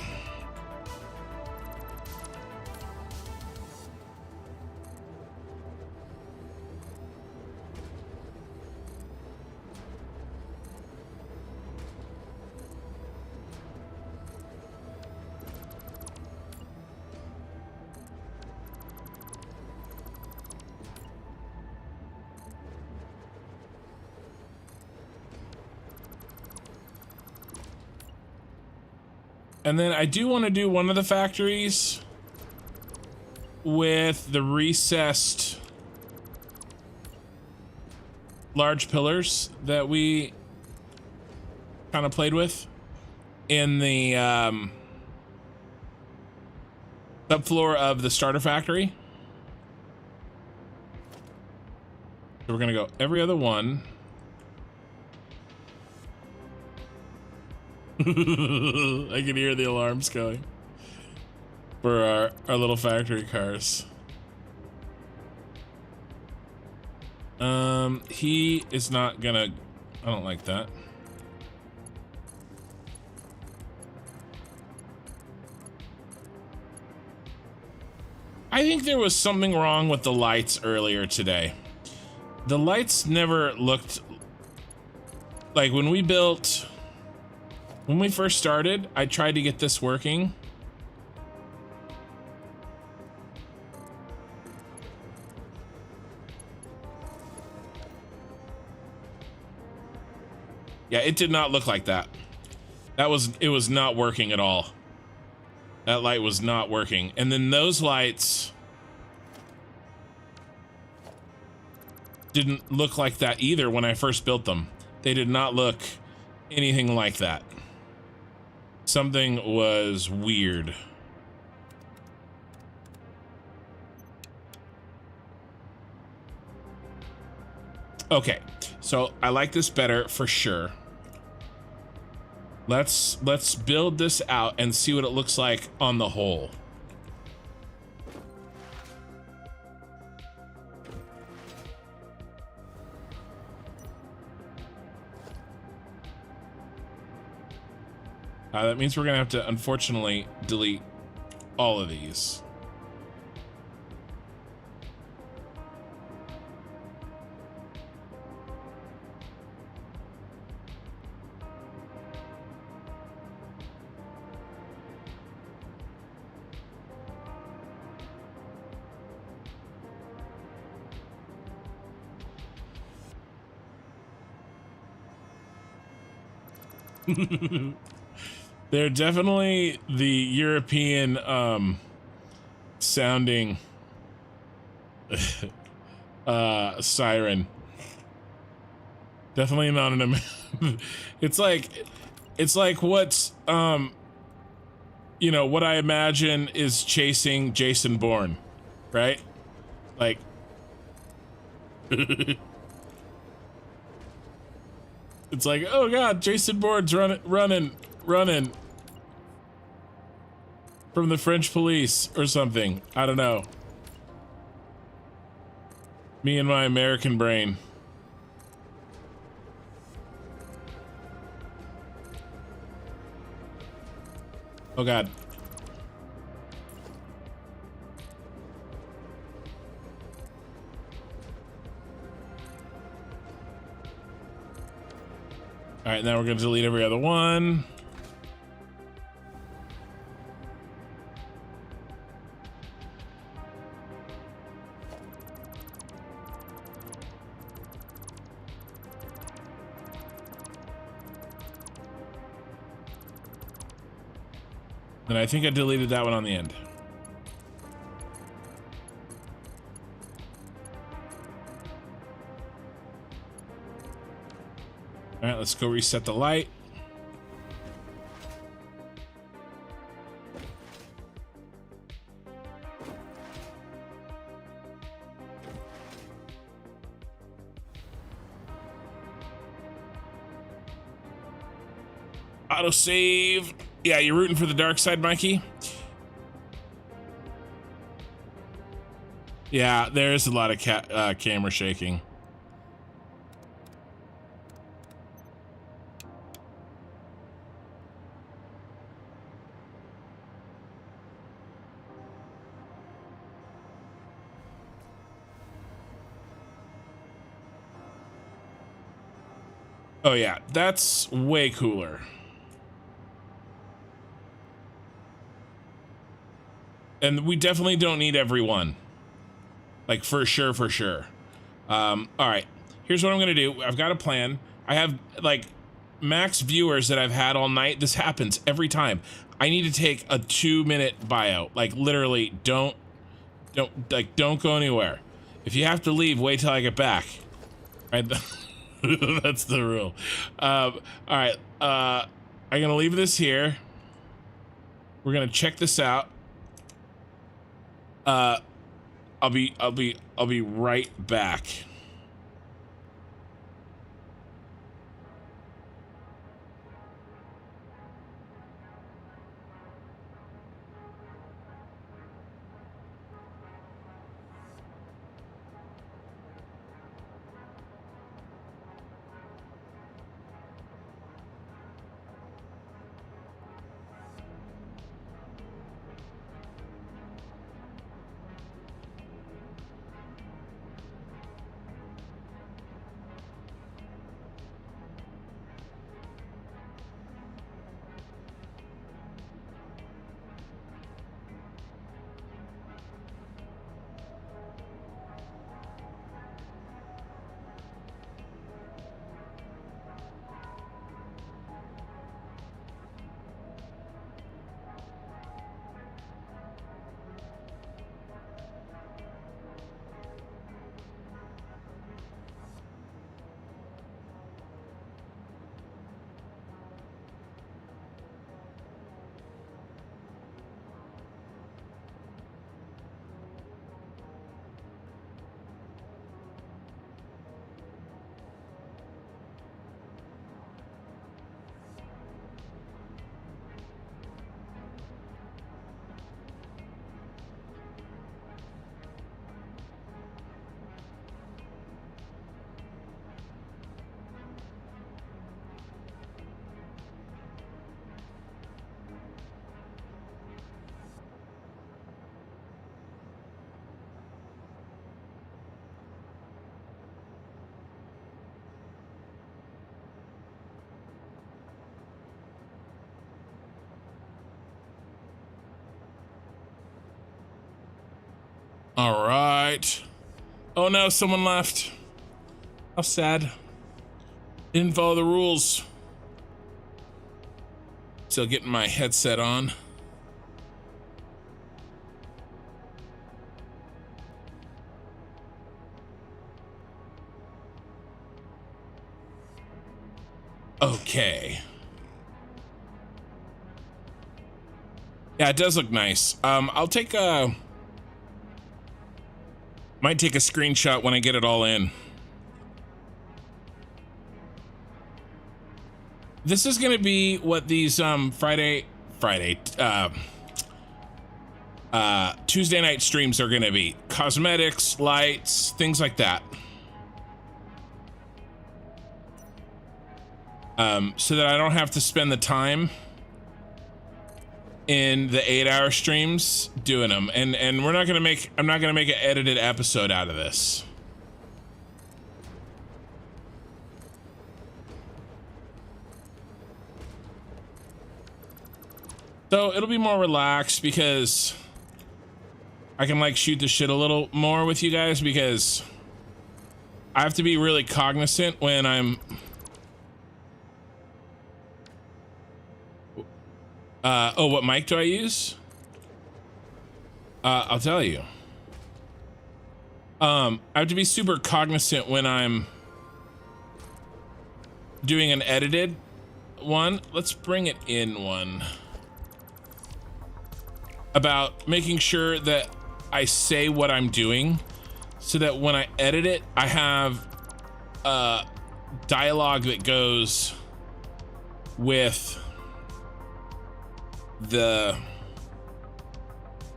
And then I do want to do one of the factories with the recessed large pillars that we kind of played with in the subfloor of the starter factory. So we're gonna go every other one. I can hear the alarms going for our little factory cars. He is not gonna, I don't like that. I think there was something wrong with the lights earlier today. The lights never looked like when we first started, I tried to get this working. Yeah, it did not look like that. It was not working at all. That light was not working. And then those lights didn't look like that either when I first built them. They did not look anything like that. Something was weird. Okay, so I like this better for sure. Let's build this out and see what it looks like on the whole. That means we're gonna have to, unfortunately, delete all of these. They're definitely the European sounding siren. Definitely not an it's like what's you know, what I imagine is chasing Jason Bourne, right? Like it's like, oh god, Jason Bourne's running from the French police or something. I don't know. Me and my American brain. Oh god. All right, now we're gonna delete every other one. And I think I deleted that one on the end. All right, let's go reset the light. Autosave. Yeah, you're rooting for the dark side, Mikey? Yeah, there is a lot of camera shaking. Oh yeah, that's way cooler. And we definitely don't need everyone. Like, for sure, for sure. All right, here's what I'm gonna do. I've got a plan. I have, like, max viewers that I've had all night. This happens every time. I need to take a 2-minute buyout. Like, literally, don't go anywhere. If you have to leave, wait till I get back. Right? That's the rule. All right, I'm gonna leave this here. We're gonna check this out. I'll be right back. All right. Oh no, someone left. How sad. Didn't follow the rules. Still getting my headset on. Okay. Yeah, it does look nice. I'll take a... Might take a screenshot when I get it all in. This is gonna be what these Tuesday night streams are gonna be. Cosmetics, lights, things like that. So that I don't have to spend the time in the 8-hour streams doing them. And I'm not gonna make an edited episode out of this. So it'll be more relaxed because I can like shoot the shit a little more with you guys, because I have to be really cognizant when I'm oh, what mic do I use? I'll tell you. I have to be super cognizant when I'm doing an edited one. Let's bring it in one. About making sure that I say what I'm doing so that when I edit it, I have dialogue that goes with the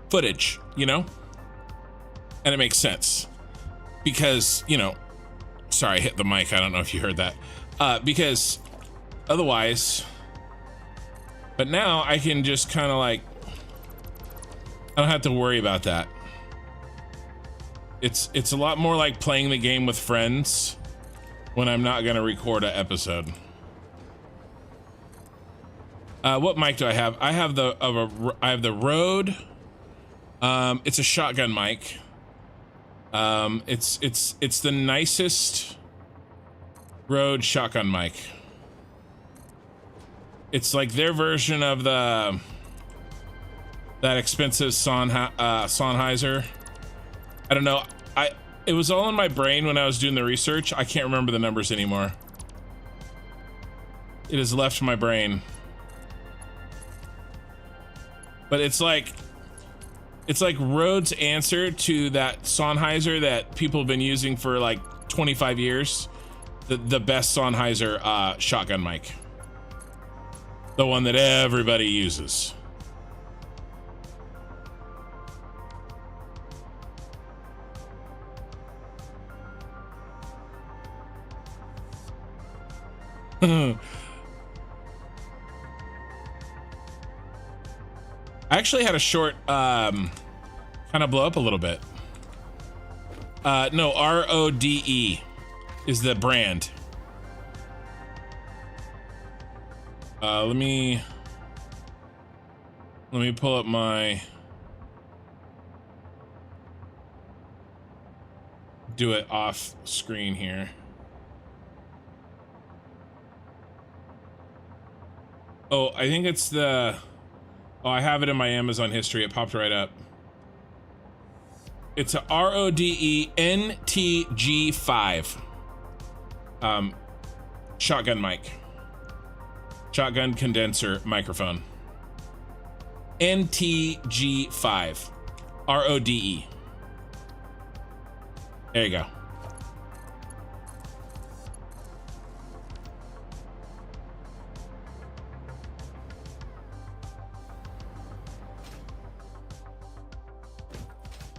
footage, you know, and it makes sense because, you know, sorry, I hit the mic. I don't know if you heard that, because otherwise, but now I can just kind of like, I don't have to worry about that. It's a lot more like playing the game with friends when I'm not going to record an episode. What mic do I have? I have the Rode. It's a shotgun mic. It's the nicest Rode shotgun mic. It's like their version of that expensive Sennheiser. I don't know. It was all in my brain when I was doing the research. I can't remember the numbers anymore. It has left my brain. But it's like Rode's answer to that Sennheiser that people have been using for like 25 years. The best Sennheiser shotgun mic. The one that everybody uses. I actually had a short kind of blow up a little bit. No, RODE is the brand. Let me pull up my, do it off screen here. Oh, I think it's the, oh, I have it in my Amazon history. It popped right up. It's a RODE NTG5 shotgun mic. Shotgun condenser microphone. NTG5 RODE. There you go.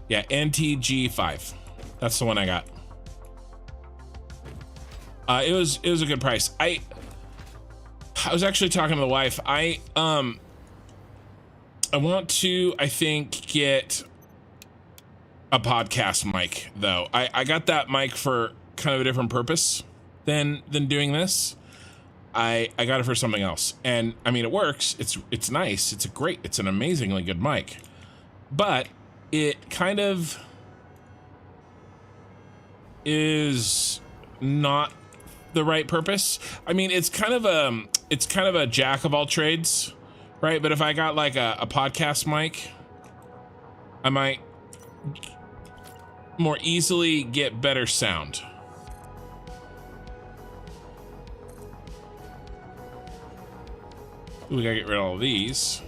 Yeah, NTG5. That's the one I got. It was a good price. I was actually talking to the wife. I want to, I think, get a podcast mic though. I got that mic for kind of a different purpose than doing this. I got it for something else. And I mean, it works. It's nice. It's an amazingly good mic. But it kind of, is not the right purpose. I mean, it's kind of a jack of all trades, right? But if I got like a podcast mic, I might more easily get better sound. Ooh, we gotta get rid of all of these.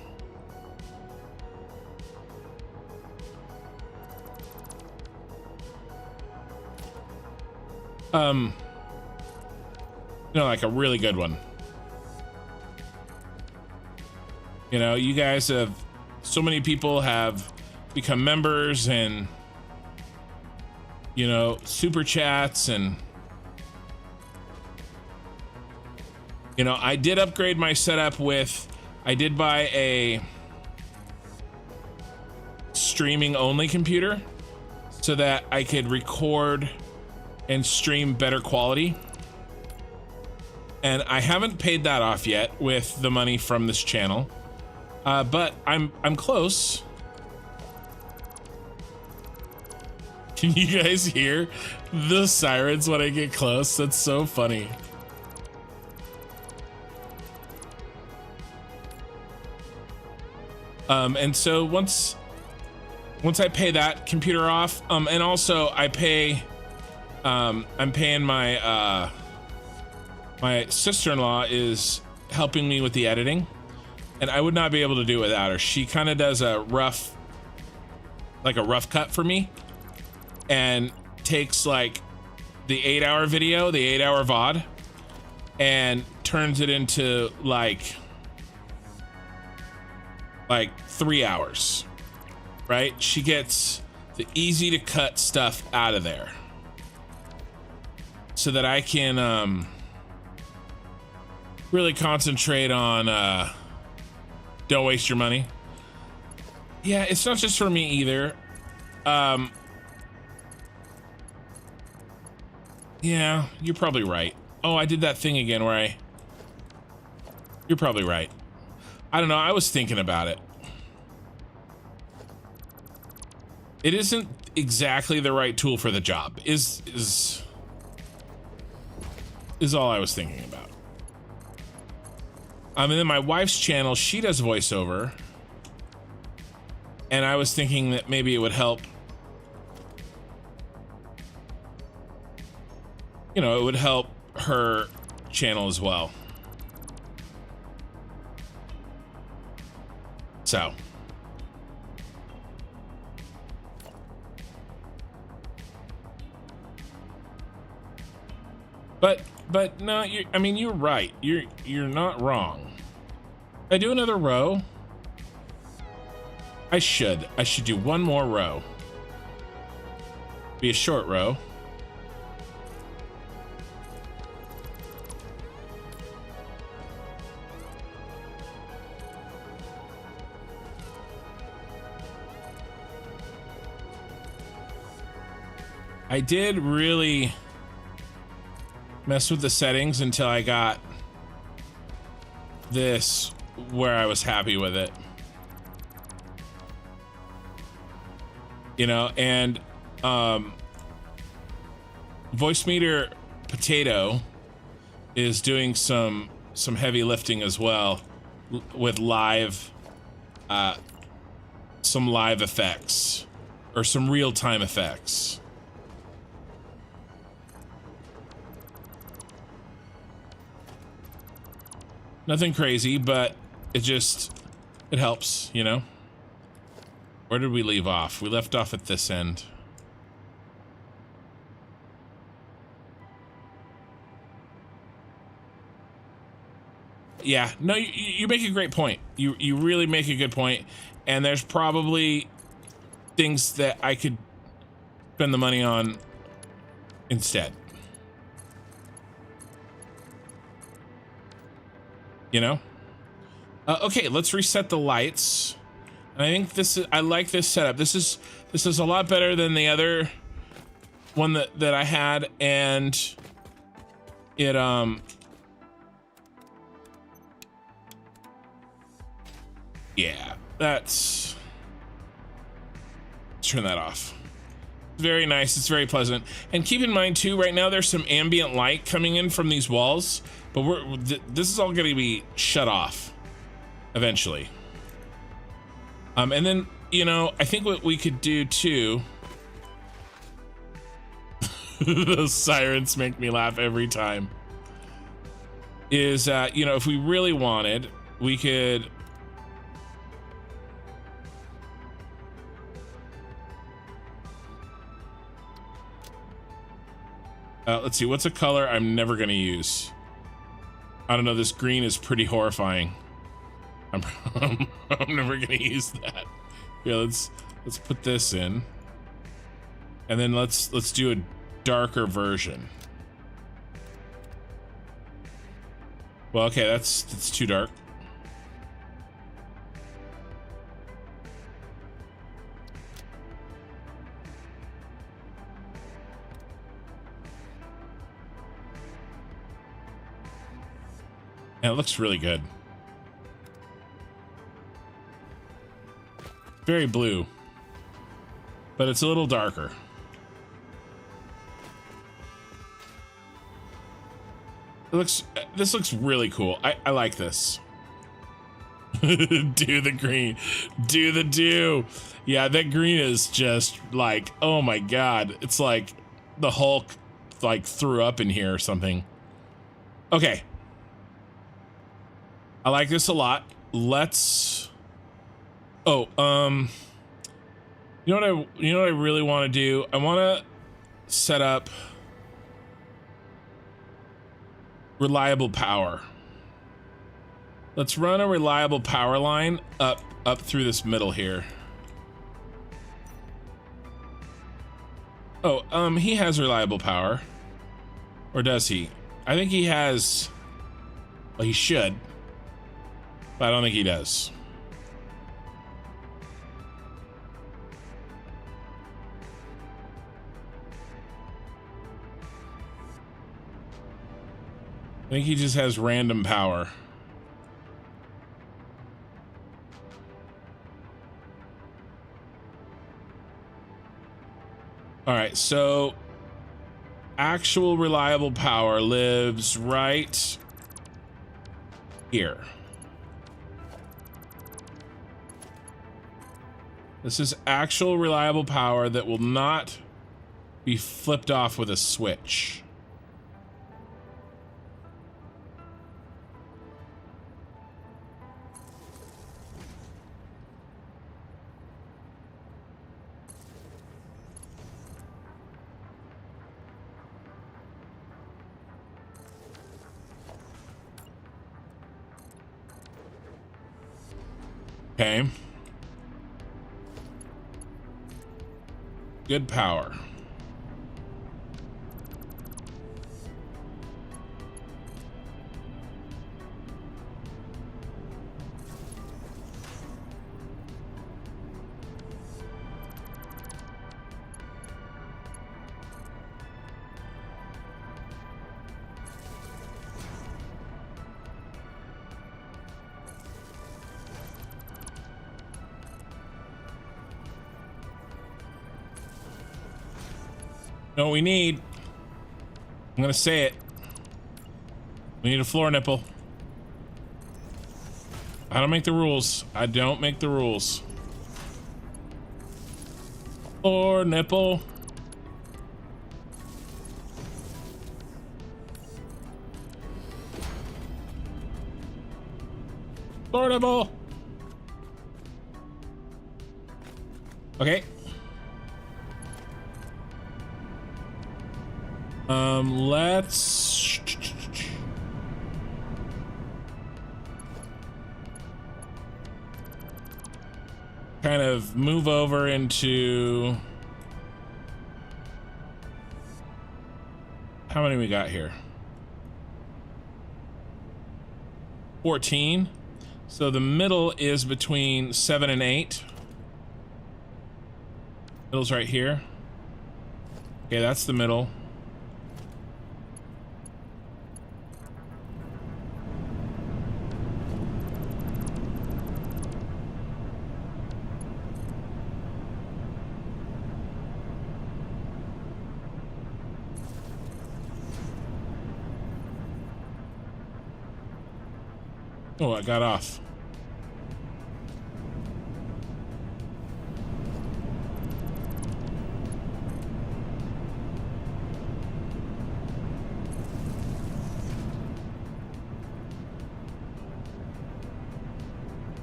You know, like a really good one. You know, you guys have, so many people have become members and, you know, super chats, and, you know, I did upgrade my setup with, I did buy a streaming only computer so that I could record and stream better quality. And I haven't paid that off yet with the money from this channel, but I'm close. Can you guys hear the sirens when I get close? That's so funny. And so once I pay that computer off, and also I pay, I'm paying my my sister-in-law is helping me with the editing, and I would not be able to do it without her. She kind of does a rough cut for me, and takes like the 8-hour video, the 8-hour VOD, and turns it into like 3 hours, right? She gets the easy to cut stuff out of there so that I can really concentrate on don't waste your money. Yeah, it's not just for me either. Yeah, you're probably right. Oh, I did that thing again where you're probably right. I don't know, I was thinking about it. It isn't exactly the right tool for the job, is all I was thinking about. And then my wife's channel, she does voiceover, and I was thinking that maybe it would help. You know, it would help her channel as well. So. But no, I mean, you're right. You're not wrong. I do another row. I should do one more row. Be a short row. I did really mess with the settings until I got this where I was happy with it. You know, and Voice Meter Potato is doing some heavy lifting as well with live some live effects or some real-time effects. Nothing crazy, but it helps, you know? Where did we leave off? We left off at this end. Yeah, no, you make a great point. You really make a good point. And there's probably things that I could spend the money on instead. You know? Okay, let's reset the lights. And I think I like this setup. This is a lot better than the other one that I had, and it yeah, let's turn that off. Very nice. It's very pleasant. And keep in mind too, right now there's some ambient light coming in from these walls, but this is all going to be shut off eventually. And then, you know, I think what we could do too. Those sirens make me laugh every time. Is, you know, if we really wanted, we could. Let's see, what's a color I'm never gonna use? I don't know, this green is pretty horrifying. I'm never gonna use that. Yeah, let's put this in. And then let's do a darker version. Well, okay, that's too dark. Yeah, it looks really good. Very blue, but it's a little darker. This looks really cool. I like this. Do the green. Do the do. Yeah, that green is just like, oh my god. It's like the Hulk like threw up in here or something. Okay. I like this a lot. Let's you know what I really want to do? I want to set up reliable power. Let's run a reliable power line up through this middle here. Oh, he has reliable power. Or does he? I think he has. Well, he should. But I don't think he does. I think he just has random power. All right, so actual reliable power lives right here. This is actual reliable power that will not be flipped off with a switch. Okay. Good power. No, we need. I'm gonna say it. We need a floor nipple. I don't make the rules. I don't make the rules. Floor nipple. Floor nipple. Okay. Let's kind of move over into how many we got here? 14. So the middle is between 7 and 8. Middle's right here. Okay, that's the middle. Oh, I got off.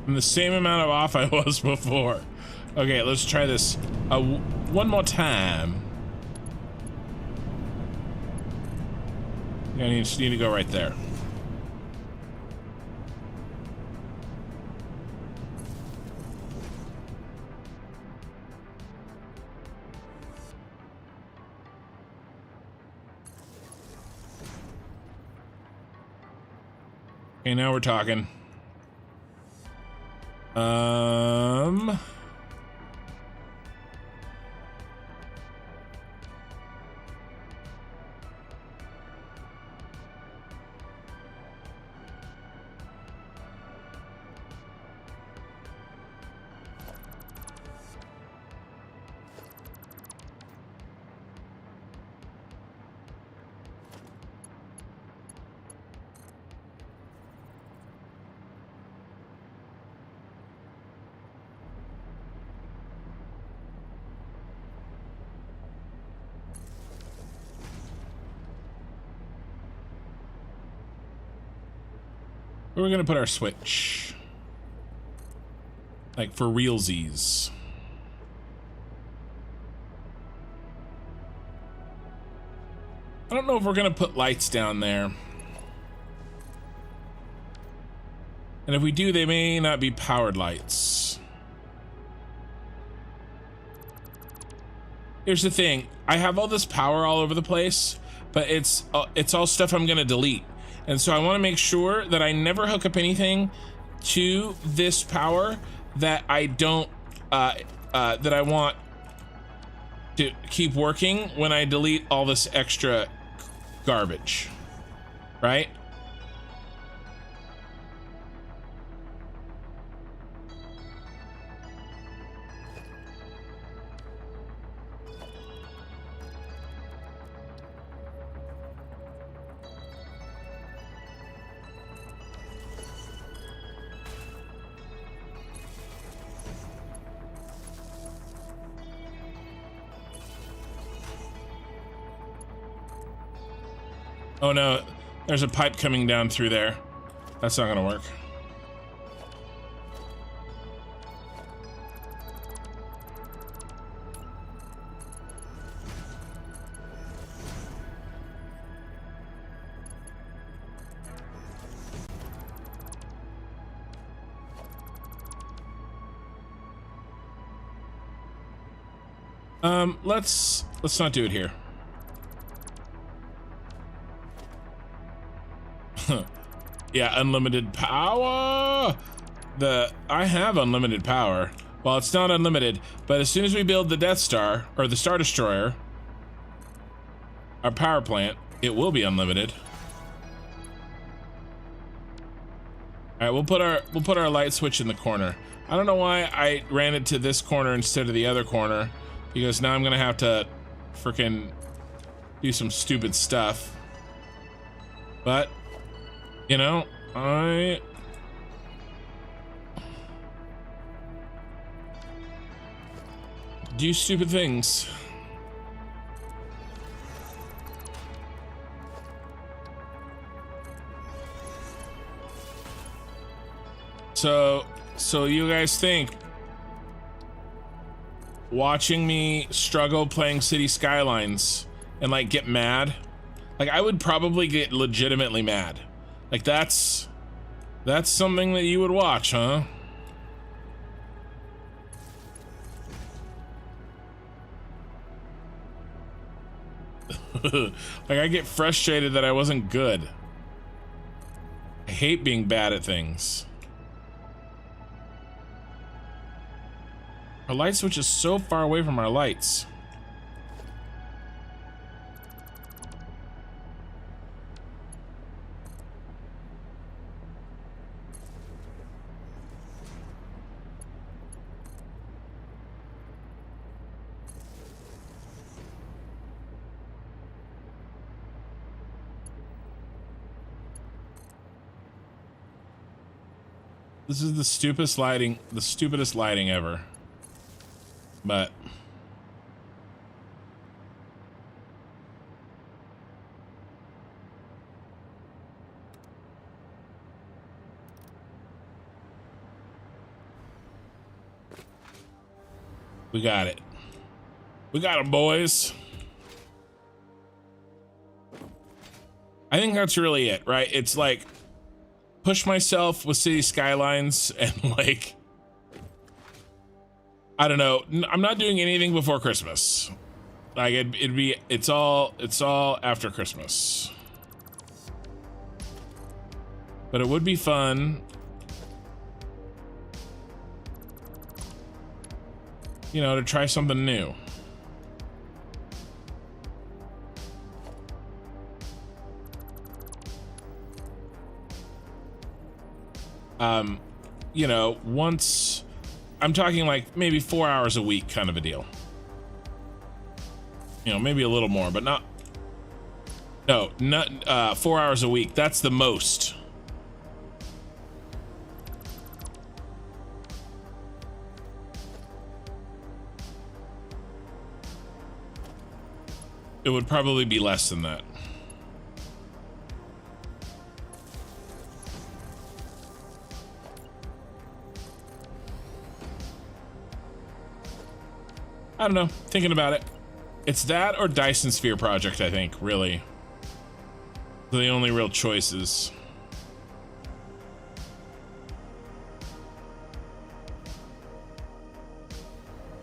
I'm the same amount of off I was before. Okay, let's try this one more time. Yeah, you just need to go right there. Okay, now we're talking. Where are we gonna put our switch? Like for realsies. I don't know if we're gonna put lights down there. And if we do, they may not be powered lights. Here's the thing. I have all this power all over the place, but it's all stuff I'm gonna delete. And so I want to make sure that I never hook up anything to this power that I don't, that I want to keep working when I delete all this extra garbage, right? Oh no, there's a pipe coming down through there. That's not gonna work. Let's not do it here. Yeah, unlimited power. I have unlimited power. Well, it's not unlimited, but as soon as we build the Death Star or the Star Destroyer, our power plant, it will be unlimited. All right, we'll put our light switch in the corner. I don't know why I ran it to this corner instead of the other corner, because now I'm gonna have to freaking do some stupid stuff. But you know, I do stupid things. So you guys think watching me struggle playing City Skylines and like get mad? Like I would probably get legitimately mad. Like that's something that you would watch, huh? Like I get frustrated that I wasn't good. I hate being bad at things. Our light switch is so far away from our lights. This is the stupidest lighting ever. But we got it. We got them, boys. I think that's really it, right? It's like push myself with City Skylines and like, I don't know. I'm not doing anything before Christmas. Like it's all after Christmas. But it would be fun, you know, to try something new. You know, once, I'm talking like maybe 4 hours a week kind of a deal. You know, maybe a little more, but not 4 hours a week. That's the most. It would probably be less than that. I don't know, thinking about it. It's that or Dyson Sphere Project, I think, really. The only real choices.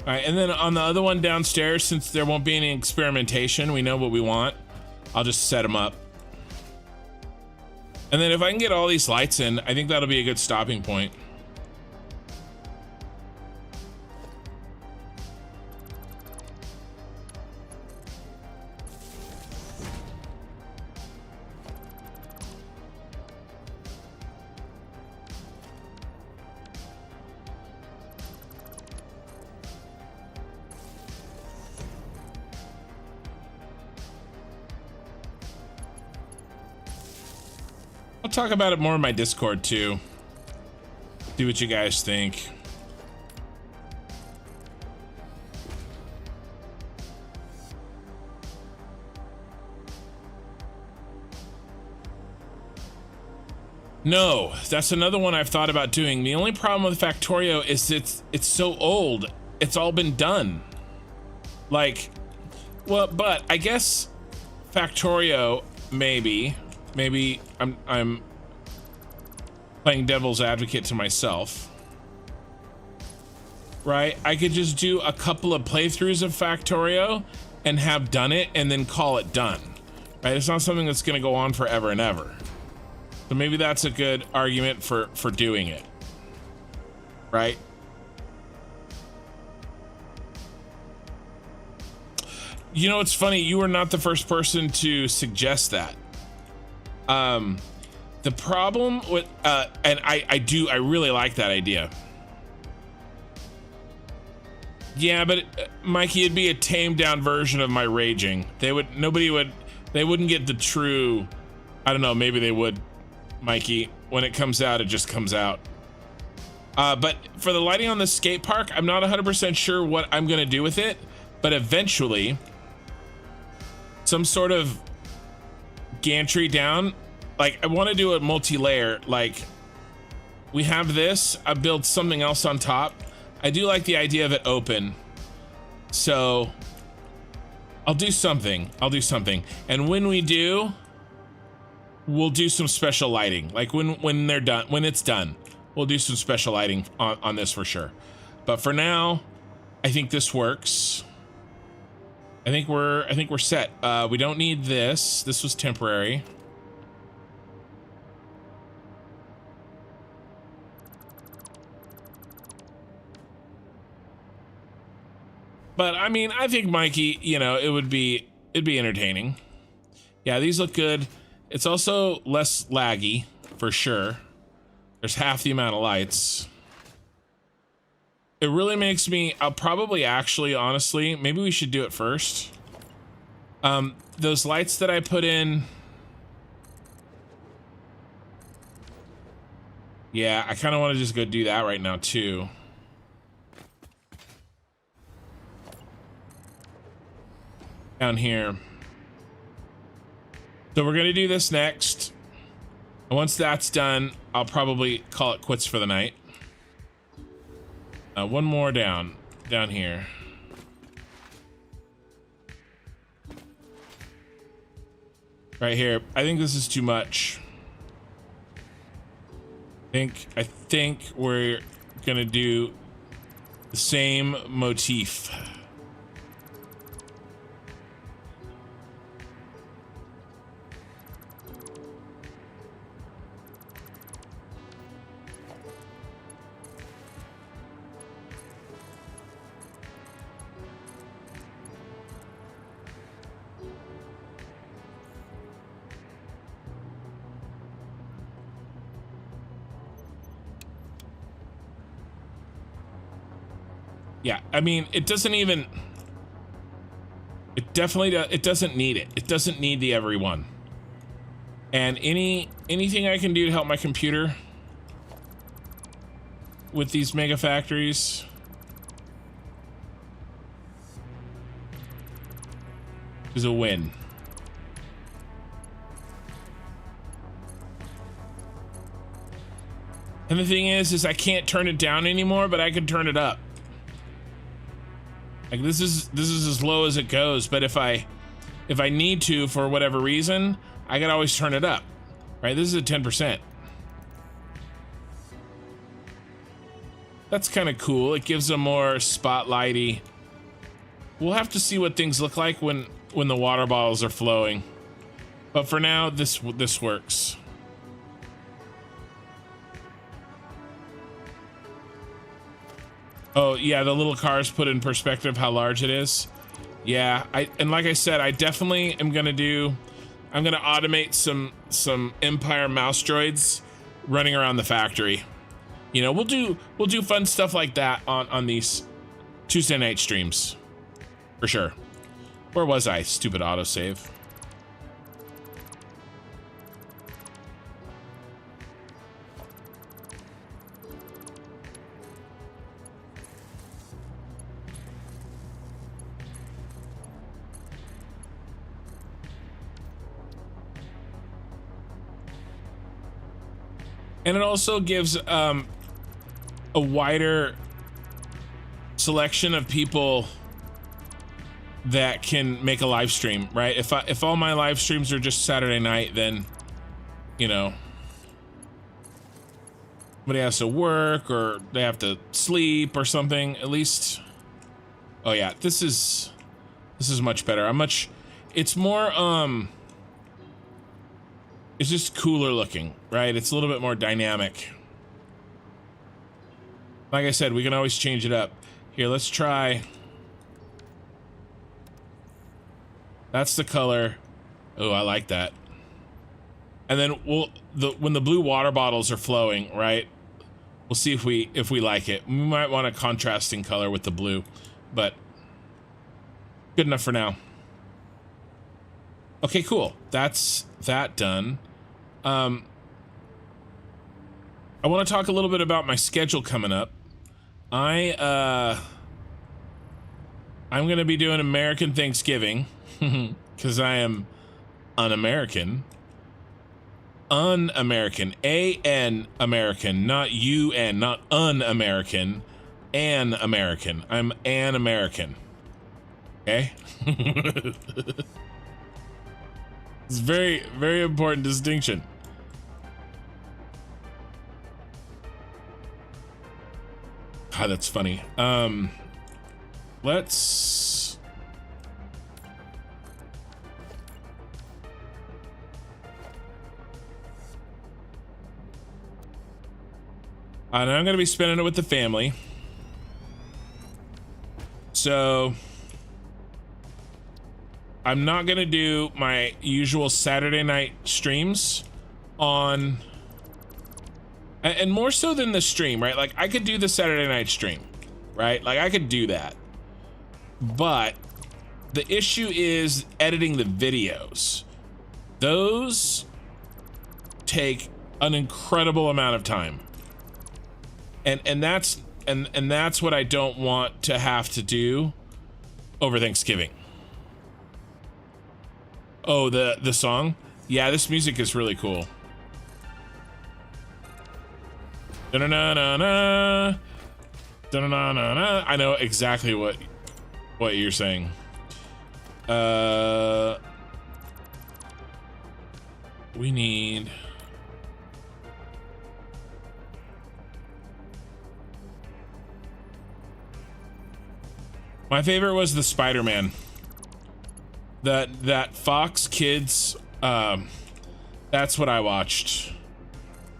All right, and then on the other one downstairs, since there won't be any experimentation, we know what we want. I'll just set them up. And then if I can get all these lights in, I think that'll be a good stopping point. I'll talk about it more in my Discord too. See what you guys think. No, that's another one I've thought about doing. The only problem with Factorio is it's so old. It's all been done. Like, well, but I guess Factorio maybe I'm playing devil's advocate to myself, right? I could just do a couple of playthroughs of Factorio and have done it and then call it done, right? It's not something that's going to go on forever and ever. So maybe that's a good argument for doing it, right? You know, it's funny, you were not the first person to suggest that. The problem with, and I really like that idea. Yeah, but Mikey, it'd be a tamed down version of my raging. They wouldn't get the true, I don't know, maybe they would, Mikey. When it comes out, it just comes out. But for the lighting on the skate park, I'm not 100% sure what I'm gonna do with it, but eventually, some sort of gantry down. Like, I want to do a multi-layer. Like, we have this, I build something else on top. I do like the idea of it open, so I'll do something. And when we do, we'll do some special lighting. Like when they're done, when it's done, we'll do some special lighting on this for sure. But for now, I think this works. I think we're set. We don't need this. This was temporary. But I mean, I think Mikey, you know, it'd be entertaining. Yeah, these look good. It's also less laggy for sure. There's half the amount of lights. It really makes me, I'll probably actually, honestly, maybe we should do it first. Those lights that I put in. Yeah, I kind of want to just go do that right now too. Down here. So we're gonna do this next. And once that's done, I'll probably call it quits for the night. One more down here. Right here. I think this is too much. I think we're gonna do the same motif. Yeah, I mean, it doesn't even... It definitely it doesn't need it. It doesn't need the everyone. And anything I can do to help my computer with these mega factories is a win. And the thing is I can't turn it down anymore, but I can turn it up. Like this is as low as it goes, but if I need to for whatever reason, I can always turn it up. Right? This is at 10%. That's kind of cool. It gives them more spotlighty. We'll have to see what things look like when the water bottles are flowing. But for now, this works. Oh, yeah, the little cars put in perspective how large it is. Yeah, and like I said, I definitely am gonna I'm gonna automate some Empire mouse droids running around the factory. You know, we'll do fun stuff like that on these Tuesday night streams. For sure. Where was I? Stupid autosave. And it also gives a wider selection of people that can make a live stream, right? If all my live streams are just Saturday night, then, you know, somebody has to work or they have to sleep or something. At least, oh yeah, this is much better. It's more it's just cooler looking, right? It's a little bit more dynamic. Like I said, we can always change it up. Here, let's try. That's the color. Oh, I like that. And then when the blue water bottles are flowing, right? We'll see if we like it. We might want a contrasting color with the blue, but good enough for now. Okay, cool. That's that done. I want to talk a little bit about my schedule coming up. I'm gonna be doing American Thanksgiving because I am un-American. Un-American. A-N American, not U-N, not un-American. An American. I'm an American. Okay? It's very, very important distinction. God, that's funny. Let's... and I'm gonna be spending it with the family. So... I'm not gonna do my usual Saturday night streams on... And more so than the stream, right? Like, I could do the Saturday night stream, right? Like, I could do that. But the issue is editing the videos. Those take an incredible amount of time, And that's what I don't want to have to do over Thanksgiving. Oh, the song? Yeah, this music is really cool. Da-na-na-na-na. Da-na-na-na-na. I know exactly what you're saying. We need... My favorite was the Spider-Man. That Fox Kids, that's what I watched.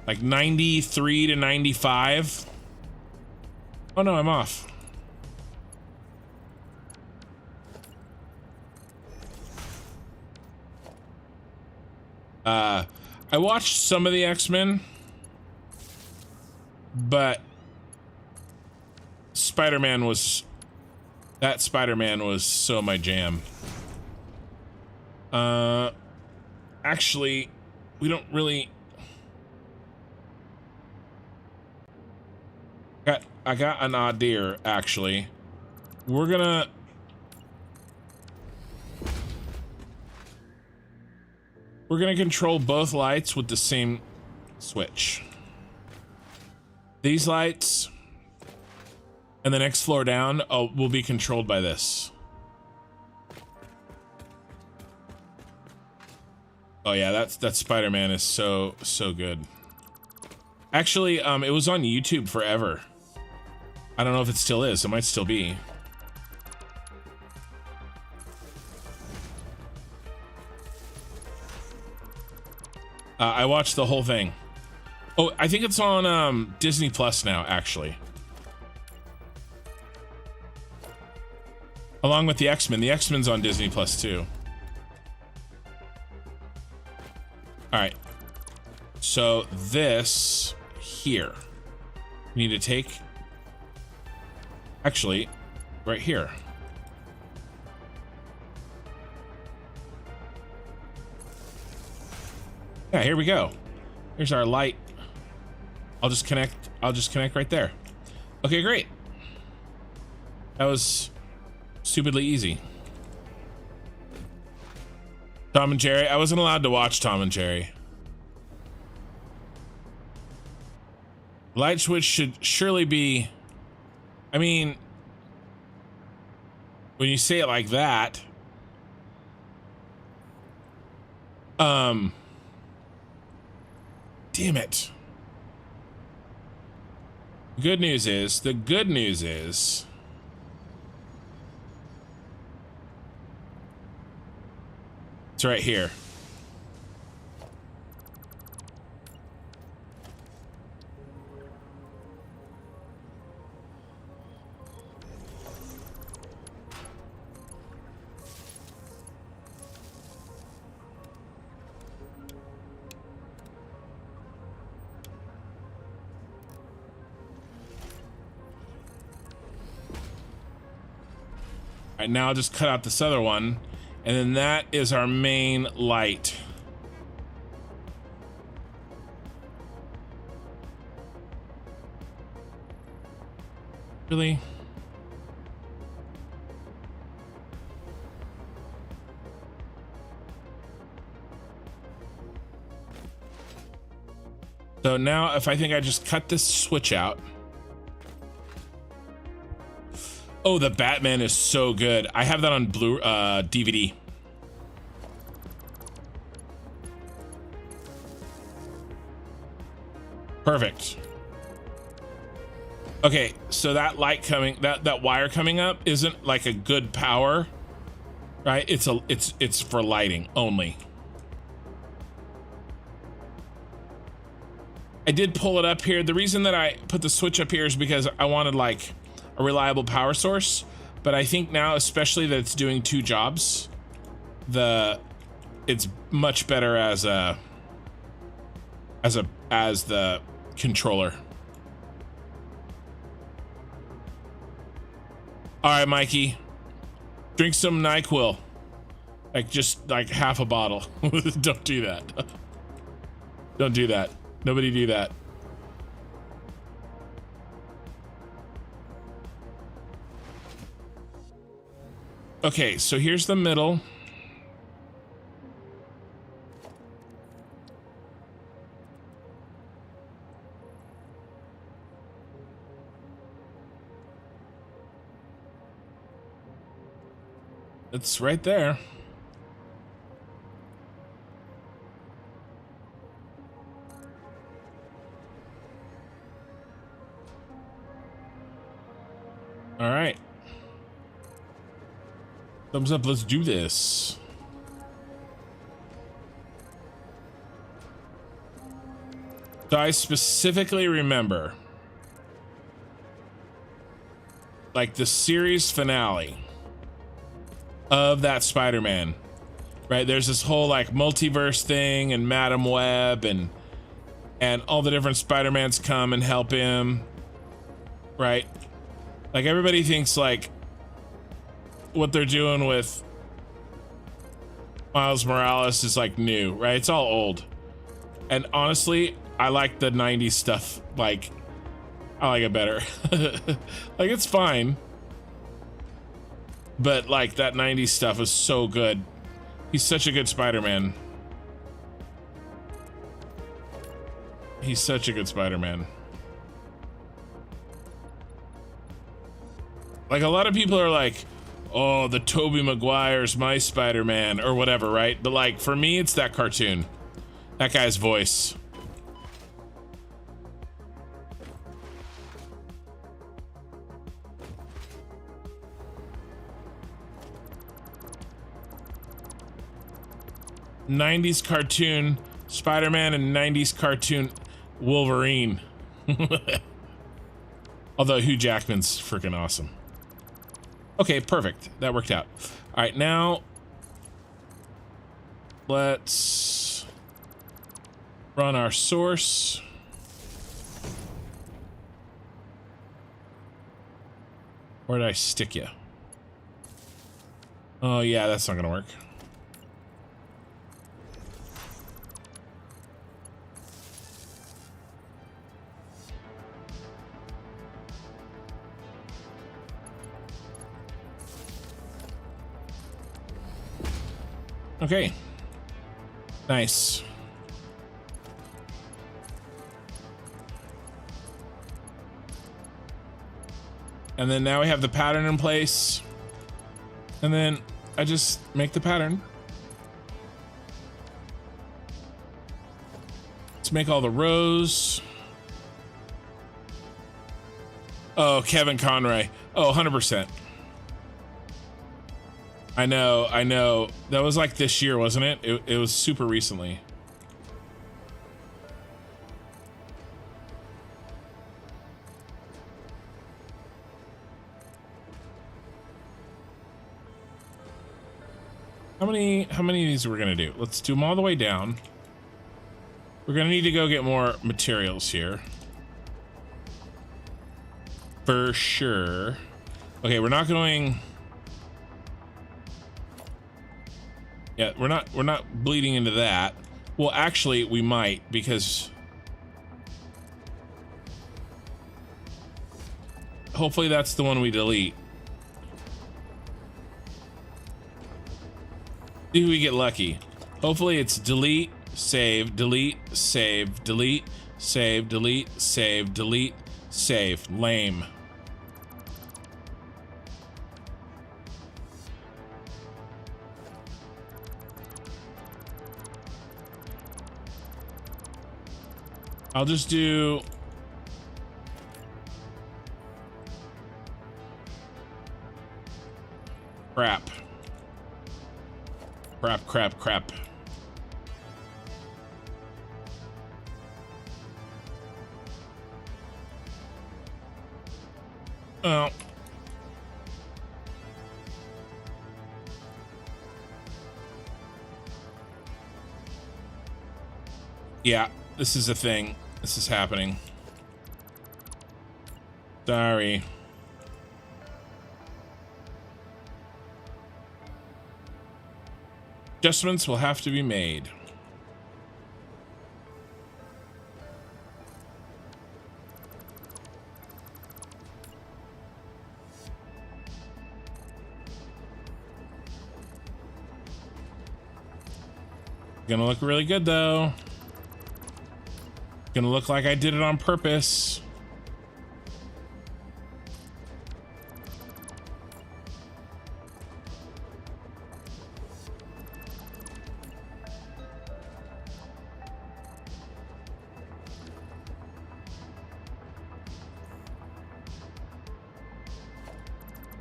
Like 93 to 95. Oh no, I'm off. I watched some of the X-Men, but Spider-Man was so my jam. Actually, we don't really... I got an idea, actually. We're gonna control both lights with the same switch. These lights and the next floor down will be controlled by this. Oh yeah, that Spider-Man is so good. Actually, it was on YouTube forever. I don't know if it still is. It might still be. I watched the whole thing. Oh, I think it's on Disney Plus now, actually. Along with the X-Men. The X-Men's on Disney Plus too. All right. So this here, we need to take, actually, right here. Yeah, here we go. Here's our light. I'll just connect right there. Okay, great. That was stupidly easy. Tom and Jerry. I wasn't allowed to watch Tom and Jerry. Light switch should surely be... I mean... when you say it like that... damn it. The good news is... it's right here. All right, now I'll just cut out this other one, and then that is our main light. Really? So now if I think I just cut this switch out. Oh, the Batman is so good. I have that on DVD. Perfect. Okay, so that light coming, that wire coming up isn't like a good power, right? It's for lighting only. I did pull it up here. The reason that I put the switch up here is because I wanted like a reliable power source, but I think now, especially that it's doing two jobs, it's much better as the controller. All right, Mikey, drink some NyQuil, like just like half a bottle. Don't do that. Don't do that. Nobody do that. Okay, so here's the middle. It's right there. All right. Thumbs up, let's do this. So I specifically remember, like, the series finale of that Spider-Man, right? There's this whole like multiverse thing and Madam Web and all the different Spider-Mans come and help him, right? Like, everybody thinks like what they're doing with Miles Morales is like new, right? It's all old. And honestly, I like the 90s stuff. Like, I like it better. Like, it's fine. But like, that 90s stuff is so good. He's such a good Spider-Man. He's such a good Spider-Man. Like, a lot of people are like, oh, the Tobey Maguire's my Spider-Man or whatever, right? But like, for me, it's that cartoon. That guy's voice. '90s cartoon Spider-Man and '90s cartoon Wolverine. Although Hugh Jackman's freaking awesome. Okay, perfect. That worked out. All right, now let's run our source. Where did I stick you? Oh yeah, that's not gonna work. Okay. Nice. And then now we have the pattern in place. And then I just make the pattern. Let's make all the rows. Oh, Kevin Conroy. Oh, 100%. I know. That was like this year, wasn't it? It was super recently. How many of these we're gonna do? Let's do them all the way down. We're gonna need to go get more materials here. For sure. Okay, we're not going... Yeah, we're not bleeding into that. Well, actually, we might, because hopefully that's the one we delete. See if we get lucky. Hopefully it's delete, save, delete, save, delete, save, delete, save, delete, save. Lame. I'll just do... Crap. Crap. Oh. Yeah, this is a thing. This is happening. Sorry. Adjustments will have to be made. Gonna look really good though. Gonna look like I did it on purpose.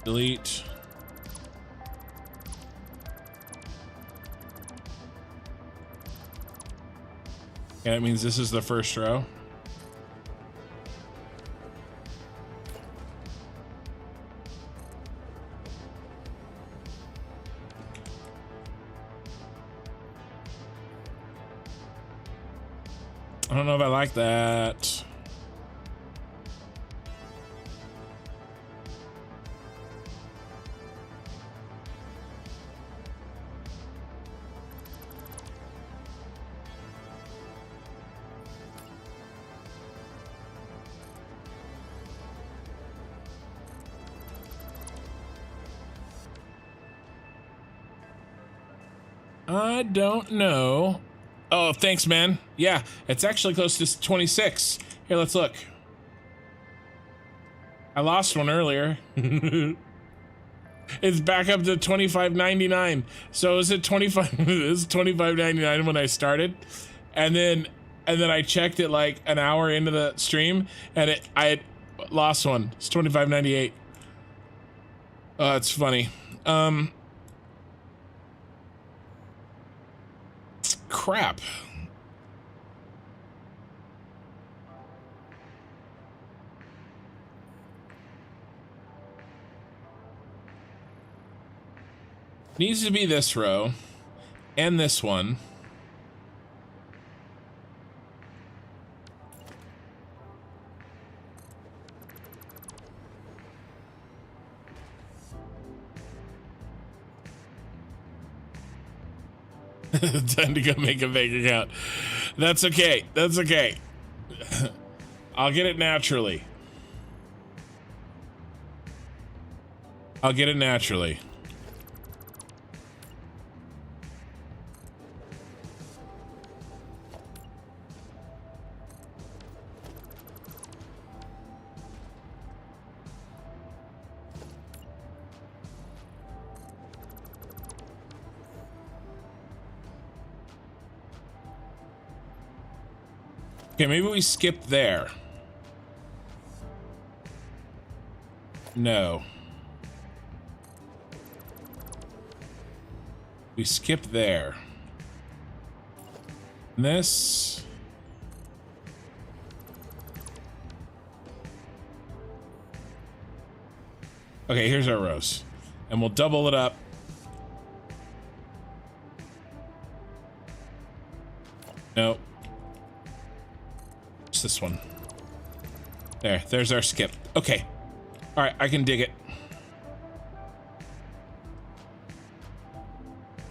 Delete. Yeah, that means this is the first row. I don't know if I like that. I don't know. Oh, thanks, man. Yeah, it's actually close to 26. Here, let's look. I lost one earlier. It's back up to $25.99. So is it 25? It was $25.99 when I started, and then I checked it like an hour into the stream, and I had lost one. It's $25.98. Oh, that's funny. Crap. Needs to be this row and this one. Time to go make a bank account. That's okay. That's okay. I'll get it naturally. I'll get it naturally. Okay, maybe we skip there. No. We skip there. This. Okay, here's our rows. And we'll double it up. No. It's this one. There's our skip. Okay. All right, I can dig it.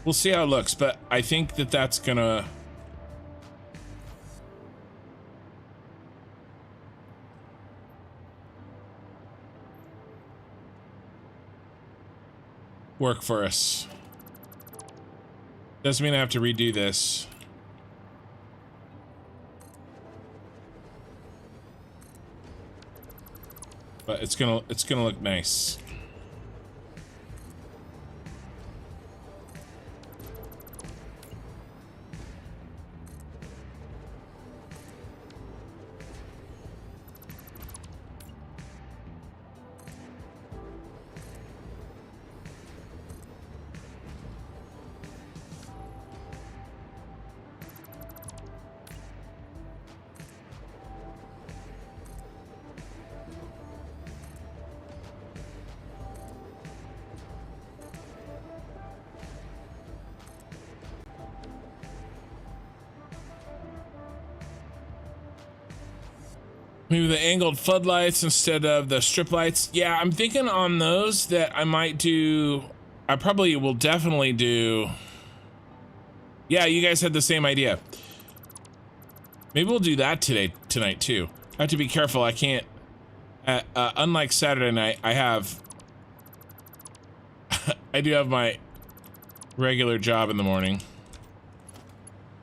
We'll see how it looks, but I think that that's gonna work for us. Doesn't mean I have to redo this. But it's gonna look nice. Maybe the angled floodlights instead of the strip lights. Yeah, I'm thinking on those that I might do. I probably will definitely do. Yeah, you guys had the same idea. Maybe we'll do that tonight too. I have to be careful. I can't. Unlike Saturday night, I have. I do have my regular job in the morning.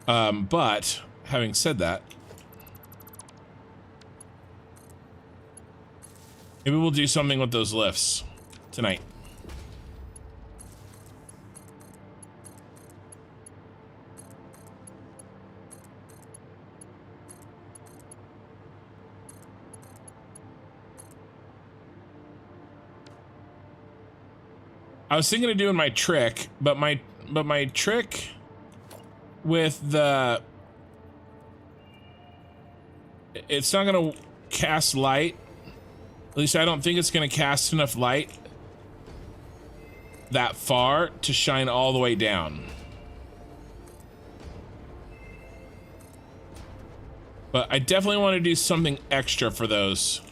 But having said that, maybe we'll do something with those lifts tonight. I was thinking of doing my trick, but my trick with the, it's not gonna cast light. At least I don't think it's gonna cast enough light that far to shine all the way down. But I definitely want to do something extra for those.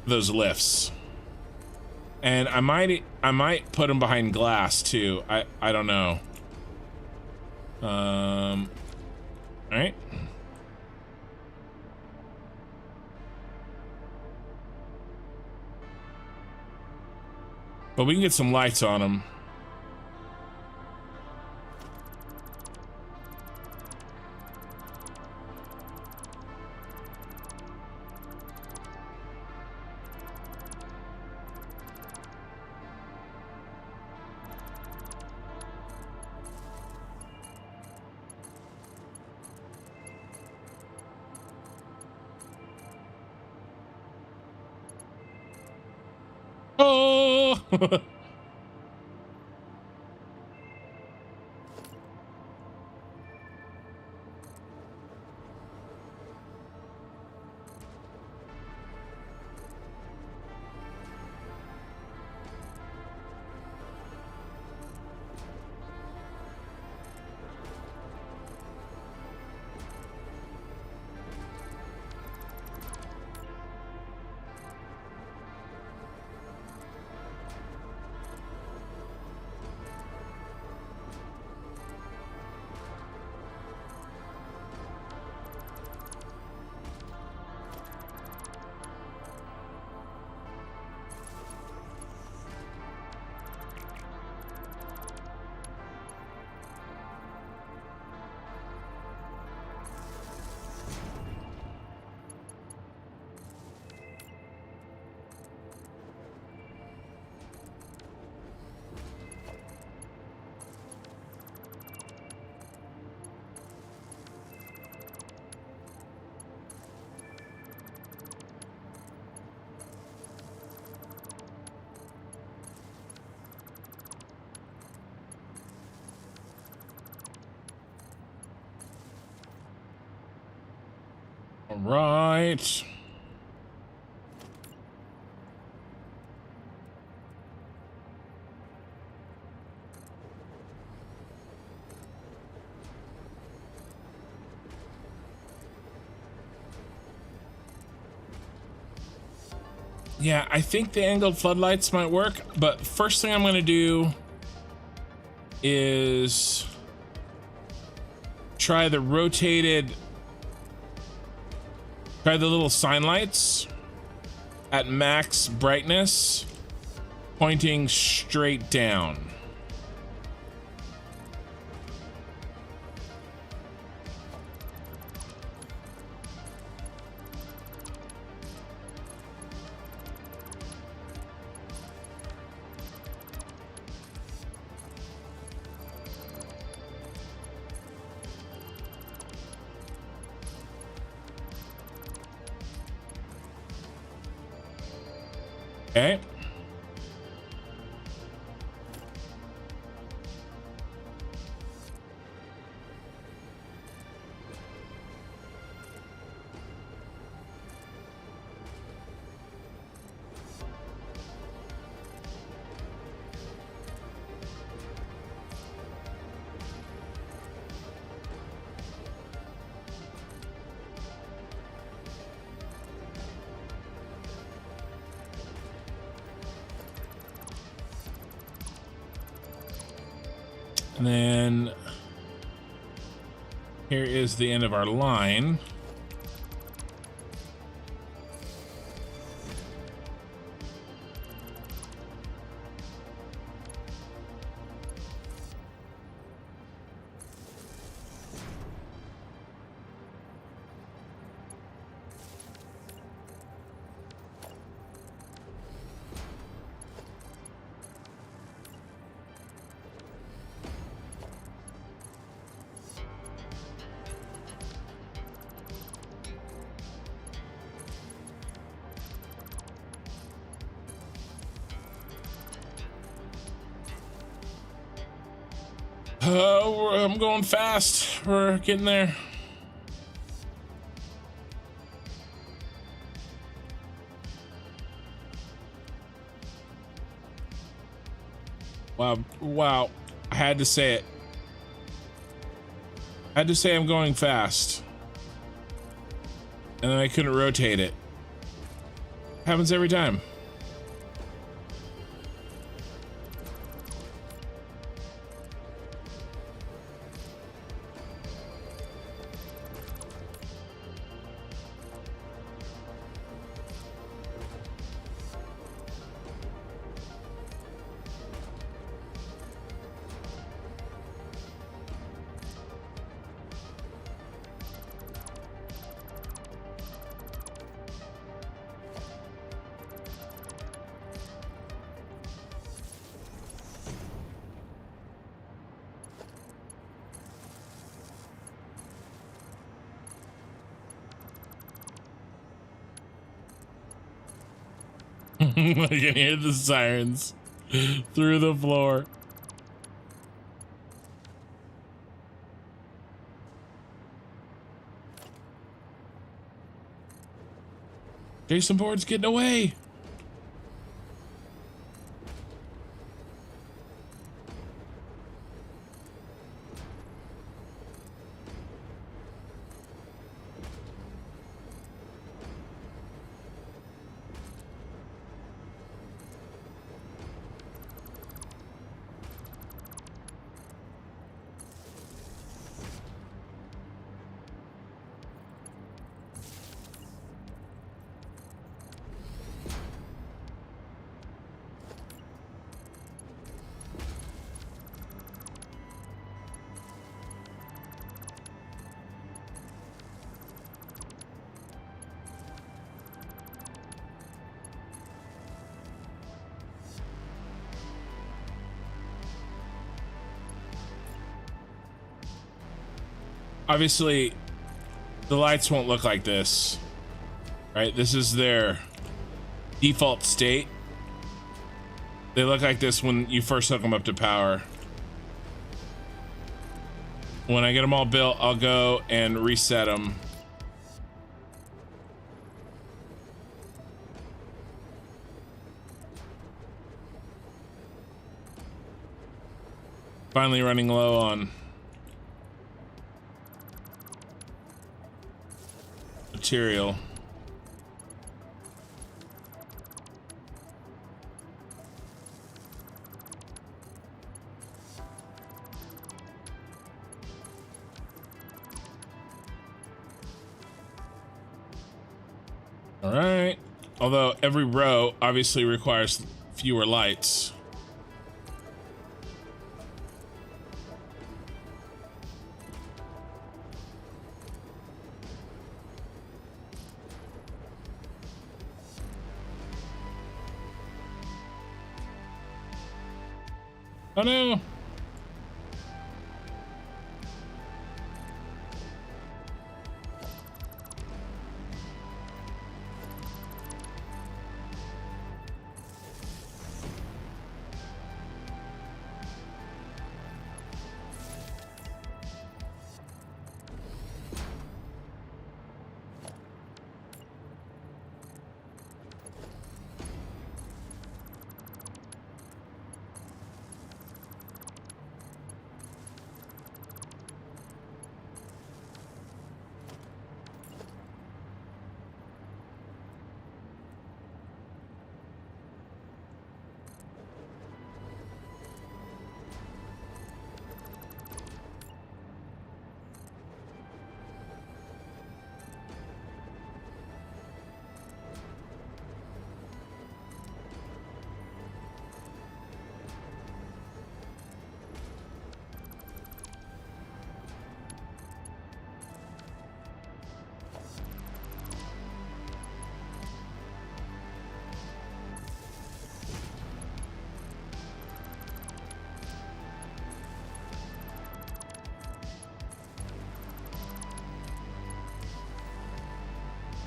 Those lifts. And I might put them behind glass too. I don't know. All right. But we can get some lights on them. Oh! All right. Yeah, I think the angled floodlights might work, but first thing I'm going to do is try the little sign lights at max brightness, pointing straight down. Okay. And then here is the end of our line. I'm going fast. We're getting there. Wow, wow. I had to say it. I had to say I'm going fast. And then I couldn't rotate it. Happens every time. I can hear the sirens through the floor. Jason Bourne's getting away. Obviously, the lights won't look like this, right? This is their default state. They look like this when you first hook them up to power. When I get them all built, I'll go and reset them. Finally running low on material. All right. Although every row obviously requires fewer lights. Oh no!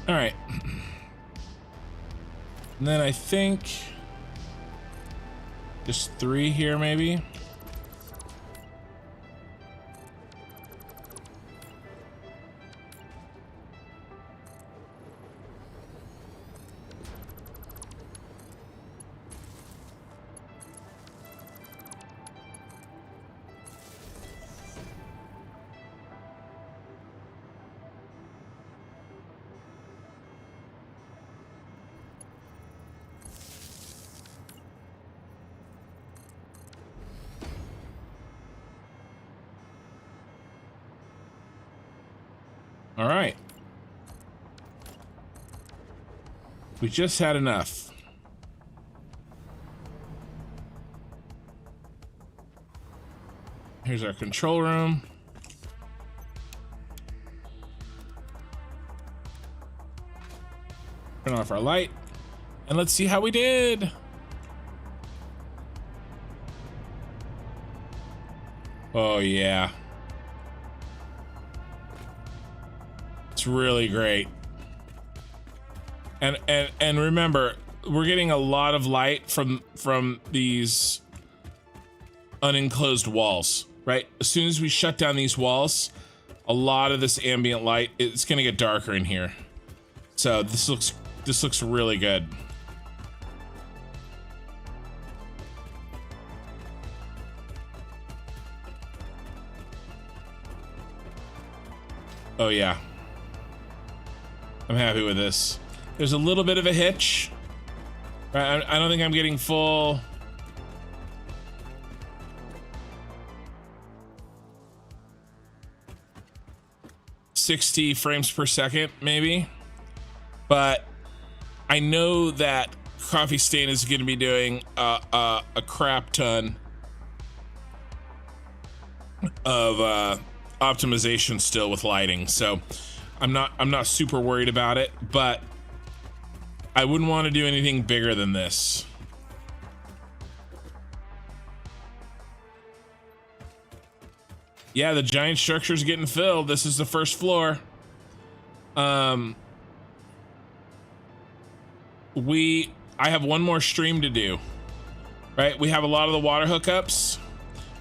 All right. And then I think just 3 here, maybe. All right. We just had enough. Here's our control room. Turn off our light. And let's see how we did. Oh yeah. It's really great. And remember, we're getting a lot of light from these unenclosed walls, right? As soon as we shut down these walls, a lot of this ambient light, it's gonna get darker in here. So this looks really good. Oh yeah. I'm happy with this. There's a little bit of a hitch. Right, I don't think I'm getting full. ...60 frames per second, maybe. But I know that Coffee Stain is going to be doing a crap ton of optimization still with lighting, so I'm not super worried about it, but I wouldn't want to do anything bigger than this. Yeah, the giant structure's getting filled. This is the first floor. I have one more stream to do, right? We have a lot of the water hookups.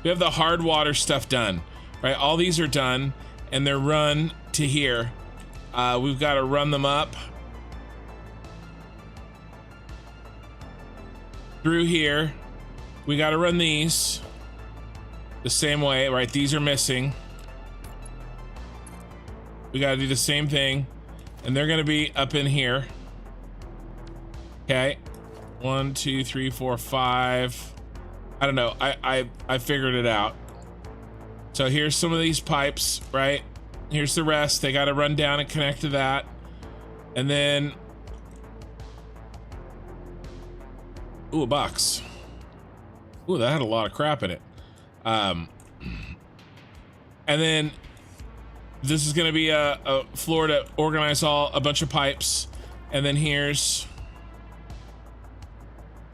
We have the hard water stuff done, right? All these are done and they're run to here. We've got to run them up through here. We got to run these the same way, right? These are missing. We got to do the same thing, and they're going to be up in here. Okay, 1, 2, 3, 4, 5. I don't know. I figured it out. So here's some of these pipes, right? Here's the rest. They got to run down and connect to that, and then ooh, a box. Ooh, that had a lot of crap in it. And then this is going to be a floor to organize a bunch of pipes, and then here's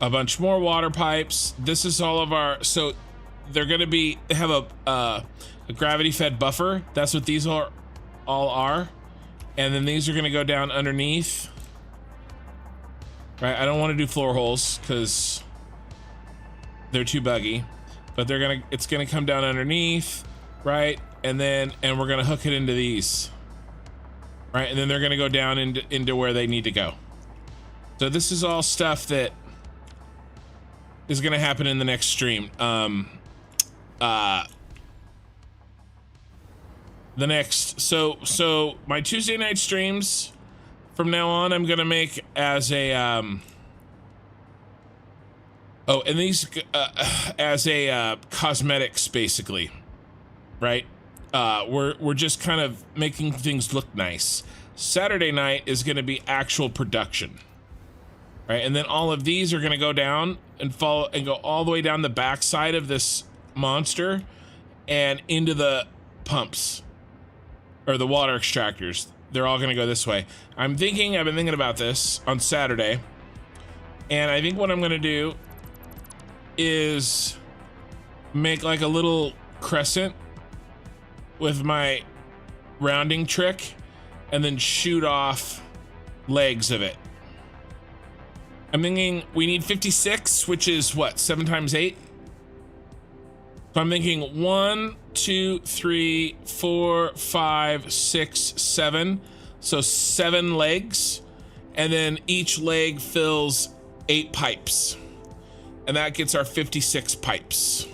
a bunch more water pipes. This is all of our, so they're going to have a gravity fed buffer. That's what these all are. And then these are going to go down underneath. Right, I don't want to do floor holes because they're too buggy, but it's gonna come down underneath, right? And we're gonna hook it into these, right? And then they're gonna go down into where they need to go. So this is all stuff that is gonna happen in the next stream. So my Tuesday night streams from now on, I'm gonna make as a and these as a cosmetics, basically, right? We're just kind of making things look nice. Saturday night is gonna be actual production, right? And then all of these are gonna go down and follow and go all the way down the backside of this monster and into the pumps or the water extractors. They're all gonna go this way. I've been thinking about this on Saturday, and I think what I'm gonna do is make like a little crescent with my rounding trick and then shoot off legs of it. I'm thinking we need 56, which is what, 7 times 8? So I'm thinking 1, 2, 3, 4, 5, 6, 7. So 7 legs, and then each leg fills 8 pipes. And that gets our 56 pipes.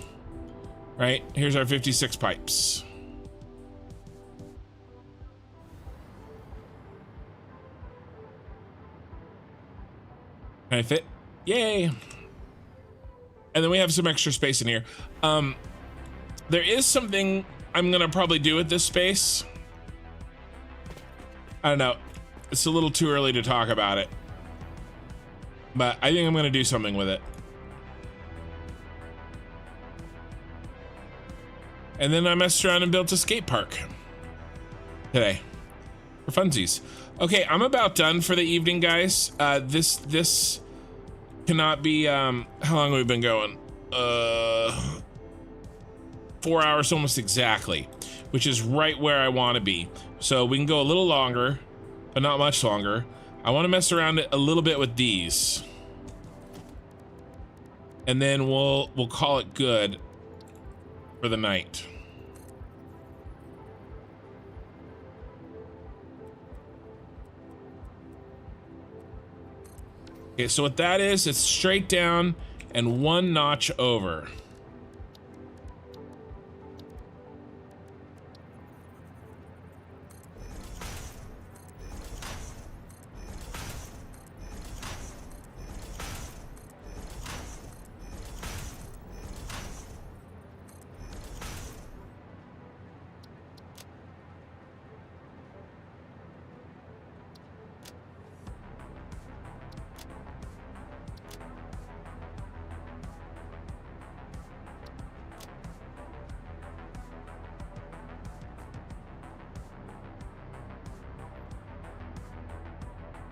Right? Here's our 56 pipes. Can I fit? Yay! And then we have some extra space in here. There is something I'm gonna probably do with this space. I don't know. It's a little too early to talk about it. But I think I'm going to do something with it. And then I messed around and built a skate park today for funsies. Okay, I'm about done for the evening, guys. This cannot be, how long have we been going? 4 hours almost exactly, which is right where I want to be. So we can go a little longer, but not much longer. I want to mess around a little bit with these. And then we'll call it good for the night. Okay, so what that is, it's straight down and one notch over.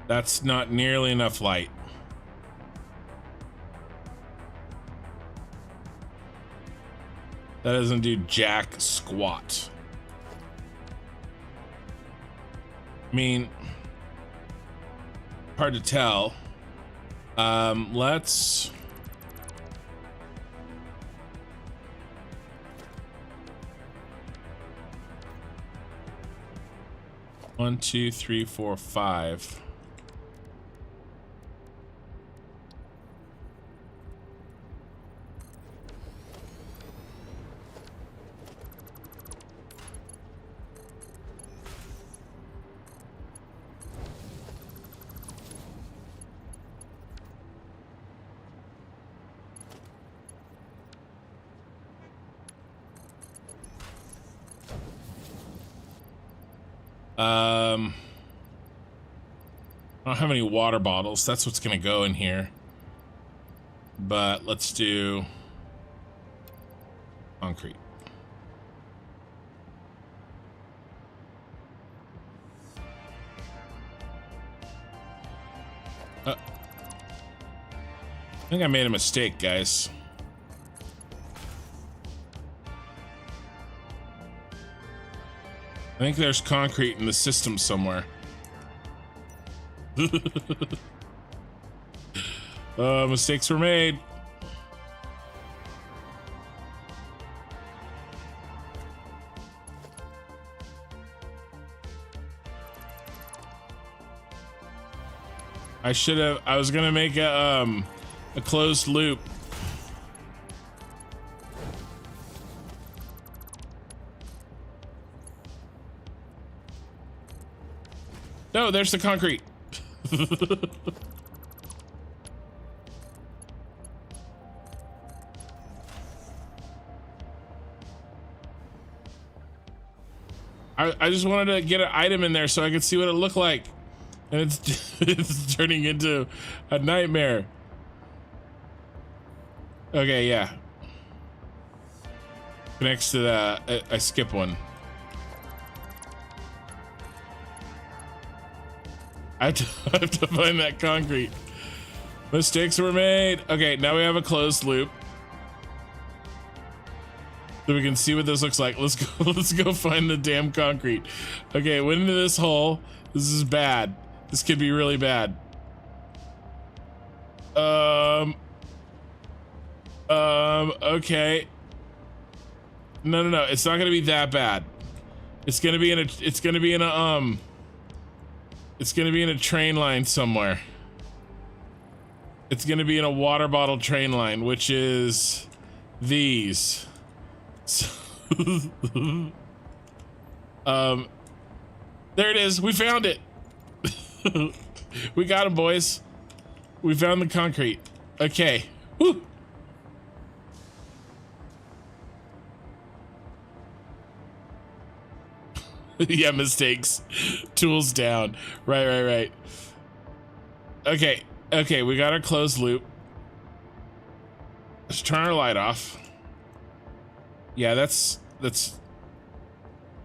That's not nearly enough light. That doesn't do jack squat. I mean, hard to tell. Let's... One, two, three, four, five. I don't have any water bottles. That's what's gonna go in here. But let's do concrete. I think I made a mistake, guys. I think there's concrete in the system somewhere. Mistakes were made. I was gonna make a closed loop. No, there's the concrete. I just wanted to get an item in there so I could see what it looked like. And it's turning into a nightmare. Okay, yeah. Connects to the... I skip one. I have to find that concrete. Mistakes were made. Okay, now we have a closed loop. So we can see what this looks like. Let's go find the damn concrete. Okay, went into this hole. This is bad. This could be really bad. Okay. No. It's not gonna be that bad. It's gonna be in a train line somewhere. It's gonna be in a water bottle train line, which is these. So, there it is. We found it. We got him, boys. We found the concrete. Okay. Woo. Yeah, mistakes. Tools down. Right. Okay, we got our closed loop. Let's turn our light off. Yeah, that's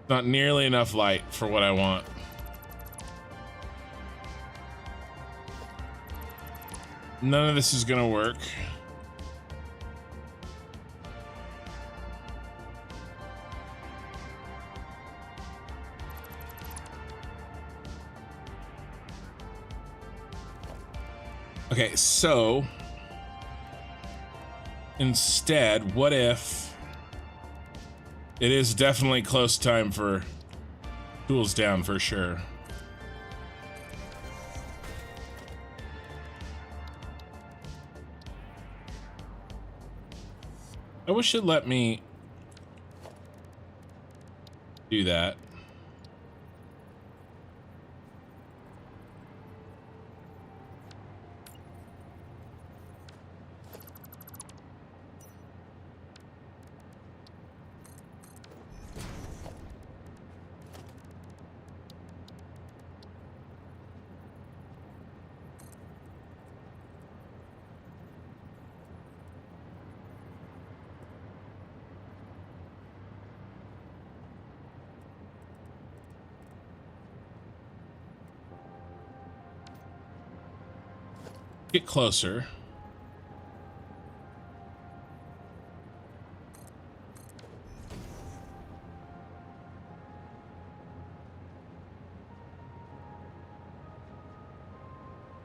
not nearly enough light for what I want. None of this is gonna work. Okay, so instead, what if it is definitely close time for tools down for sure. I wish it let me do that. Get closer.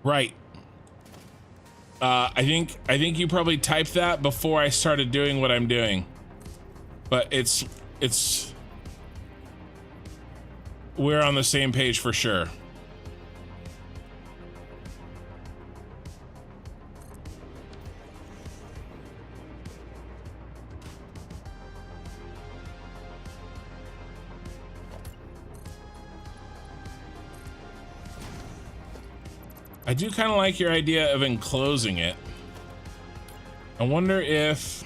Right. I think you probably typed that before I started doing what I'm doing. But it's we're on the same page for sure. I do kind of like your idea of enclosing it. I wonder if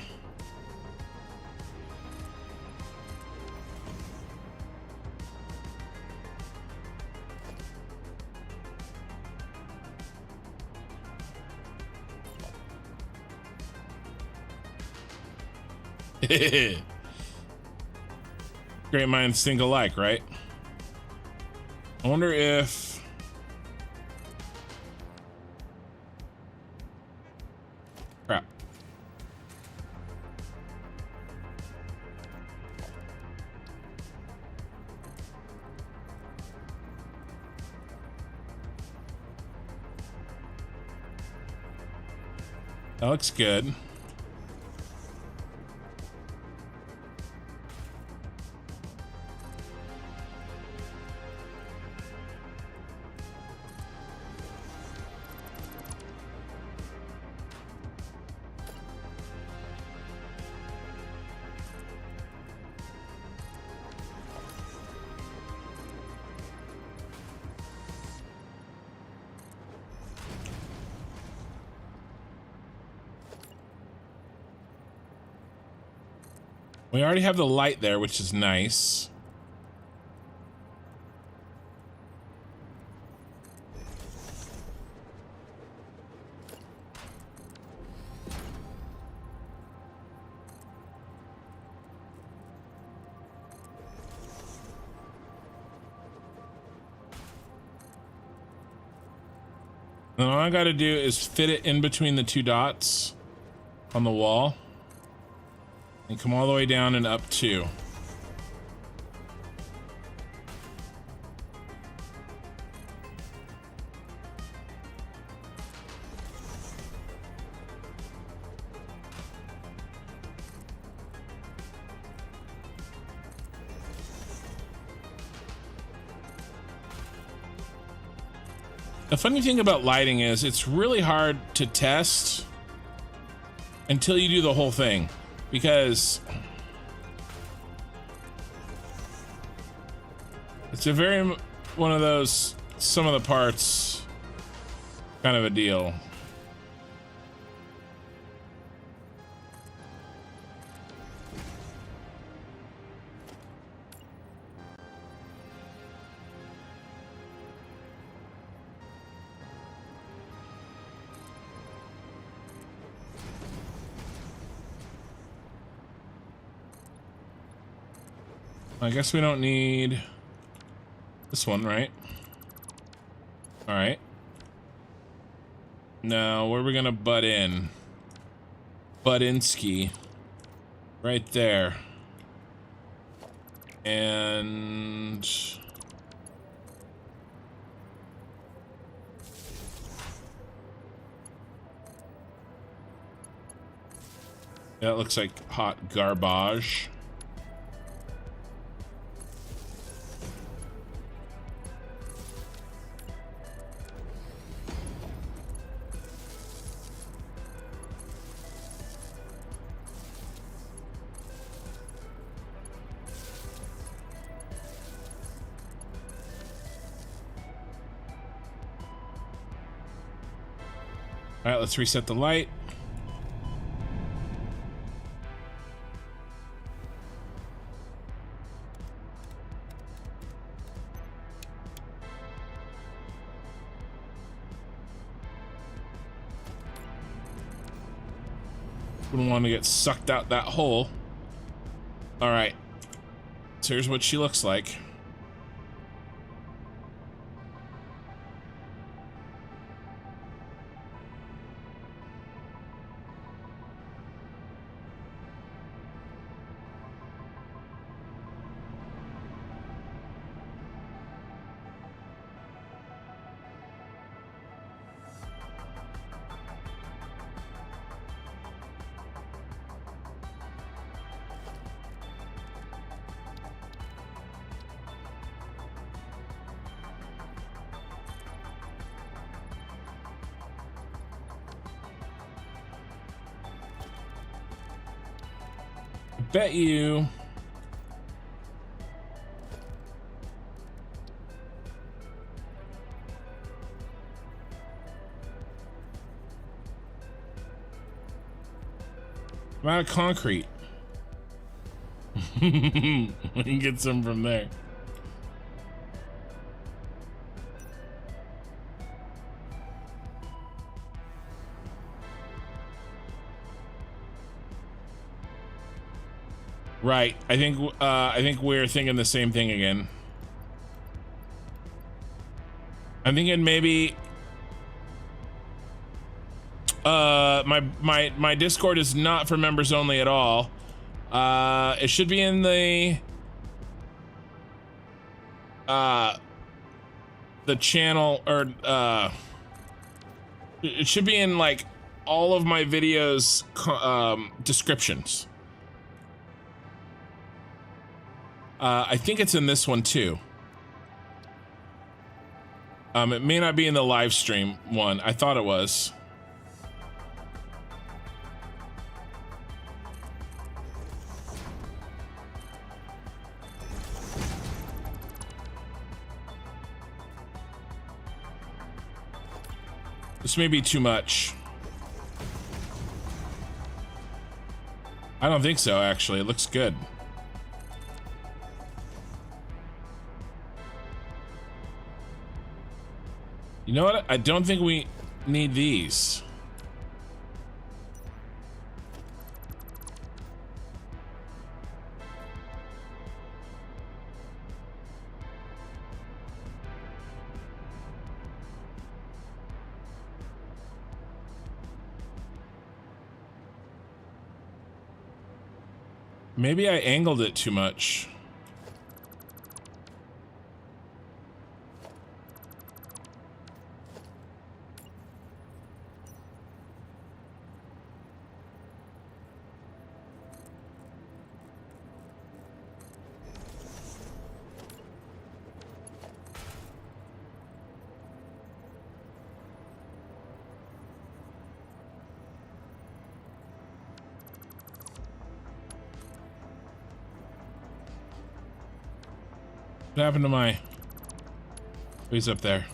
great minds think alike, right? I wonder if crap. That looks good. We already have the light there, which is nice. And all I gotta do is fit it in between the two dots on the wall. And come all the way down and up too. The funny thing about lighting is it's really hard to test until you do the whole thing. Because it's a very one of those some of the parts kind of a deal. I guess we don't need this one, right? All right. Now, where are we gonna butt in? Buttinsky. Right there. And... that looks like hot garbage. All right, let's reset the light. Wouldn't want to get sucked out that hole. All right, so here's what she looks like. Bet you I'm out of concrete. We can get some from there. Right. I think we're thinking the same thing again. I'm thinking maybe my Discord is not for members only at all. It should be in the channel, or it should be in like all of my videos descriptions. I think it's in this one too. It may not be in the live stream one. I thought it was. This may be too much. I don't think so, actually. It looks good. You know what? I don't think we need these. Maybe I angled it too much. What happened to my... He's up there.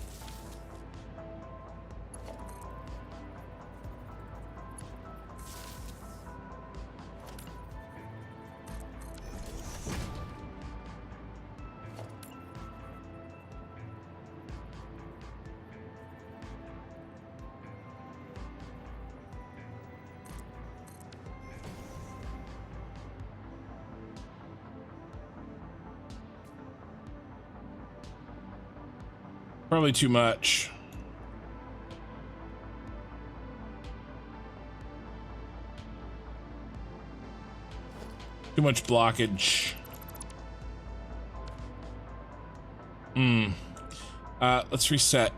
Probably too much. Too much blockage. Let's reset.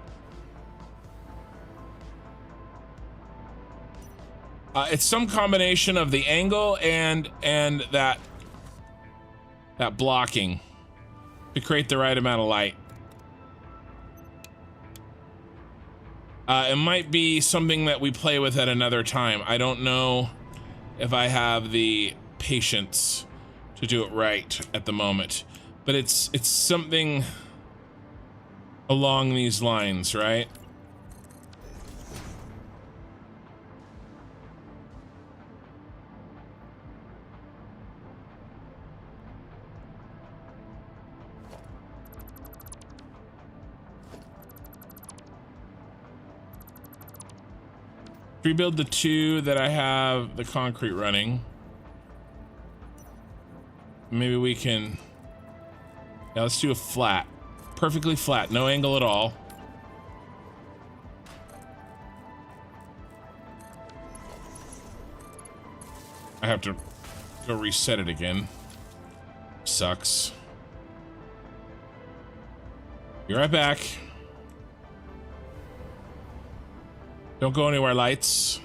It's some combination of the angle and that blocking to create the right amount of light. It might be something that we play with at another time. I don't know if I have the patience to do it right at the moment, but it's something along these lines, right? Rebuild the two that I have the concrete running. Maybe we can, yeah, let's do a flat, perfectly flat, no angle at all. I have to go reset it again. Sucks. Be right back. Don't go anywhere, lights.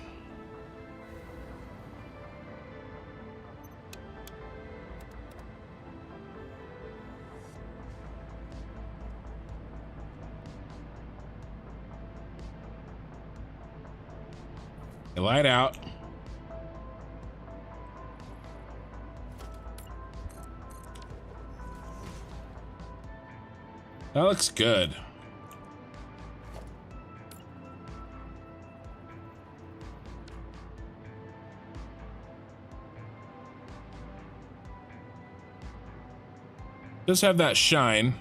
The light out. That looks good. Does have that shine.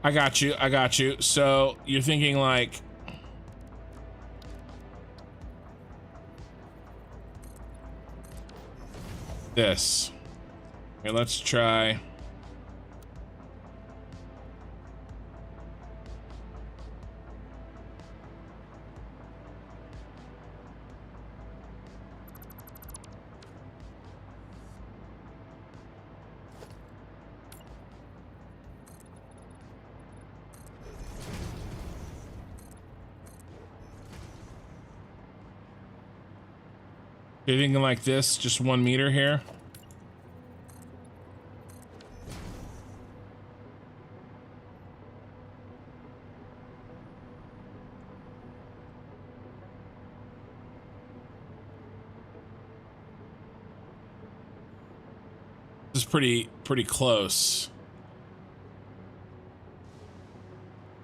I got you. I got you. So you're thinking like this. Okay, let's try. You're thinking like this, just 1 meter here. This is pretty close.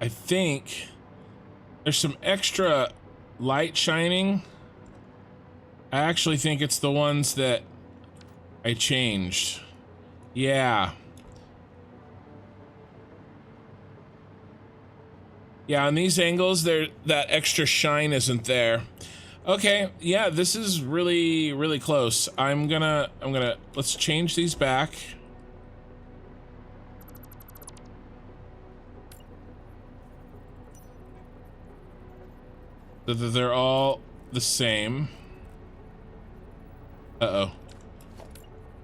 I think there's some extra light shining. I actually think it's the ones that I changed. Yeah. Yeah, on these angles, that extra shine isn't there. Okay, yeah, this is really close. I'm gonna, let's change these back. They're all the same. Uh-oh.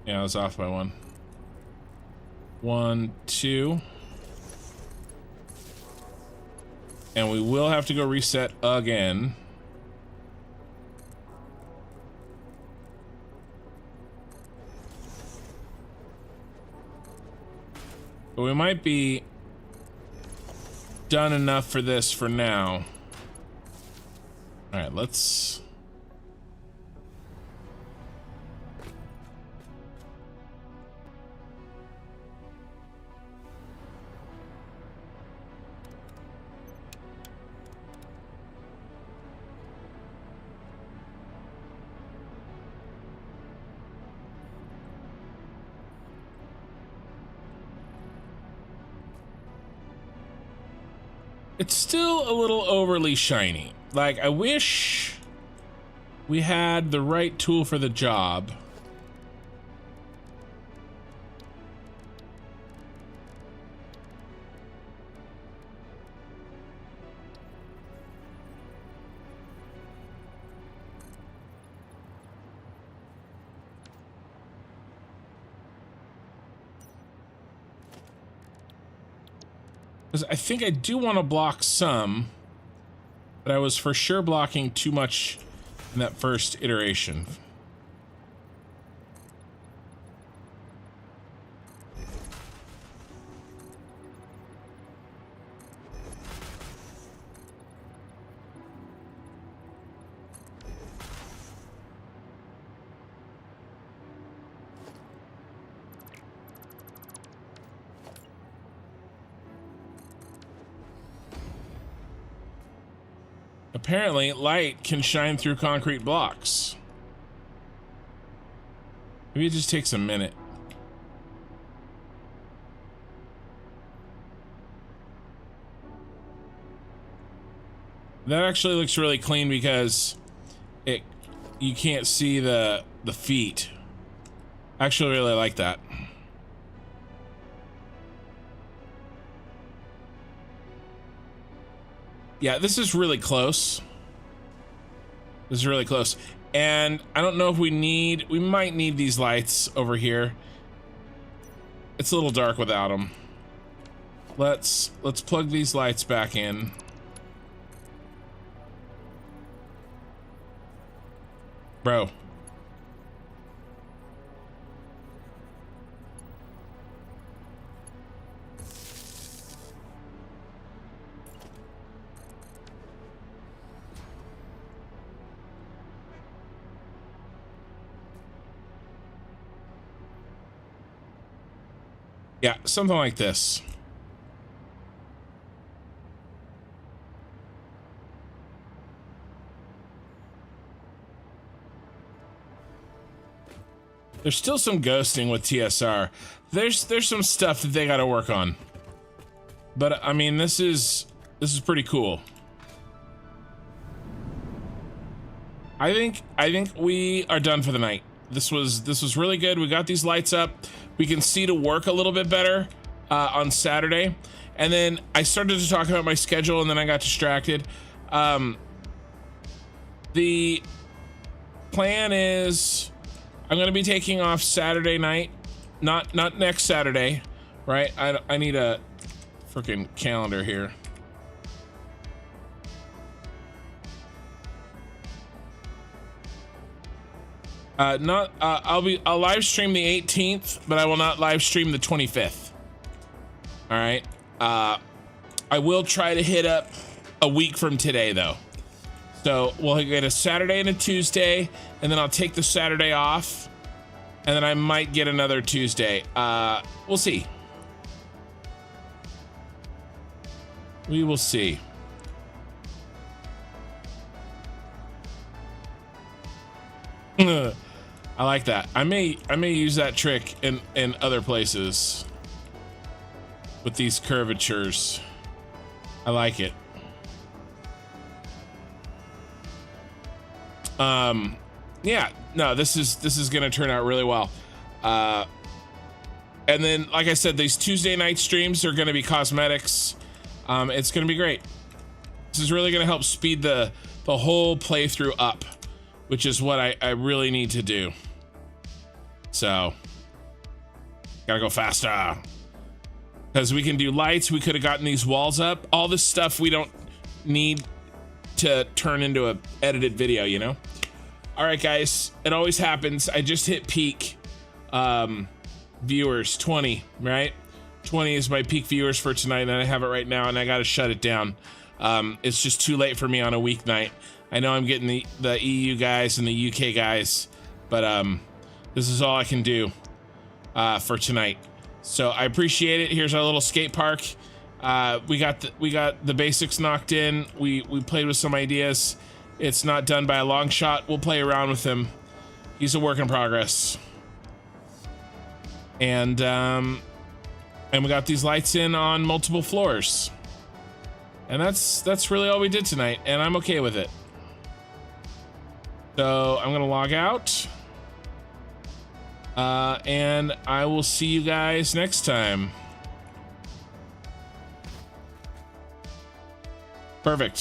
Yeah, I was off by 1. 1, 2. And we will have to go reset again. But we might be done enough for this for now. All right, let's... It's still a little overly shiny. Like, I wish we had the right tool for the job. Because I think I do want to block some, but I was for sure blocking too much in that first iteration. Apparently, light can shine through concrete blocks. Maybe it just takes a minute. That actually looks really clean because you can't see the feet. I actually really like that. Yeah, this is really close. This is really close. And I don't know if we might need these lights over here. It's a little dark without them. Let's plug these lights back in. Bro. Yeah, something like this. There's still some ghosting with TSR. There's some stuff that they got to work on. But I mean, this is pretty cool. I think we are done for the night. This was really good. We got these lights up. We can see to work a little bit better on Saturday. And then I started to talk about my schedule and then I got distracted. The plan is I'm going to be taking off Saturday night, not next Saturday, right? I need a freaking calendar here. I'll live stream the 18th, but I will not live stream the 25th. All right. I will try to hit up a week from today though. So we'll get a Saturday and a Tuesday, and then I'll take the Saturday off, and then I might get another Tuesday. We'll see. We will see. I like that. I may use that trick in other places with these curvatures. I like it. Yeah, no, this is gonna turn out really well. And then, like I said, these Tuesday night streams are gonna be cosmetics. It's gonna be great. This is really gonna help speed the whole playthrough up, which is what I really need to do. So, gotta go faster. Because we can do lights, we could have gotten these walls up. All this stuff we don't need to turn into a edited video, you know? All right, guys, it always happens. I just hit peak viewers, 20, right? 20 is my peak viewers for tonight, and I have it right now, and I gotta shut it down. It's just too late for me on a weeknight. I know I'm getting the EU guys and the UK guys, but this is all I can do for tonight. So I appreciate it. Here's our little skate park. We got the basics knocked in. We played with some ideas. It's not done by a long shot. We'll play around with him. He's a work in progress. And we got these lights in on multiple floors. And that's really all we did tonight, and I'm okay with it. So I'm gonna log out. And I will see you guys next time. Perfect.